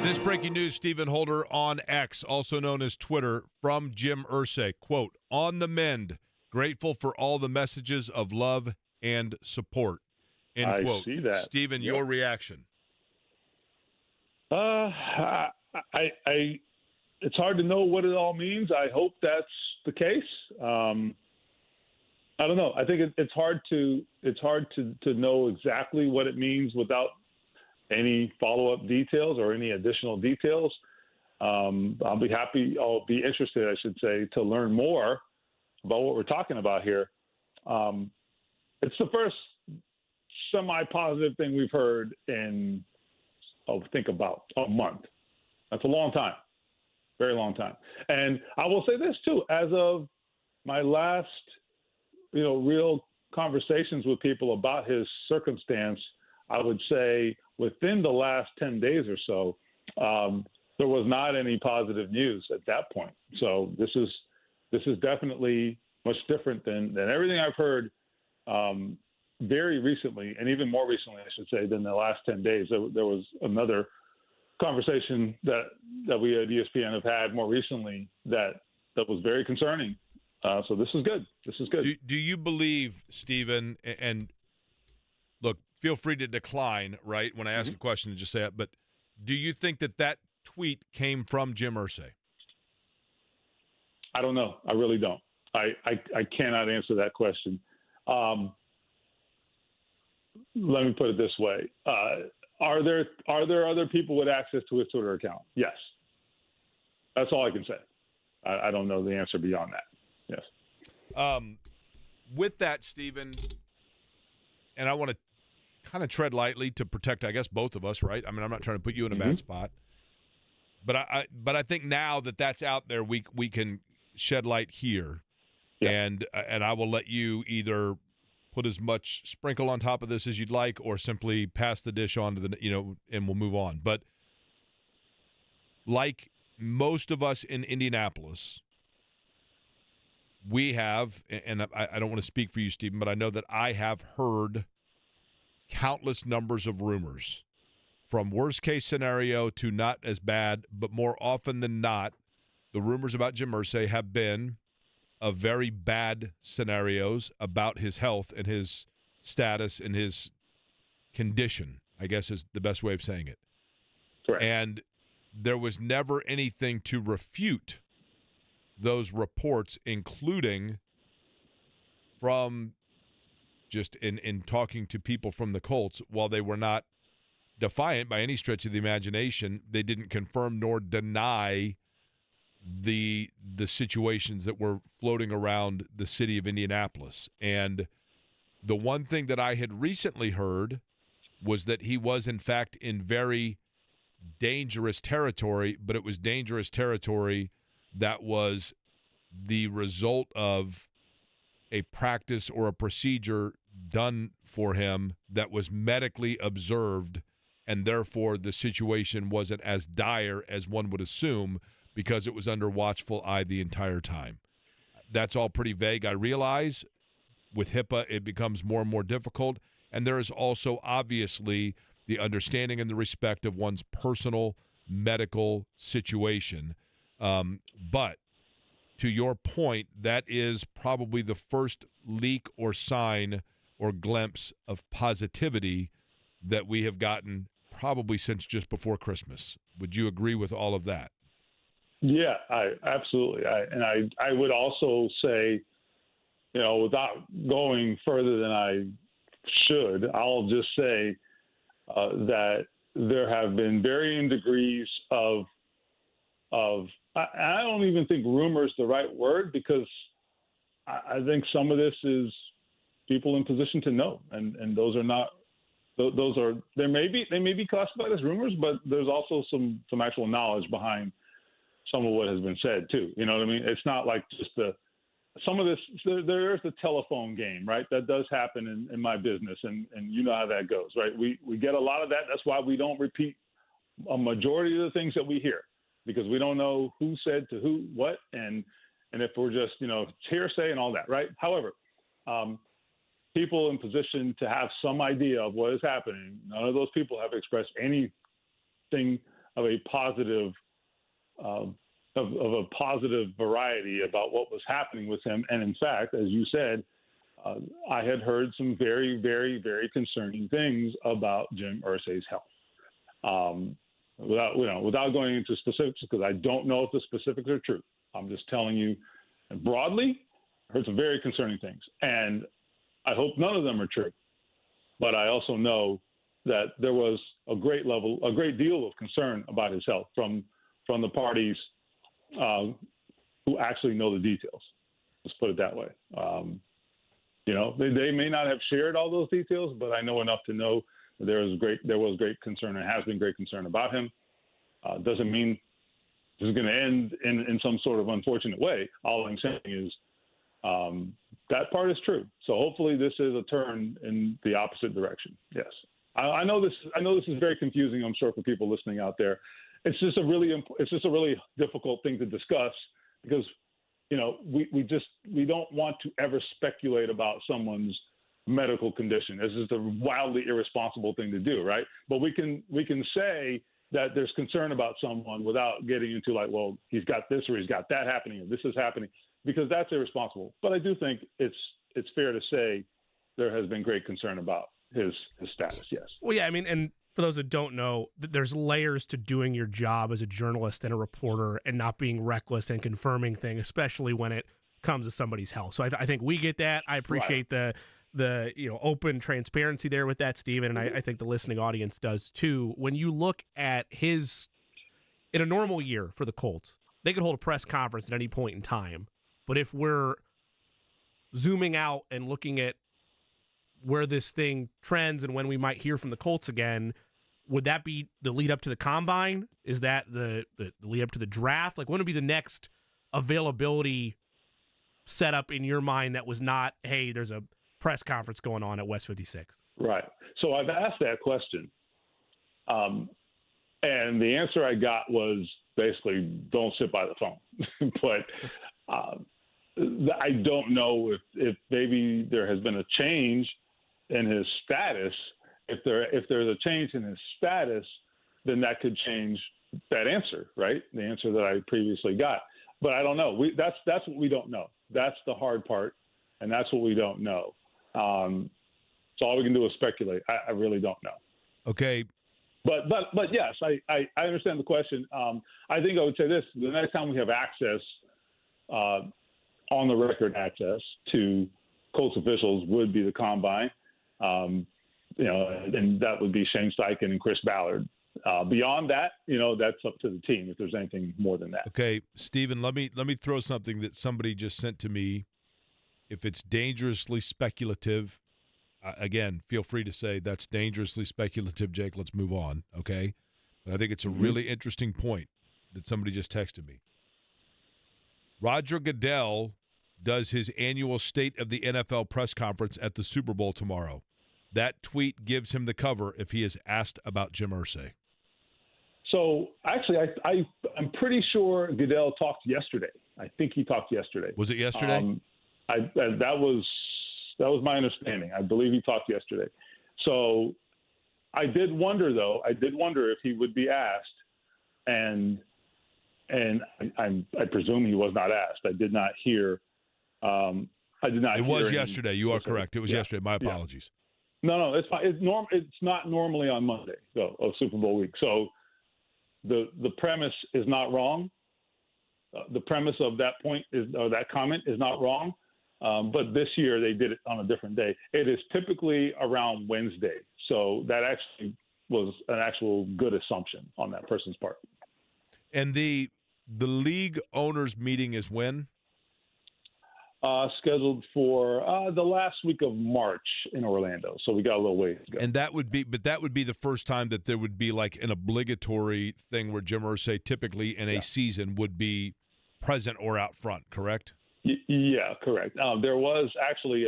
This breaking news, Stephen Holder on X, also known as Twitter, from Jim Irsay, quote, on the mend, grateful for all the messages of love and support, end quote.
I see that.
Stephen, your reaction?
It's hard to know what it all means. I hope that's the case. I don't know. I think it's hard to know exactly what it means without any follow-up details or any additional details. I'll be interested, I should say, to learn more about what we're talking about here. It's the first semi-positive thing we've heard in, think about a month. That's a long time. Very long time. And I will say this too, as of my last, real conversations with people about his circumstance, I would say within the last 10 days or so, there was not any positive news at that point. So this is definitely much different than everything I've heard very recently, and even more recently, I should say, than the last 10 days. There was another conversation that we at ESPN have had more recently that was very concerning. So this is good. This is good.
Do you believe, Stephen, and look, feel free to decline, right, when I ask a question and just say it. But do you think that tweet came from Jim Irsay?
I don't know. I really don't. I cannot answer that question. Let me put it this way. Are there other people with access to his Twitter account? Yes. That's all I can say. I don't know the answer beyond that. Yes.
With that, Stephen, and I want to kind of tread lightly to protect, I guess, both of us, right? I mean, I'm not trying to put you in a bad spot. But I think now that that's out there, we can shed light here. Yeah. And I will let you either put as much sprinkle on top of this as you'd like, or simply pass the dish on to and we'll move on. But like most of us in Indianapolis, we have, and I don't want to speak for you, Stephen, but I know that I have heard countless numbers of rumors, from worst case scenario to not as bad, but more often than not, the rumors about Jim Irsay have been of very bad scenarios about his health and his status and his condition, I guess is the best way of saying it.
Correct.
And there was never anything to refute those reports, including from just in talking to people from the Colts. While they were not defiant by any stretch of the imagination, they didn't confirm nor deny the situations that were floating around the city of Indianapolis. And the one thing that I had recently heard was that he was, in fact, in very dangerous territory, but it was dangerous territory that was the result of a practice or a procedure done for him that was medically observed, and therefore the situation wasn't as dire as one would assume because it was under watchful eye the entire time. That's all pretty vague, I realize. With HIPAA, it becomes more and more difficult, and there is also obviously the understanding and the respect of one's personal medical situation. But to your point, that is probably the first leak or sign or glimpse of positivity that we have gotten probably since just before Christmas. Would you agree with all of that?
Yeah, absolutely. I would also say, without going further than I should, I'll just say that there have been varying degrees of I don't even think rumor is the right word, because I think some of this is people in position to know, and those are they may be classified as rumors, but there's also some actual knowledge behind some of what has been said too. You know what I mean? It's not like just some of this. There's the telephone game, right? That does happen in my business, and you know how that goes, right? We get a lot of that. That's why we don't repeat a majority of the things that we hear, because we don't know who said to who what, and if we're just hearsay and all that, right? However, people in position to have some idea of what is happening, none of those people have expressed anything of a positive of a positive variety about what was happening with him. And in fact, as you said, I had heard some very, very, very concerning things about Jim Irsay's health. Without going into specifics, because I don't know if the specifics are true. I'm just telling you broadly, I heard some very concerning things. And I hope none of them are true. But I also know that there was a great deal of concern about his health from the parties who actually know the details. Let's put it that way. They may not have shared all those details, but I know enough to know that there was great concern and has been great concern about him. Doesn't mean this is going to end in some sort of unfortunate way. All I'm saying is that part is true. So hopefully this is a turn in the opposite direction. Yes. I know this is very confusing, I'm sure, for people listening out there. It's just a really difficult thing to discuss, because we don't want to ever speculate about someone's medical condition. This is a wildly irresponsible thing to do, right? But we can say that there's concern about someone without getting into well, he's got this or he's got that happening or this is happening, because that's irresponsible. But I do think it's fair to say there has been great concern about his status. Yes.
Well, yeah, I mean, and for those that don't know, there's layers to doing your job as a journalist and a reporter and not being reckless and confirming things, especially when it comes to somebody's health. So I think we get that. I appreciate the open transparency there with that, Steven, and I think the listening audience does too. When you look at his, in a normal year for the Colts, they could hold a press conference at any point in time. But if we're zooming out and looking at where this thing trends and when we might hear from the Colts again, would that be the lead up to the combine? Is that the lead up to the draft? Like, when would be the next availability setup in your mind that was not, hey, there's a press conference going on at West 56?
Right. So I've asked that question. And the answer I got was basically, don't sit by the phone. But I don't know if maybe there has been a change in his status. If there's a change in his status, then that could change that answer, right? The answer that I previously got. But I don't know. That's what we don't know. That's the hard part, and that's what we don't know. So all we can do is speculate. I really don't know.
Okay.
But yes, I understand the question. I think I would say this: the next time we have access, on the record access to Colts officials, would be the combine. And that would be Shane Steichen and Chris Ballard. Beyond that, that's up to the team if there's anything more than that.
Okay, Steven, let me throw something that somebody just sent to me. If it's dangerously speculative, again, feel free to say that's dangerously speculative, Jake. Let's move on, okay? But I think it's a really interesting point that somebody just texted me. Roger Goodell does his annual State of the NFL press conference at the Super Bowl tomorrow. That tweet gives him the cover if he is asked about Jim Irsay.
So actually, I'm pretty sure Goodell talked yesterday. I think he talked yesterday.
Was it yesterday?
That was my understanding. I believe he talked yesterday. So I did wonder, though. If he would be asked, and I presume he was not asked. I did not hear.
It was yesterday. You are correct. It was yesterday. My apologies.
No, it's fine. It's not normally on Monday, though, of Super Bowl week. So the premise is not wrong. The premise of that point that comment is not wrong. But this year they did it on a different day. It is typically around Wednesday. So that actually was an actual good assumption on that person's part.
And the league owners meeting is when?
Scheduled for the last week of March in Orlando. So we got a little ways to go.
And that would be the first time that there would be like an obligatory thing where Jim Irsay typically in a season would be present or out front, correct?
Yeah, correct. There was actually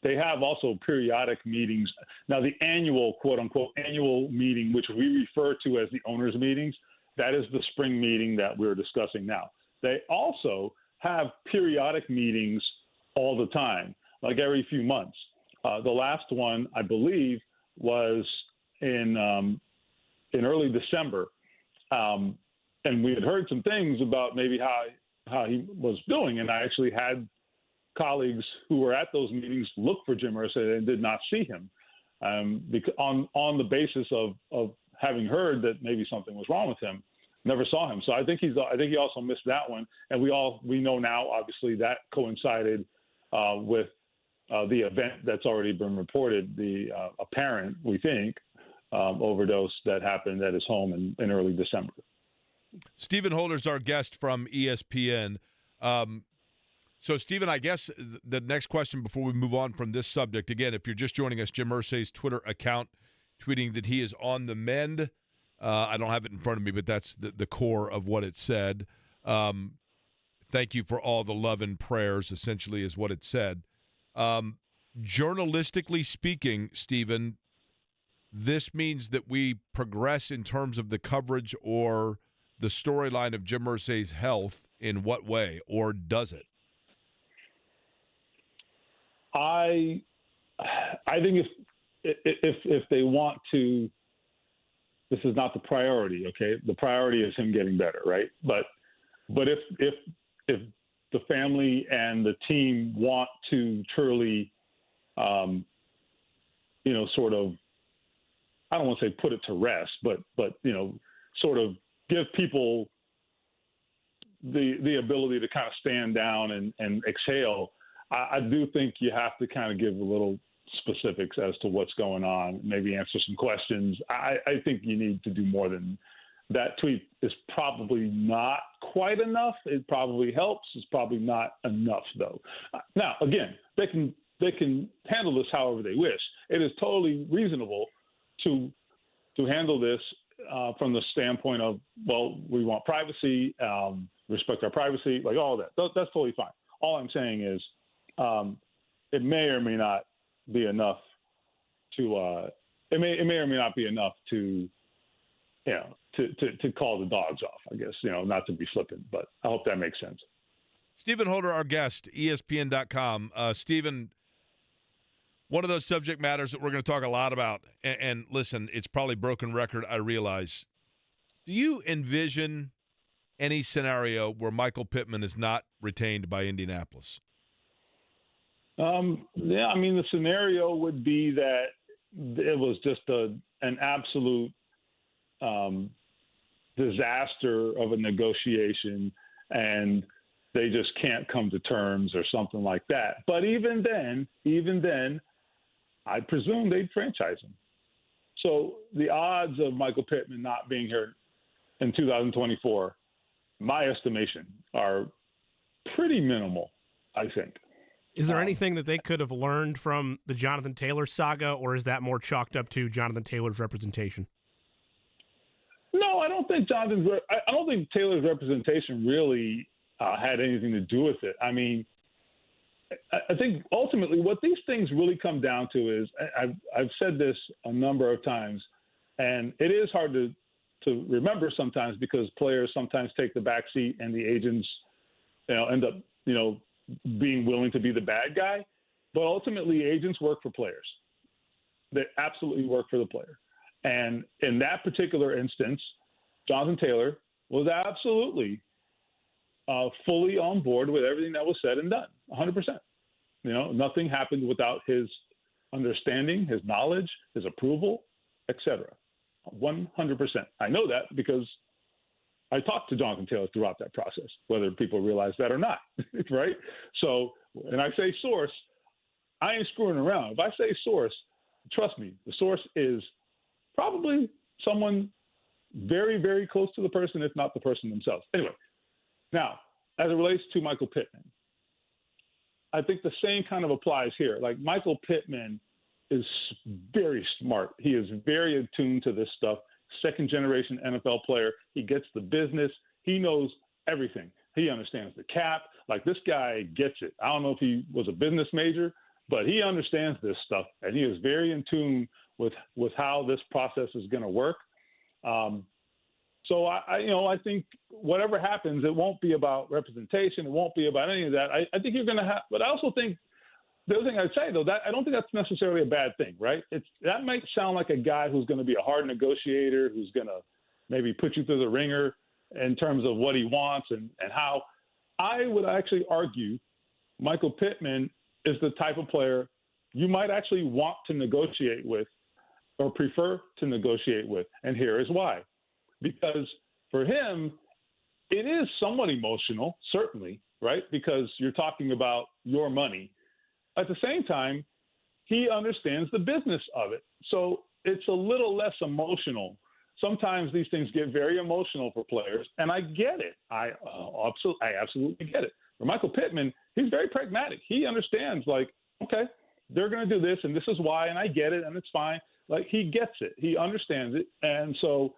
they have also periodic meetings. Now the annual, quote unquote, annual meeting, which we refer to as the owners meetings, that is the spring meeting that we're discussing now. They also have periodic meetings all the time, like every few months. The last one, I believe, was in early December, and we had heard some things about maybe how he was doing, and I actually had colleagues who were at those meetings look for Jim Irsay and did not see him, because on the basis of having heard that maybe something was wrong with him. Never saw him. So I think he also missed that one. And we know now, obviously, that coincided with the event that's already been reported, the apparent, we think, overdose that happened at his home in early December.
Stephen Holder's our guest from ESPN. So, Stephen, I guess the next question before we move on from this subject, again, if you're just joining us, Jim Irsay's Twitter account tweeting that he is on the mend. I don't have it in front of me, but that's the core of what it said. Thank you for all the love and prayers, essentially, is what it said. Journalistically speaking, Stephen, this means that we progress in terms of the coverage or the storyline of Jim Irsay's health in what way, or does it?
I think if they want to. This is not the priority, okay? The priority is him getting better, right? But if the family and the team want to truly sort of, I don't want to say put it to rest, but sort of give people the ability to kind of stand down and exhale. I do think you have to kind of give a little specifics as to what's going on, maybe answer some questions. I think you need to do more than that. Tweet is probably not quite enough. It probably helps. It's probably not enough, though. Now, again, they can handle this however they wish. It is totally reasonable to handle this from the standpoint of, well, we want privacy, respect our privacy, like all that. That's totally fine. All I'm saying is it may or may not be enough to it may or may not be enough to to call the dogs off, I guess, not to be flippant, but I hope that makes sense.
Stephen Holder, our guest, ESPN.com. Stephen, one of those subject matters that we're going to talk a lot about, and listen, it's probably broken record, I realize. Do you envision any scenario where Michael Pittman is not retained by Indianapolis?
Yeah, I mean, the scenario would be that it was just an absolute disaster of a negotiation, and they just can't come to terms or something like that. But even then, I presume they'd franchise him. So the odds of Michael Pittman not being here in 2024, my estimation, are pretty minimal, I think.
Is there anything that they could have learned from the Jonathan Taylor saga, or is that more chalked up to Jonathan Taylor's representation?
No, I don't think I don't think Taylor's representation really had anything to do with it. I mean, I think ultimately what these things really come down to is, I've said this a number of times, and it is hard to remember sometimes because players sometimes take the back seat and the agents, end up, being willing to be the bad guy. But ultimately, agents work for players. They absolutely work for the player. And in that particular instance, Jonathan Taylor was absolutely fully on board with everything that was said and done, 100%. Nothing happened without his understanding, his knowledge, his approval, etc. 100%. I know that because I talked to Jonathan Taylor throughout that process, whether people realize that or not, right? So when I say source, I ain't screwing around. If I say source, trust me, the source is probably someone very, very close to the person, if not the person themselves. Anyway, now, as it relates to Michael Pittman, I think the same kind of applies here. Like, Michael Pittman is very smart. He is very attuned to this stuff. Second-generation NFL player. He gets the business. He knows everything. He understands the cap. Like, this guy gets it. I don't know if he was a business major, but he understands this stuff, and he is very in tune with how this process is going to work. So I think whatever happens, it won't be about representation. It won't be about any of that. I think you're going to have, but I also think the other thing I'd say though, that I don't think that's necessarily a bad thing, right? That might sound like a guy who's going to be a hard negotiator, who's going to maybe put you through the ringer in terms of what he wants and how. I would actually argue Michael Pittman is the type of player you might actually want to negotiate with or prefer to negotiate with. And here is why. Because for him, it is somewhat emotional, certainly, right? Because you're talking about your money. At the same time, he understands the business of it. So it's a little less emotional. Sometimes these things get very emotional for players, and I get it. I absolutely get it. For Michael Pittman, he's very pragmatic. He understands, like, okay, they're going to do this, and this is why, and I get it, and it's fine. Like, he gets it. He understands it. And so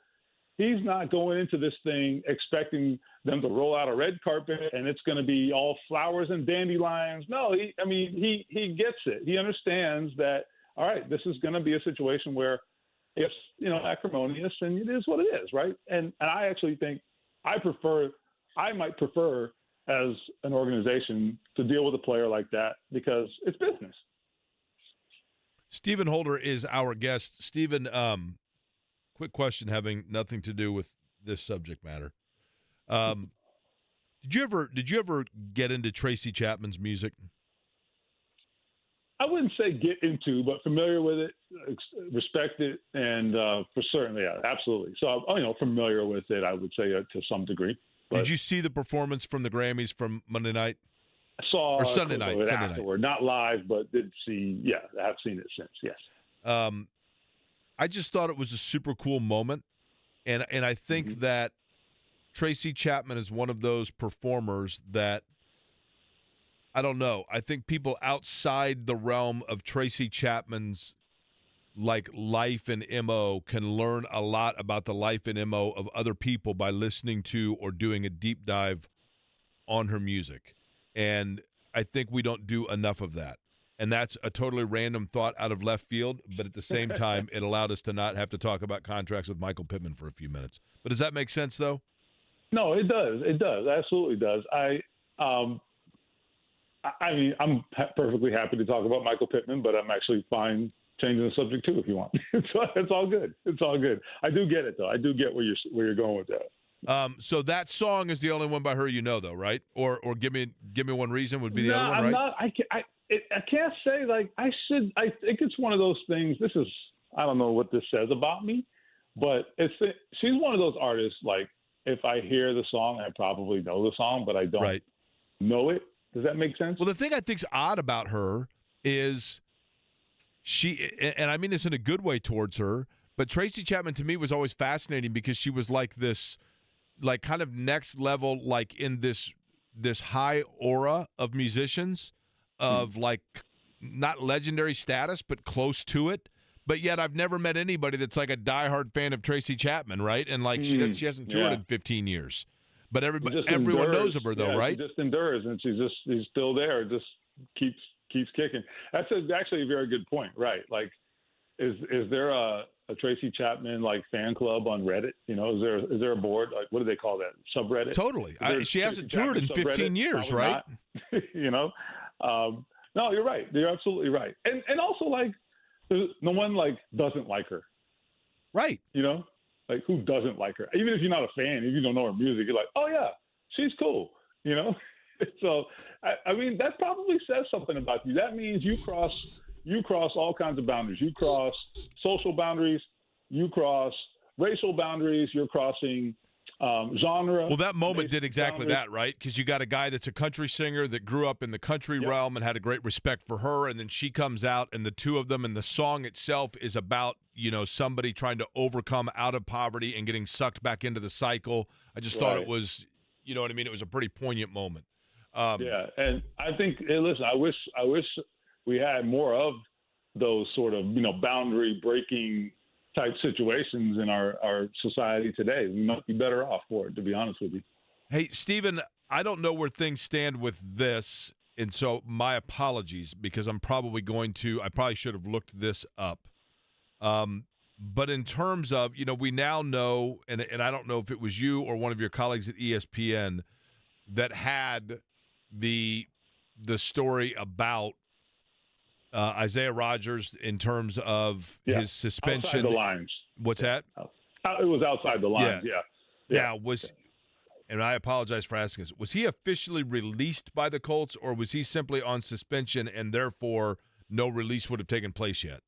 he's not going into this thing expecting them to roll out a red carpet and it's going to be all flowers and dandelions. No, he gets it. He understands that, all right, this is going to be a situation where it's, acrimonious, and it is what it is, right? And I actually think I might prefer as an organization to deal with a player like that because it's business.
Stephen Holder is our guest. Stephen, quick question having nothing to do with this subject matter. Did you ever get into Tracy Chapman's music?
I wouldn't say get into, but familiar with it, respect it, and for certain, yeah, absolutely. So, familiar with it, I would say to some degree. But
did you see the performance from the Grammys from Monday night?
I saw
or Sunday night? Sunday
afterward, not live, but did see. Yeah, I've seen it since. Yes.
I just thought it was a super cool moment, and I think that Tracy Chapman is one of those performers that, I don't know. I think people outside the realm of Tracy Chapman's life and MO can learn a lot about the life and MO of other people by listening to or doing a deep dive on her music. And I think we don't do enough of that. And that's a totally random thought out of left field, but at the same time, it allowed us to not have to talk about contracts with Michael Pittman for a few minutes. But does that make sense, though?
No, it does. It does. Absolutely does. I mean, I'm perfectly happy to talk about Michael Pittman, but I'm actually fine changing the subject too if you want. It's all good. It's all good. I do get it though. I do get where you're going with that.
So that song is the only one by her you know, though, right? Or give me one reason would be the other one, right?
I'm not. I can't say I should. I think it's one of those things. I don't know what this says about me, but she's one of those artists. Like if I hear the song, I probably know the song, but I don't know it. Does that make sense?
Well, the thing I think's odd about her is she, and I mean this in a good way towards her, but Tracy Chapman to me was always fascinating because she was like this, like kind of next level, like in this high aura of musicians, of like not legendary status, but close to it. But yet I've never met anybody that's like a diehard fan of Tracy Chapman, right? And like she hasn't toured in 15 years. But everyone knows of her, though, right?
She just endures, and she's still there. Just keeps kicking. That's actually a very good point, right? Like, is there a Tracy Chapman fan club on Reddit? You know, is there a board? Like, what do they call that? Subreddit?
Totally. She hasn't toured in 15 years, right?
You know, no, you're right. You're absolutely right. And also no one doesn't like her,
right?
You know. Like, who doesn't like her? Even if you're not a fan, if you don't know her music, you're like, oh, yeah, she's cool, you know? So, I mean, that probably says something about you. That means you cross all kinds of boundaries. You cross social boundaries. You cross racial boundaries. You're crossing genre.
Well, that moment did exactly that, right? Because you got a guy that's a country singer that grew up in the country realm and had a great respect for her, and then she comes out, and the two of them, and the song itself is about, you know, somebody trying to overcome out of poverty and getting sucked back into the cycle. I just thought it was, you know what I mean? It was a pretty poignant moment.
Yeah, and I think, listen, I wish we had more of those sort of, you know, boundary breaking type situations in our society today. We might be better off for it, to be honest with you.
Hey, Stephen, I don't know where things stand with this, and so my apologies, because I probably should have looked this up. But in terms of, you know, we now know, and I don't know if it was you or one of your colleagues at ESPN that had the story about Isaiah Rodgers in terms of his suspension.
Outside the lines.
What's that?
It was outside the lines, yeah.
And I apologize for asking this, was he officially released by the Colts, or was he simply on suspension and therefore no release would have taken place yet?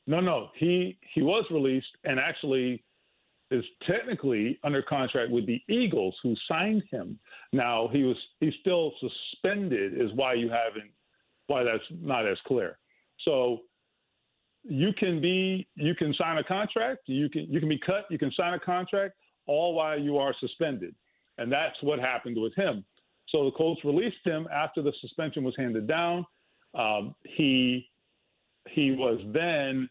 No. He was released and actually is technically under contract with the Eagles, who signed him. Now he's still suspended, is why that's not as clear. So you can sign a contract, you can be cut, you can sign a contract, all while you are suspended. And that's what happened with him. So the Colts released him after the suspension was handed down. He was then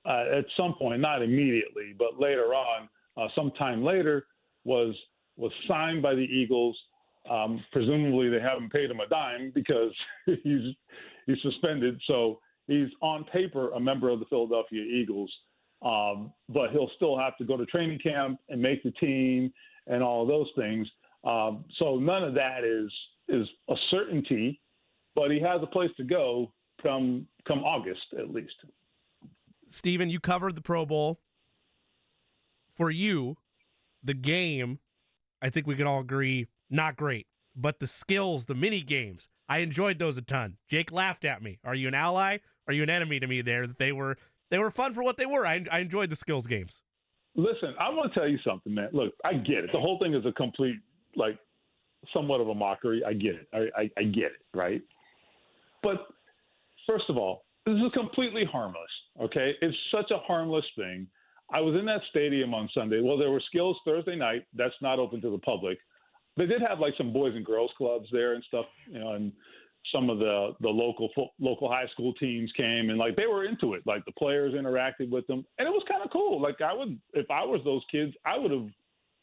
at some point, not immediately, but later on, sometime later, was signed by the Eagles. Presumably they haven't paid him a dime because he's suspended. So he's on paper a member of the Philadelphia Eagles, but he'll still have to go to training camp and make the team and all of those things. So none of that is a certainty, but he has a place to go come August at least.
Stephen, you covered the Pro Bowl. For you, the game, I think we can all agree, not great. But the skills, the mini games, I enjoyed those a ton. Jake laughed at me. Are you an ally? Are you an enemy to me there? They were fun for what they were. I enjoyed the skills games.
Listen, I want to tell you something, man. Look, I get it. The whole thing is a complete, like, somewhat of a mockery. I get it. I get it, right? But first of all, this is completely harmless, okay? It's such a harmless thing. I was in that stadium on Sunday. Well, there were skills Thursday night. That's not open to the public. They did have, like, some boys and girls clubs there and stuff, you know, and some of the local high school teams came, and, like, they were into it. Like, the players interacted with them, and it was kind of cool. Like, if I was those kids, I would have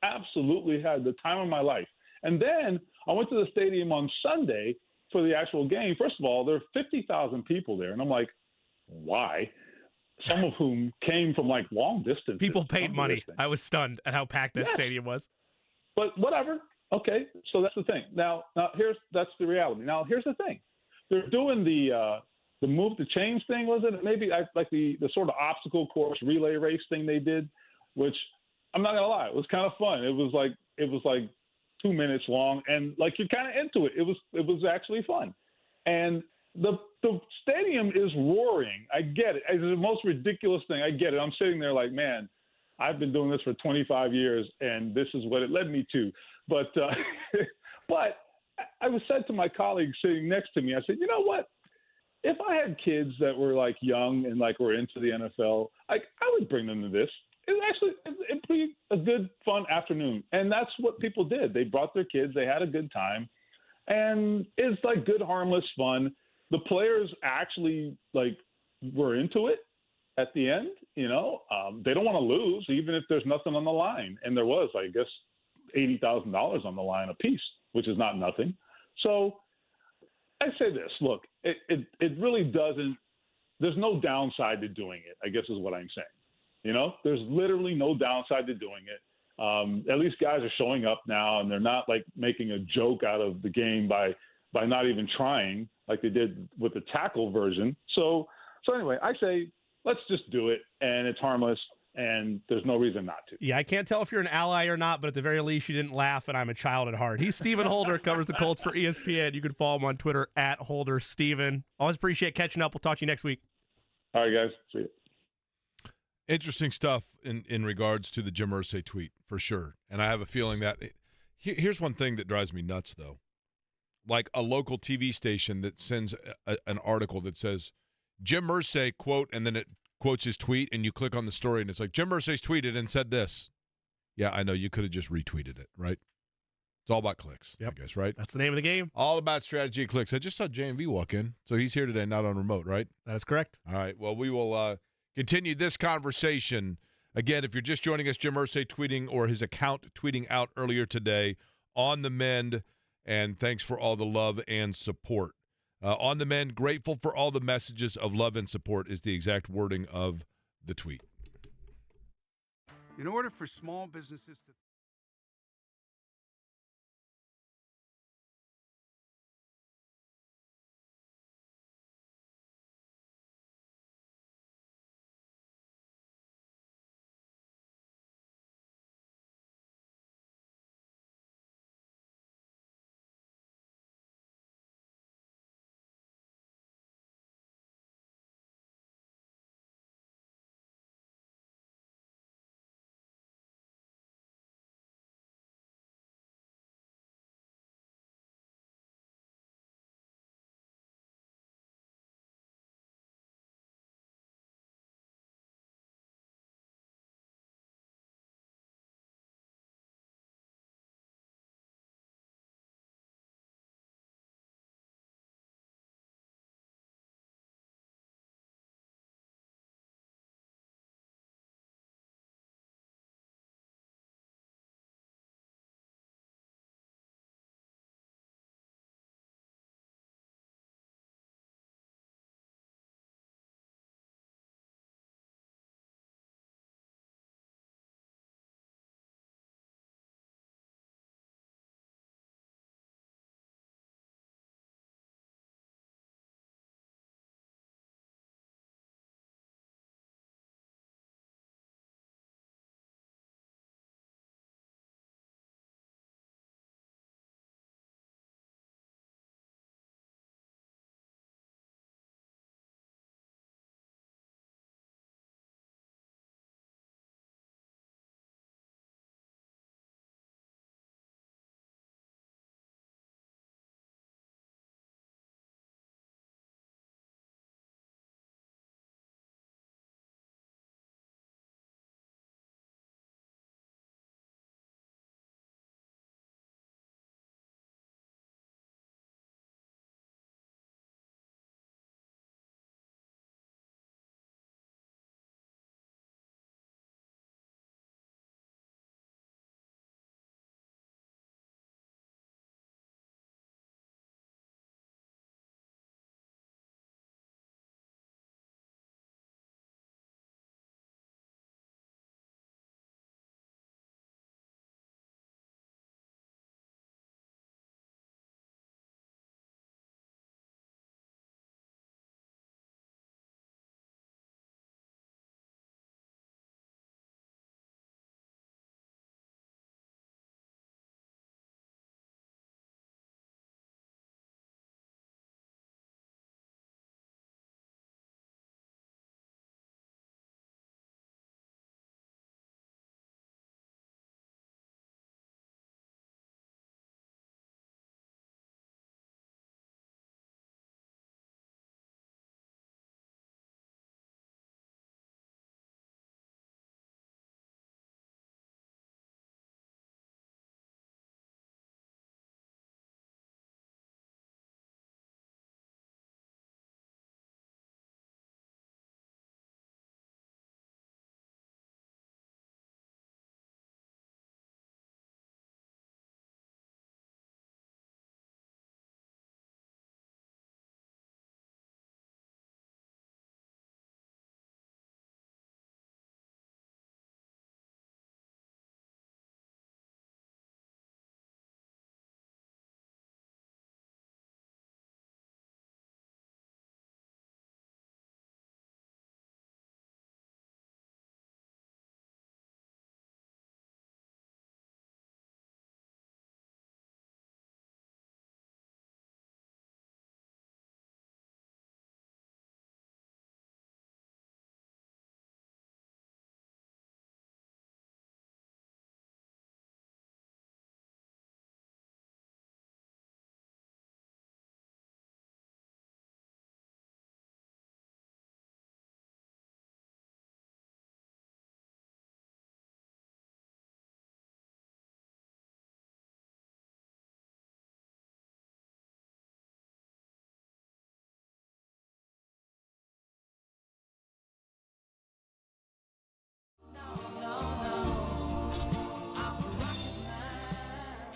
absolutely had the time of my life. And then I went to the stadium on Sunday for the actual game. First of all, there are 50,000 people there, and I'm like, why? Some of whom came from, like, long distance.
People paid money. I was stunned at how packed that stadium was.
But whatever. Okay, so that's the thing. Now that's the reality. Now here's the thing: they're doing the move to change thing, was it? Maybe like the sort of obstacle course relay race thing they did, which I'm not gonna lie, it was kind of fun. It was like 2 minutes long, and like you're kind of into it. It was actually fun, and the stadium is roaring. I get it. It's the most ridiculous thing. I get it. I'm sitting there like, man, I've been doing this for 25 years, and this is what it led me to. But I was said to my colleague sitting next to me, I said, you know what? If I had kids that were like young and like were into the NFL, I would bring them to this. It'd be a good, fun afternoon. And that's what people did. They brought their kids. They had a good time. And it's like good, harmless fun. The players actually like were into it at the end. You know, they don't want to lose, even if there's nothing on the line. And there was, I guess, $80,000 on the line a piece, which is not nothing. So I say this, look, it really doesn't, there's no downside to doing it, I guess is what I'm saying. You know, there's literally no downside to doing it. At least guys are showing up now, and they're not like making a joke out of the game by not even trying like they did with the tackle version. So anyway, I say, let's just do it, and it's harmless, and there's no reason not to.
Yeah, I can't tell if you're an ally or not, but at the very least, you didn't laugh, and I'm a child at heart. He's Stephen Holder, covers the Colts for ESPN. You can follow him on Twitter at HolderSteven. Always appreciate catching up. We'll talk to you next week.
All right, guys. See you.
Interesting stuff in regards to the Jim Irsay tweet, for sure. And I have a feeling that here's one thing that drives me nuts, though. Like a local TV station that sends an article that says, Jim Irsay, quote, and then it quotes his tweet, and you click on the story, and it's like, Jim Irsay's tweeted and said this. Yeah, I know. You could have just retweeted it, right? It's all about clicks, I guess, right?
That's the name of the game.
All about strategy and clicks. I just saw JMV walk in, so he's here today, not on remote, right?
That is correct.
All right. Well, we will continue this conversation. Again, if you're just joining us, Jim Irsay tweeting, or his account tweeting out earlier today, on the mend, and thanks for all the love and support. On the mend, grateful for all the messages of love and support is the exact wording of the tweet.
In order for small businesses to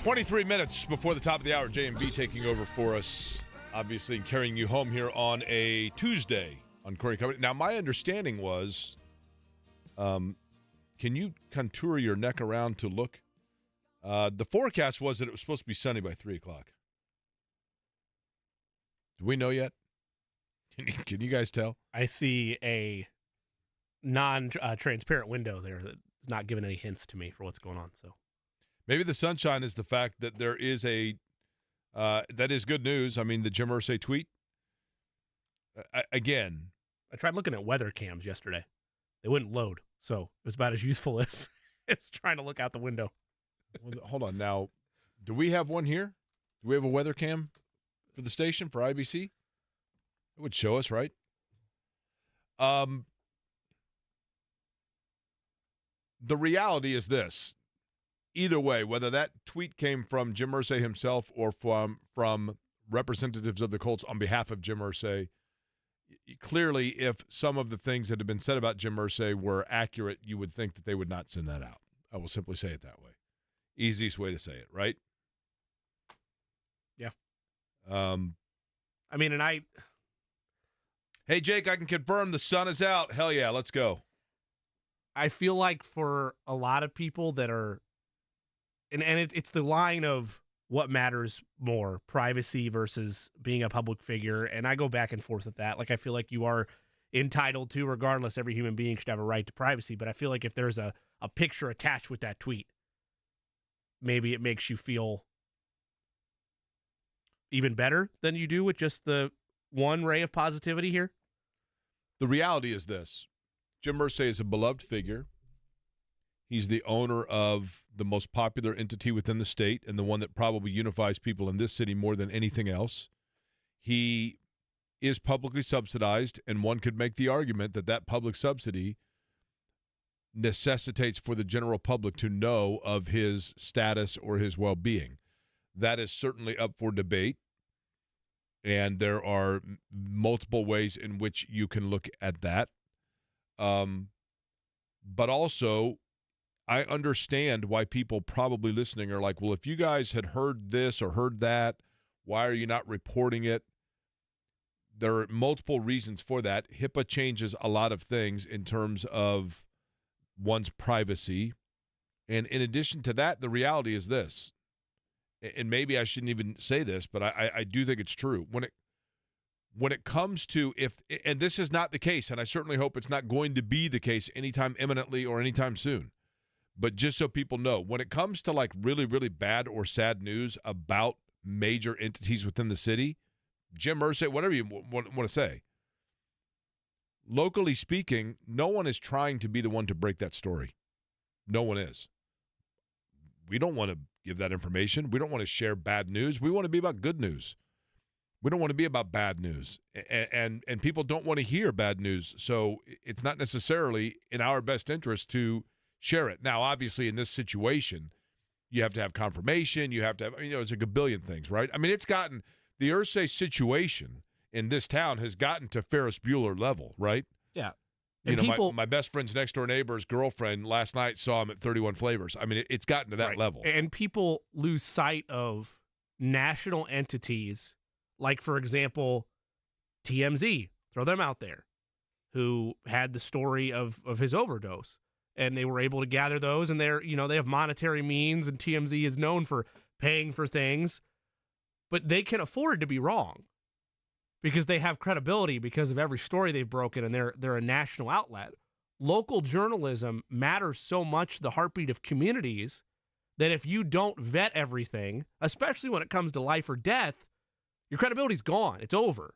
23 minutes before the top of the hour, J&B taking over for us, obviously, and carrying you home here on a Tuesday on Corey Company. Now, my understanding was, can you contour your neck around to look? The forecast was that it was supposed to be sunny by 3 o'clock. Do we know yet? Can you guys tell?
I see a non-transparent window there that's not giving any hints to me for what's going on. So
maybe the sunshine is the fact that there is that is good news. I mean, the Jim Irsay tweet, again.
I tried looking at weather cams yesterday. They wouldn't load, so it was about as useful as trying to look out the window.
Well, hold on. Now, do we have one here? Do we have a weather cam for the station, for IBC? It would show us, right? The reality is this. Either way, whether that tweet came from Jim Irsay himself or from representatives of the Colts on behalf of Jim Irsay, clearly if some of the things that have been said about Jim Irsay were accurate, you would think that they would not send that out. I will simply say it that way. Easiest way to say it, right?
Yeah. I mean, and
Hey, Jake, I can confirm the sun is out. Hell yeah, let's go.
I feel like for a lot of people that are, and it's the line of what matters more, privacy versus being a public figure, and I go back and forth with that. Like, I feel like you are entitled to, regardless, every human being should have a right to privacy, but I feel like if there's a picture attached with that tweet, maybe it makes you feel even better than you do with just the one ray of positivity here.
The reality is this. Jim Irsay is a beloved figure. He's the owner of the most popular entity within the state and the one that probably unifies people in this city more than anything else. He is publicly subsidized, and one could make the argument that that public subsidy necessitates for the general public to know of his status or his well-being. That is certainly up for debate, and there are multiple ways in which you can look at that. But also, I understand why people probably listening are like, well, if you guys had heard this or heard that, why are you not reporting it? There are multiple reasons for that. HIPAA changes a lot of things in terms of one's privacy. And in addition to that, the reality is this, and maybe I shouldn't even say this, but I do think it's true. When it comes to and this is not the case, and I certainly hope it's not going to be the case anytime imminently or anytime soon, but just so people know, when it comes to like really, really bad or sad news about major entities within the city, Jim Irsay, whatever you want to say, locally speaking, no one is trying to be the one to break that story. No one is. We don't want to give that information. We don't want to share bad news. We want to be about good news. We don't want to be about bad news, and people don't want to hear bad news, so it's not necessarily in our best interest to share it. Now, obviously, in this situation, you have to have confirmation. You have to have, it's a gabillion things, right? I mean, it's gotten, the Irsay situation in this town has gotten to Ferris Bueller level, right?
Yeah.
You know, my best friend's next door neighbor's girlfriend last night saw him at 31 Flavors. I mean, it's gotten to that
Right.
level.
And people lose sight of national entities, like, for example, TMZ, throw them out there, who had the story of his overdose. And they were able to gather those, and they have monetary means, and TMZ is known for paying for things, but they can afford to be wrong because they have credibility because of every story they've broken, and they're a national outlet. Local journalism matters so much, the heartbeat of communities, that if you don't vet everything, especially when it comes to life or death, your credibility's gone. It's over.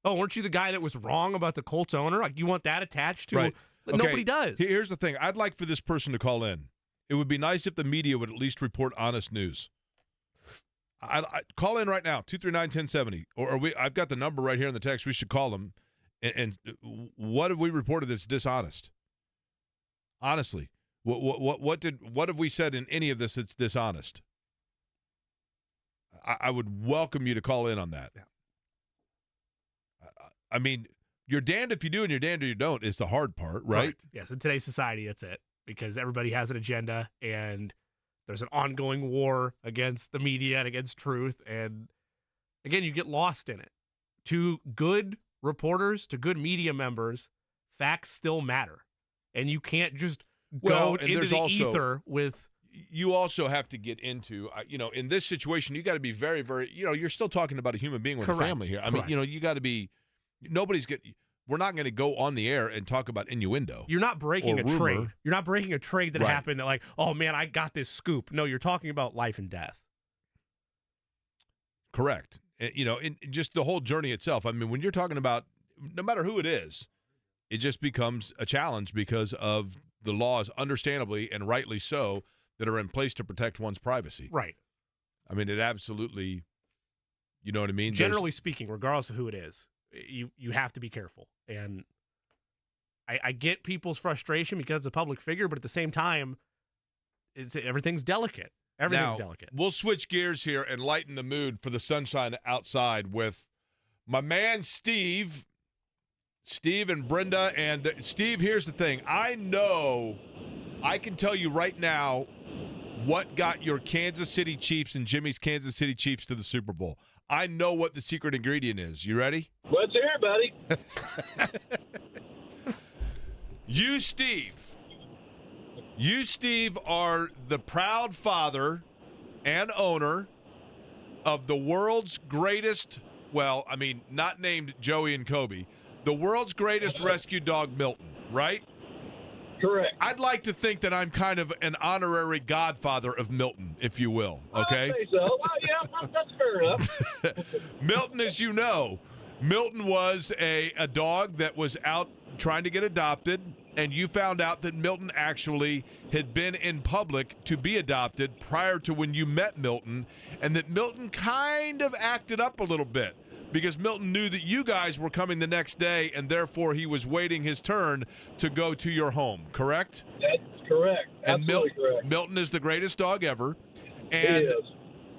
Oh, weren't you the guy that was wrong about the Colts owner? Like, you want that attached to
Right.
But
Okay,
nobody does.
Here's the thing. I'd like for this person to call in. It would be nice if the media would at least report honest news. I call in right now, 239-1070. I've got the number right here in the text. We should call them. And what have we reported that's dishonest? Honestly, what have we said in any of this that's dishonest? I would welcome you to call in on that.
Yeah.
I mean, you're damned if you do and you're damned if you don't is the hard part, right?
Yes, in today's society, that's it. Because everybody has an agenda, and There's an ongoing war against the media and against truth. And again, you get lost in it. To good reporters, to good media members, facts still matter. And you can't just go into the ether with.
You also have to get into, in this situation, you got to be very, very, you're still talking about a human being with a family here. I mean, you got to be, we're not going to go on the air and talk about innuendo.
You're not breaking a
rumor.
trade. You're not breaking a trade that happened that like, oh man, I got this scoop. No, you're talking about life and death.
Correct. In just the whole journey itself. I mean, when you're talking about, no matter who it is, it just becomes a challenge because of the laws, understandably and rightly so, that are in place to protect one's privacy.
Right.
I mean, it absolutely, you know what I mean?
Generally speaking, regardless of who it is, you have to be careful. And I get people's frustration because it's a public figure, but at the same time, everything's delicate. Everything's delicate.
We'll switch gears here and lighten the mood for the sunshine outside with my man Steve and Brenda. And Steve, here's the thing. I can tell you right now what got your Kansas City Chiefs and Jimmy's Kansas City Chiefs to the Super Bowl. I know what the secret ingredient is. You ready?
Let's hear it, buddy.
You, Steve, are the proud father and owner of the world's greatest, well, I mean, not named Joey and Kobe, the world's greatest rescue dog, Milton, right?
Correct.
I'd like to think that I'm kind of an honorary godfather of Milton, if you will, okay?
I think so. Well, yeah, that's fair enough.
Milton, as you know, Milton was a dog that was out trying to get adopted, and you found out that Milton actually had been in public to be adopted prior to when you met Milton, and that Milton kind of acted up a little bit because Milton knew that you guys were coming the next day, and therefore he was waiting his turn to go to your home, correct?
That's correct. Absolutely correct.
Milton is the greatest dog ever. And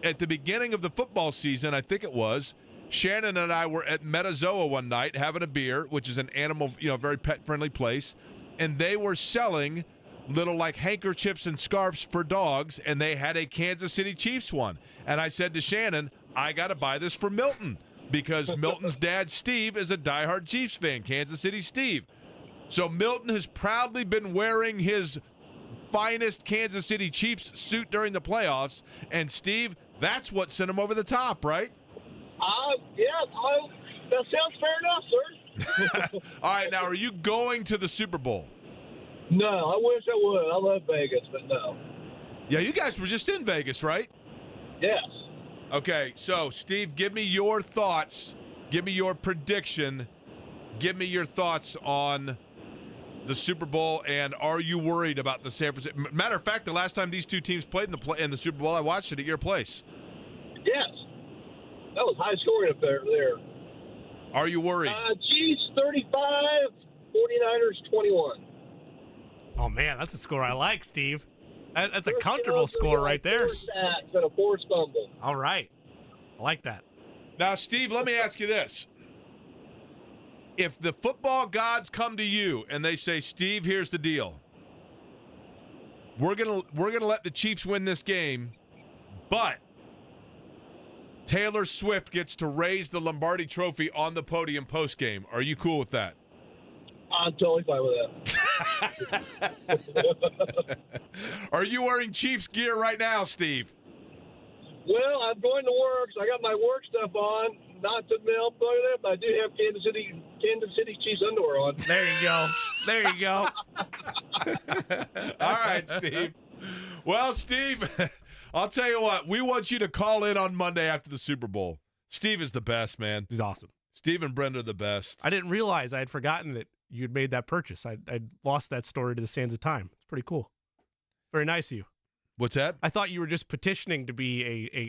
at the beginning of the football season, I think it was, Shannon and I were at Metazoa one night having a beer, which is an animal, very pet-friendly place, and they were selling little like handkerchiefs and scarves for dogs, and they had a Kansas City Chiefs one. And I said to Shannon, I got to buy this for Milton because Milton's dad, Steve, is a diehard Chiefs fan, Kansas City Steve. So Milton has proudly been wearing his finest Kansas City Chiefs suit during the playoffs, and Steve, that's what sent him over the top, right?
That sounds fair enough, sir.
All right, now, are you going to the Super Bowl?
No, I wish I would. I love Vegas, but no.
Yeah, you guys were just in Vegas, right?
Yes.
Okay, so, Steve, give me your thoughts. Give me your prediction. Give me your thoughts on the Super Bowl, and are you worried about the San Francisco? Matter of fact, the last time these two teams played in the Super Bowl, I watched it at your place.
Yes. That was high scoring up there.
Are you worried?
Chiefs 35, 49ers 21.
Oh, man, that's a score I like, Steve. That's a comfortable score right there.
4 sacks and a 4 stumble.
All right. I like that.
Now, Steve, let me ask you this. If the football gods come to you and they say, Steve, here's the deal. We're gonna let the Chiefs win this game, but Taylor Swift gets to raise the Lombardi Trophy on the podium postgame. Are you cool with that?
I'm totally fine with
that. Are you wearing Chiefs gear right now, Steve?
Well, I'm going to work, so I got my work stuff on. Not to milk, but I do have Kansas City Chiefs underwear on.
There you go. There you go.
All right, Steve. Well, Steve, I'll tell you what. We want you to call in on Monday after the Super Bowl. Steve is the best, man.
He's awesome.
Steve and Brenda are the best.
I didn't realize I had forgotten that you'd made that purchase. I'd lost that story to the sands of time. It's pretty cool. Very nice of you.
What's that?
I thought you were just petitioning to be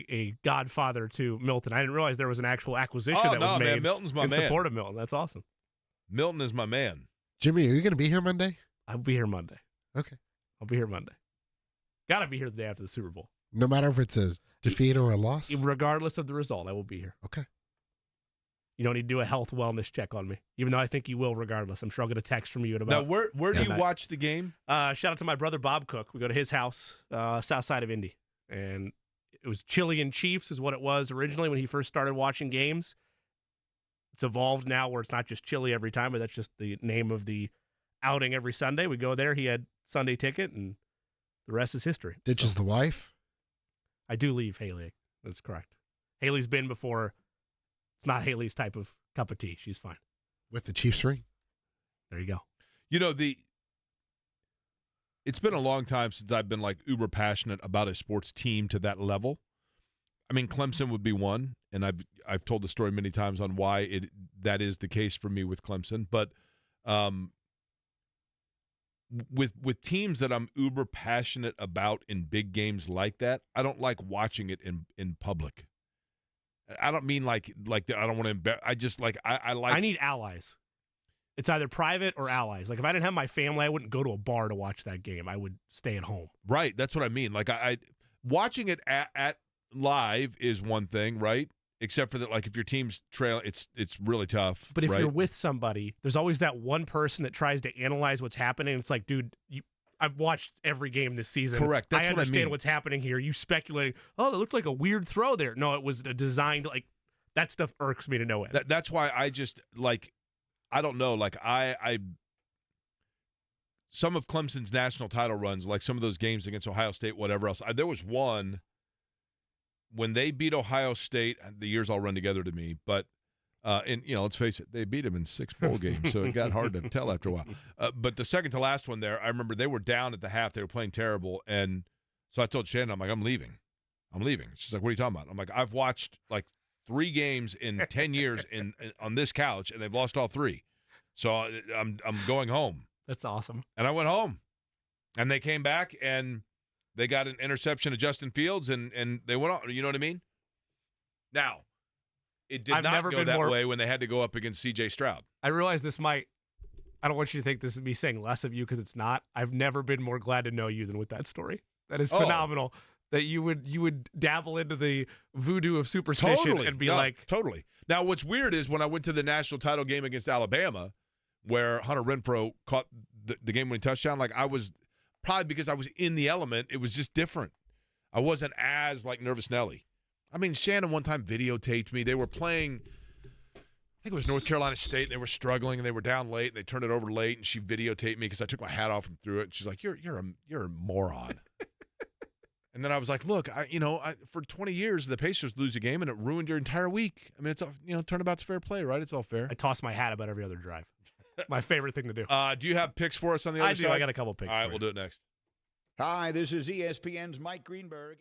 a godfather to Milton. I didn't realize there was an actual acquisition that was made
Milton's my
in
man.
support of Milton. That's awesome.
Milton is my man.
Jimmy, are you going to be here Monday?
I'll be here Monday.
Okay.
I'll be here Monday. Got to be here the day after the Super Bowl.
No matter if it's a defeat or a loss?
Regardless of the result, I will be here.
Okay.
You don't need to do a health wellness check on me, even though I think you will regardless. I'm sure I'll get a text from you in
Now,
about.
where do you watch the game?
Shout out to my brother Bob Cook. We go to his house, south side of Indy, and it was Chili and Chiefs is what it was originally when he first started watching games. It's evolved now where it's not just Chili every time, but that's just the name of the outing every Sunday. We go there. He had Sunday ticket, and the rest is history.
Ditches the wife?
I do leave Haley. That's correct. Haley's been before. It's not Haley's type of cup of tea. She's fine.
With the Chiefs ring?
There you go.
You know, it's been a long time since I've been like uber passionate about a sports team to that level. I mean, Clemson would be one, and I've told the story many times on why that is the case for me with Clemson. But with teams that I'm uber passionate about in big games like that, I don't like watching it in public. I don't mean like I don't want to embarrass. I just like I like.
I need allies. It's either private or allies. Like if I didn't have my family, I wouldn't go to a bar to watch that game. I would stay at home.
Right. That's what I mean. Like I watching it at live is one thing, right? Except for that, like if your team's trail, it's really tough.
But if
right?
you're with somebody, there's always that one person that tries to analyze what's happening. It's like, dude, I've watched every game this season.
Correct. That's
I
what I
understand
mean.
what's happening here. You speculating, oh, it looked like a weird throw there. No, it was designed like that stuff irks me to no end.
That's why I just like I don't know. Like I some of Clemson's national title runs, like some of those games against Ohio State, whatever else. There was one when they beat Ohio State. The years all run together to me, but and let's face it, they beat them in 6 bowl games, so it got hard to tell after a while. But the second to last one there, I remember they were down at the half. They were playing terrible, and so I told Shannon, I'm like, I'm leaving. She's like, what are you talking about? I'm like, I've watched like 3 games in 10 years on this couch, and they've lost all 3. So I'm going home.
That's awesome.
And I went home, and they came back, and they got an interception of Justin Fields, and they went on. You know what I mean? Now, it did not go that way when they had to go up against C.J. Stroud.
I realize this might. I don't want you to think this is me saying less of you because it's not. I've never been more glad to know you than with that story. That is phenomenal. That you would dabble into the voodoo of superstition and be like,
totally. Now, what's weird is when I went to the national title game against Alabama, where Hunter Renfrow caught the game-winning touchdown, like I was probably because I was in the element, it was just different. I wasn't as like Nervous Nelly. I mean, Shannon one time videotaped me. They were playing, I think it was North Carolina State, and they were struggling, and they were down late, and they turned it over late, and she videotaped me because I took my hat off and threw it. And she's like, "You're a moron." And then I was like, "Look, for 20 years the Pacers lose a game, and it ruined your entire week. I mean, it's turnabout's fair play, right? It's all fair."
I toss my hat about every other drive. My favorite thing to do.
Do you have picks for us on the other side?
I do. I got a couple picks.
All right, we'll do it next.
Hi, this is ESPN's Mike Greenberg.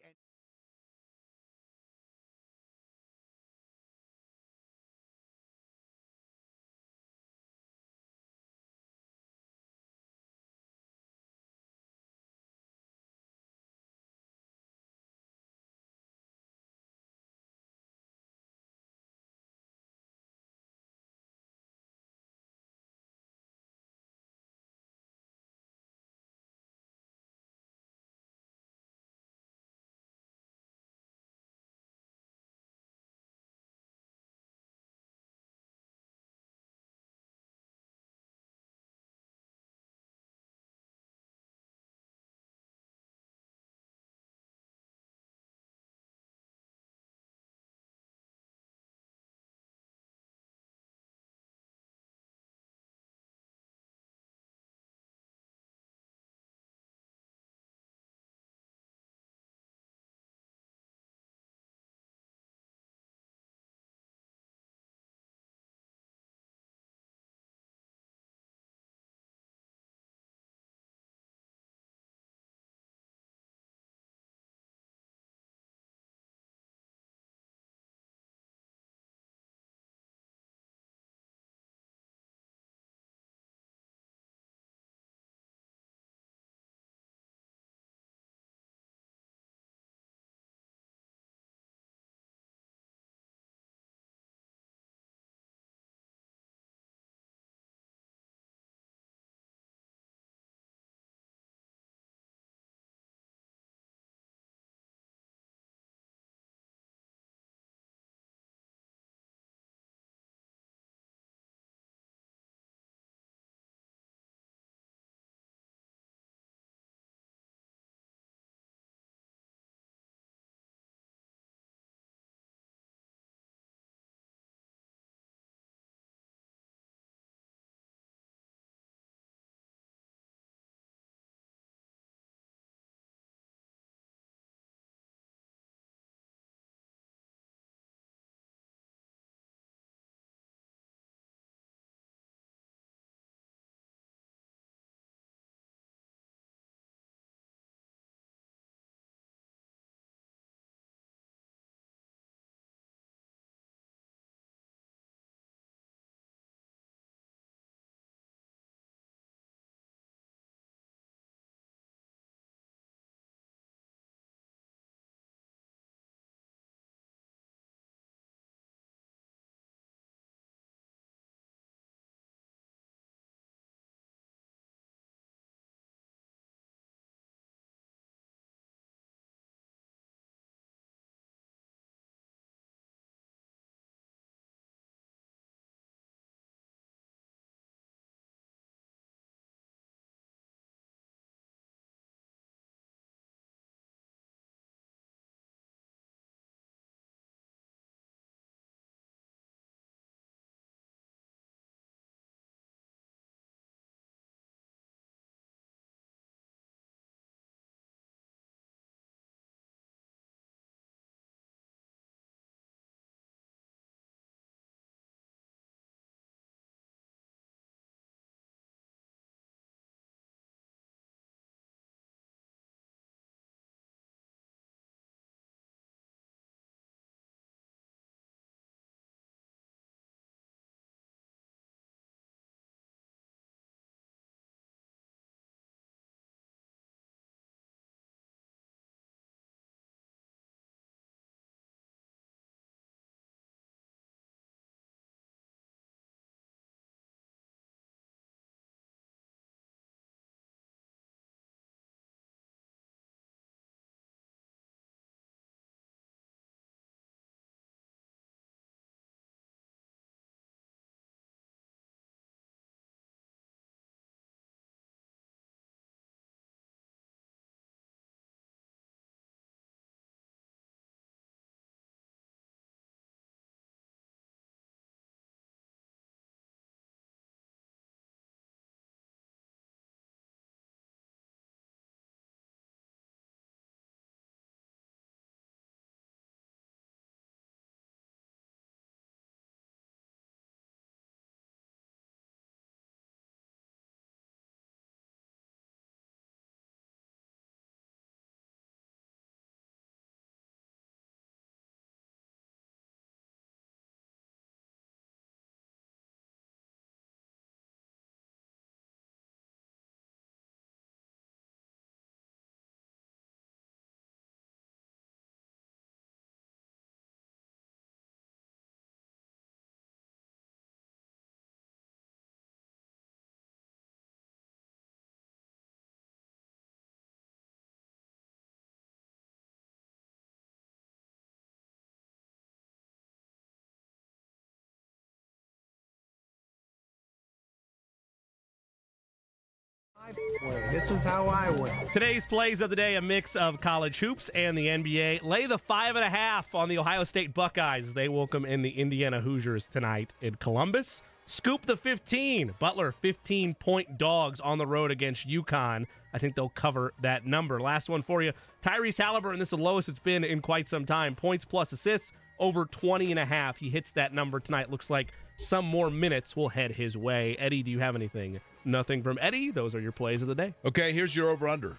way. This is how I win.
Today's plays of the day, a mix of college hoops and the NBA. Lay the 5.5 on the Ohio State Buckeyes. They welcome in the Indiana Hoosiers tonight in Columbus. Scoop the 15. Butler 15-point dogs on the road against UConn. I think they'll cover that number. Last one for you. Tyrese Halliburton, this is the lowest it's been in quite some time. Points plus assists over 20.5. He hits that number tonight. Looks like some more minutes will head his way. Eddie, do you have anything? Nothing from Eddie. Those are your plays of the day.
Okay, here's your over-under.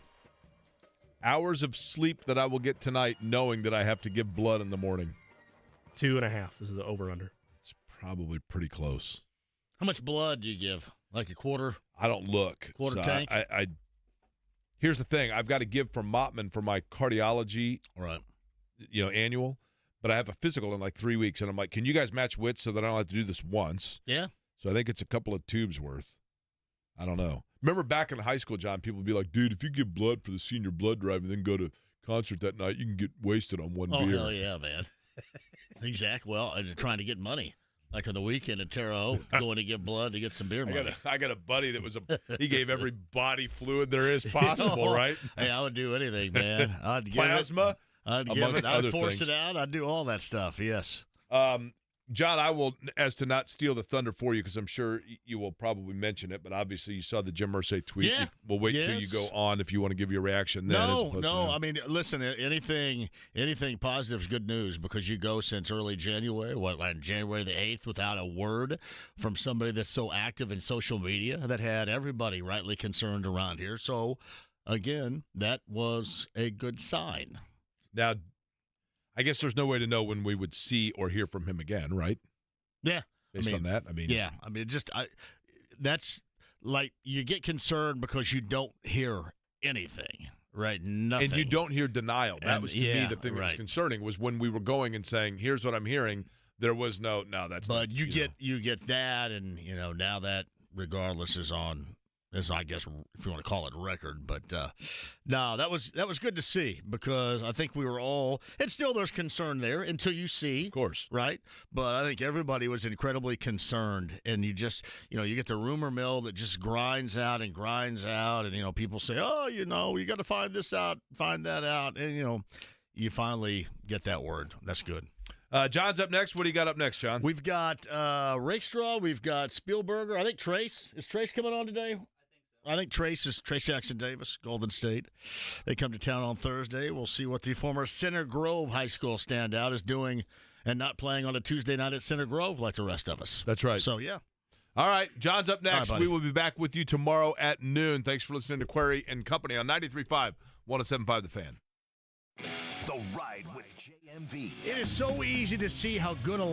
Hours of sleep that I will get tonight knowing that I have to give blood in the morning.
2.5 is the over-under.
It's probably pretty close.
How much blood do you give? Like a quarter?
I don't look.
Quarter tank?
I here's the thing. I've got to give from Mottman for my cardiology annual, but I have a physical in like 3 weeks, and I'm like, can you guys match wits so that I don't have to do this once?
Yeah.
So I think it's a couple of tubes worth. I don't know. Remember back in high school, John, people would be like, dude, if you give blood for the senior blood drive and then go to concert that night, you can get wasted on one beer.
Oh, hell yeah, man. Exactly. Well, and trying to get money. Like on the weekend in Terre Haute, going to get blood to get some beer money.
I got a buddy that was he gave every body fluid there is possible, right?
Hey, I would do anything, man. I'd give
plasma,
I'd give
amongst
it. I'd
other
force
things.
it out. I'd do all that stuff. Yes.
John, I will, as to not steal the thunder for you, because I'm sure you will probably mention it, but obviously you saw the Jim Irsay tweet.
Yeah.
We'll wait till you go on if you want to give your reaction then.
No. I mean, listen, anything positive is good news because you go since early January, like January the 8th, without a word from somebody that's so active in social media that had everybody rightly concerned around here. So, again, that was a good sign.
Now, I guess there's no way to know when we would see or hear from him again, right?
Yeah.
Based on that,
that's like you get concerned because you don't hear anything, right? Nothing.
And you don't hear denial. That was to me the thing that was
right.
concerning was when we were going and saying, "Here's what I'm hearing." There was no, that's.
But
not,
you get that, and now that regardless is on. As I guess if you want to call it record, but no, that was good to see because I think we were all, and still there's concern there until you see,
of course,
right? But I think everybody was incredibly concerned, and you just you get the rumor mill that just grinds out, and people say, oh, you got to find this out, find that out, and you finally get that word. That's good.
John's up next. What do you got up next, John?
We've got Rakestraw, we've got Spielberger. I think Trace coming on today. I think Trace Jackson Davis, Golden State. They come to town on Thursday. We'll see what the former Center Grove High School standout is doing and not playing on a Tuesday night at Center Grove like the rest of us.
That's right.
So, yeah.
All right. John's up next.
All right,
we will be back with you tomorrow at noon. Thanks for listening to Query and Company on 93.5, 107.5 The Fan.
The Ride with JMV.
It is so easy to see how good a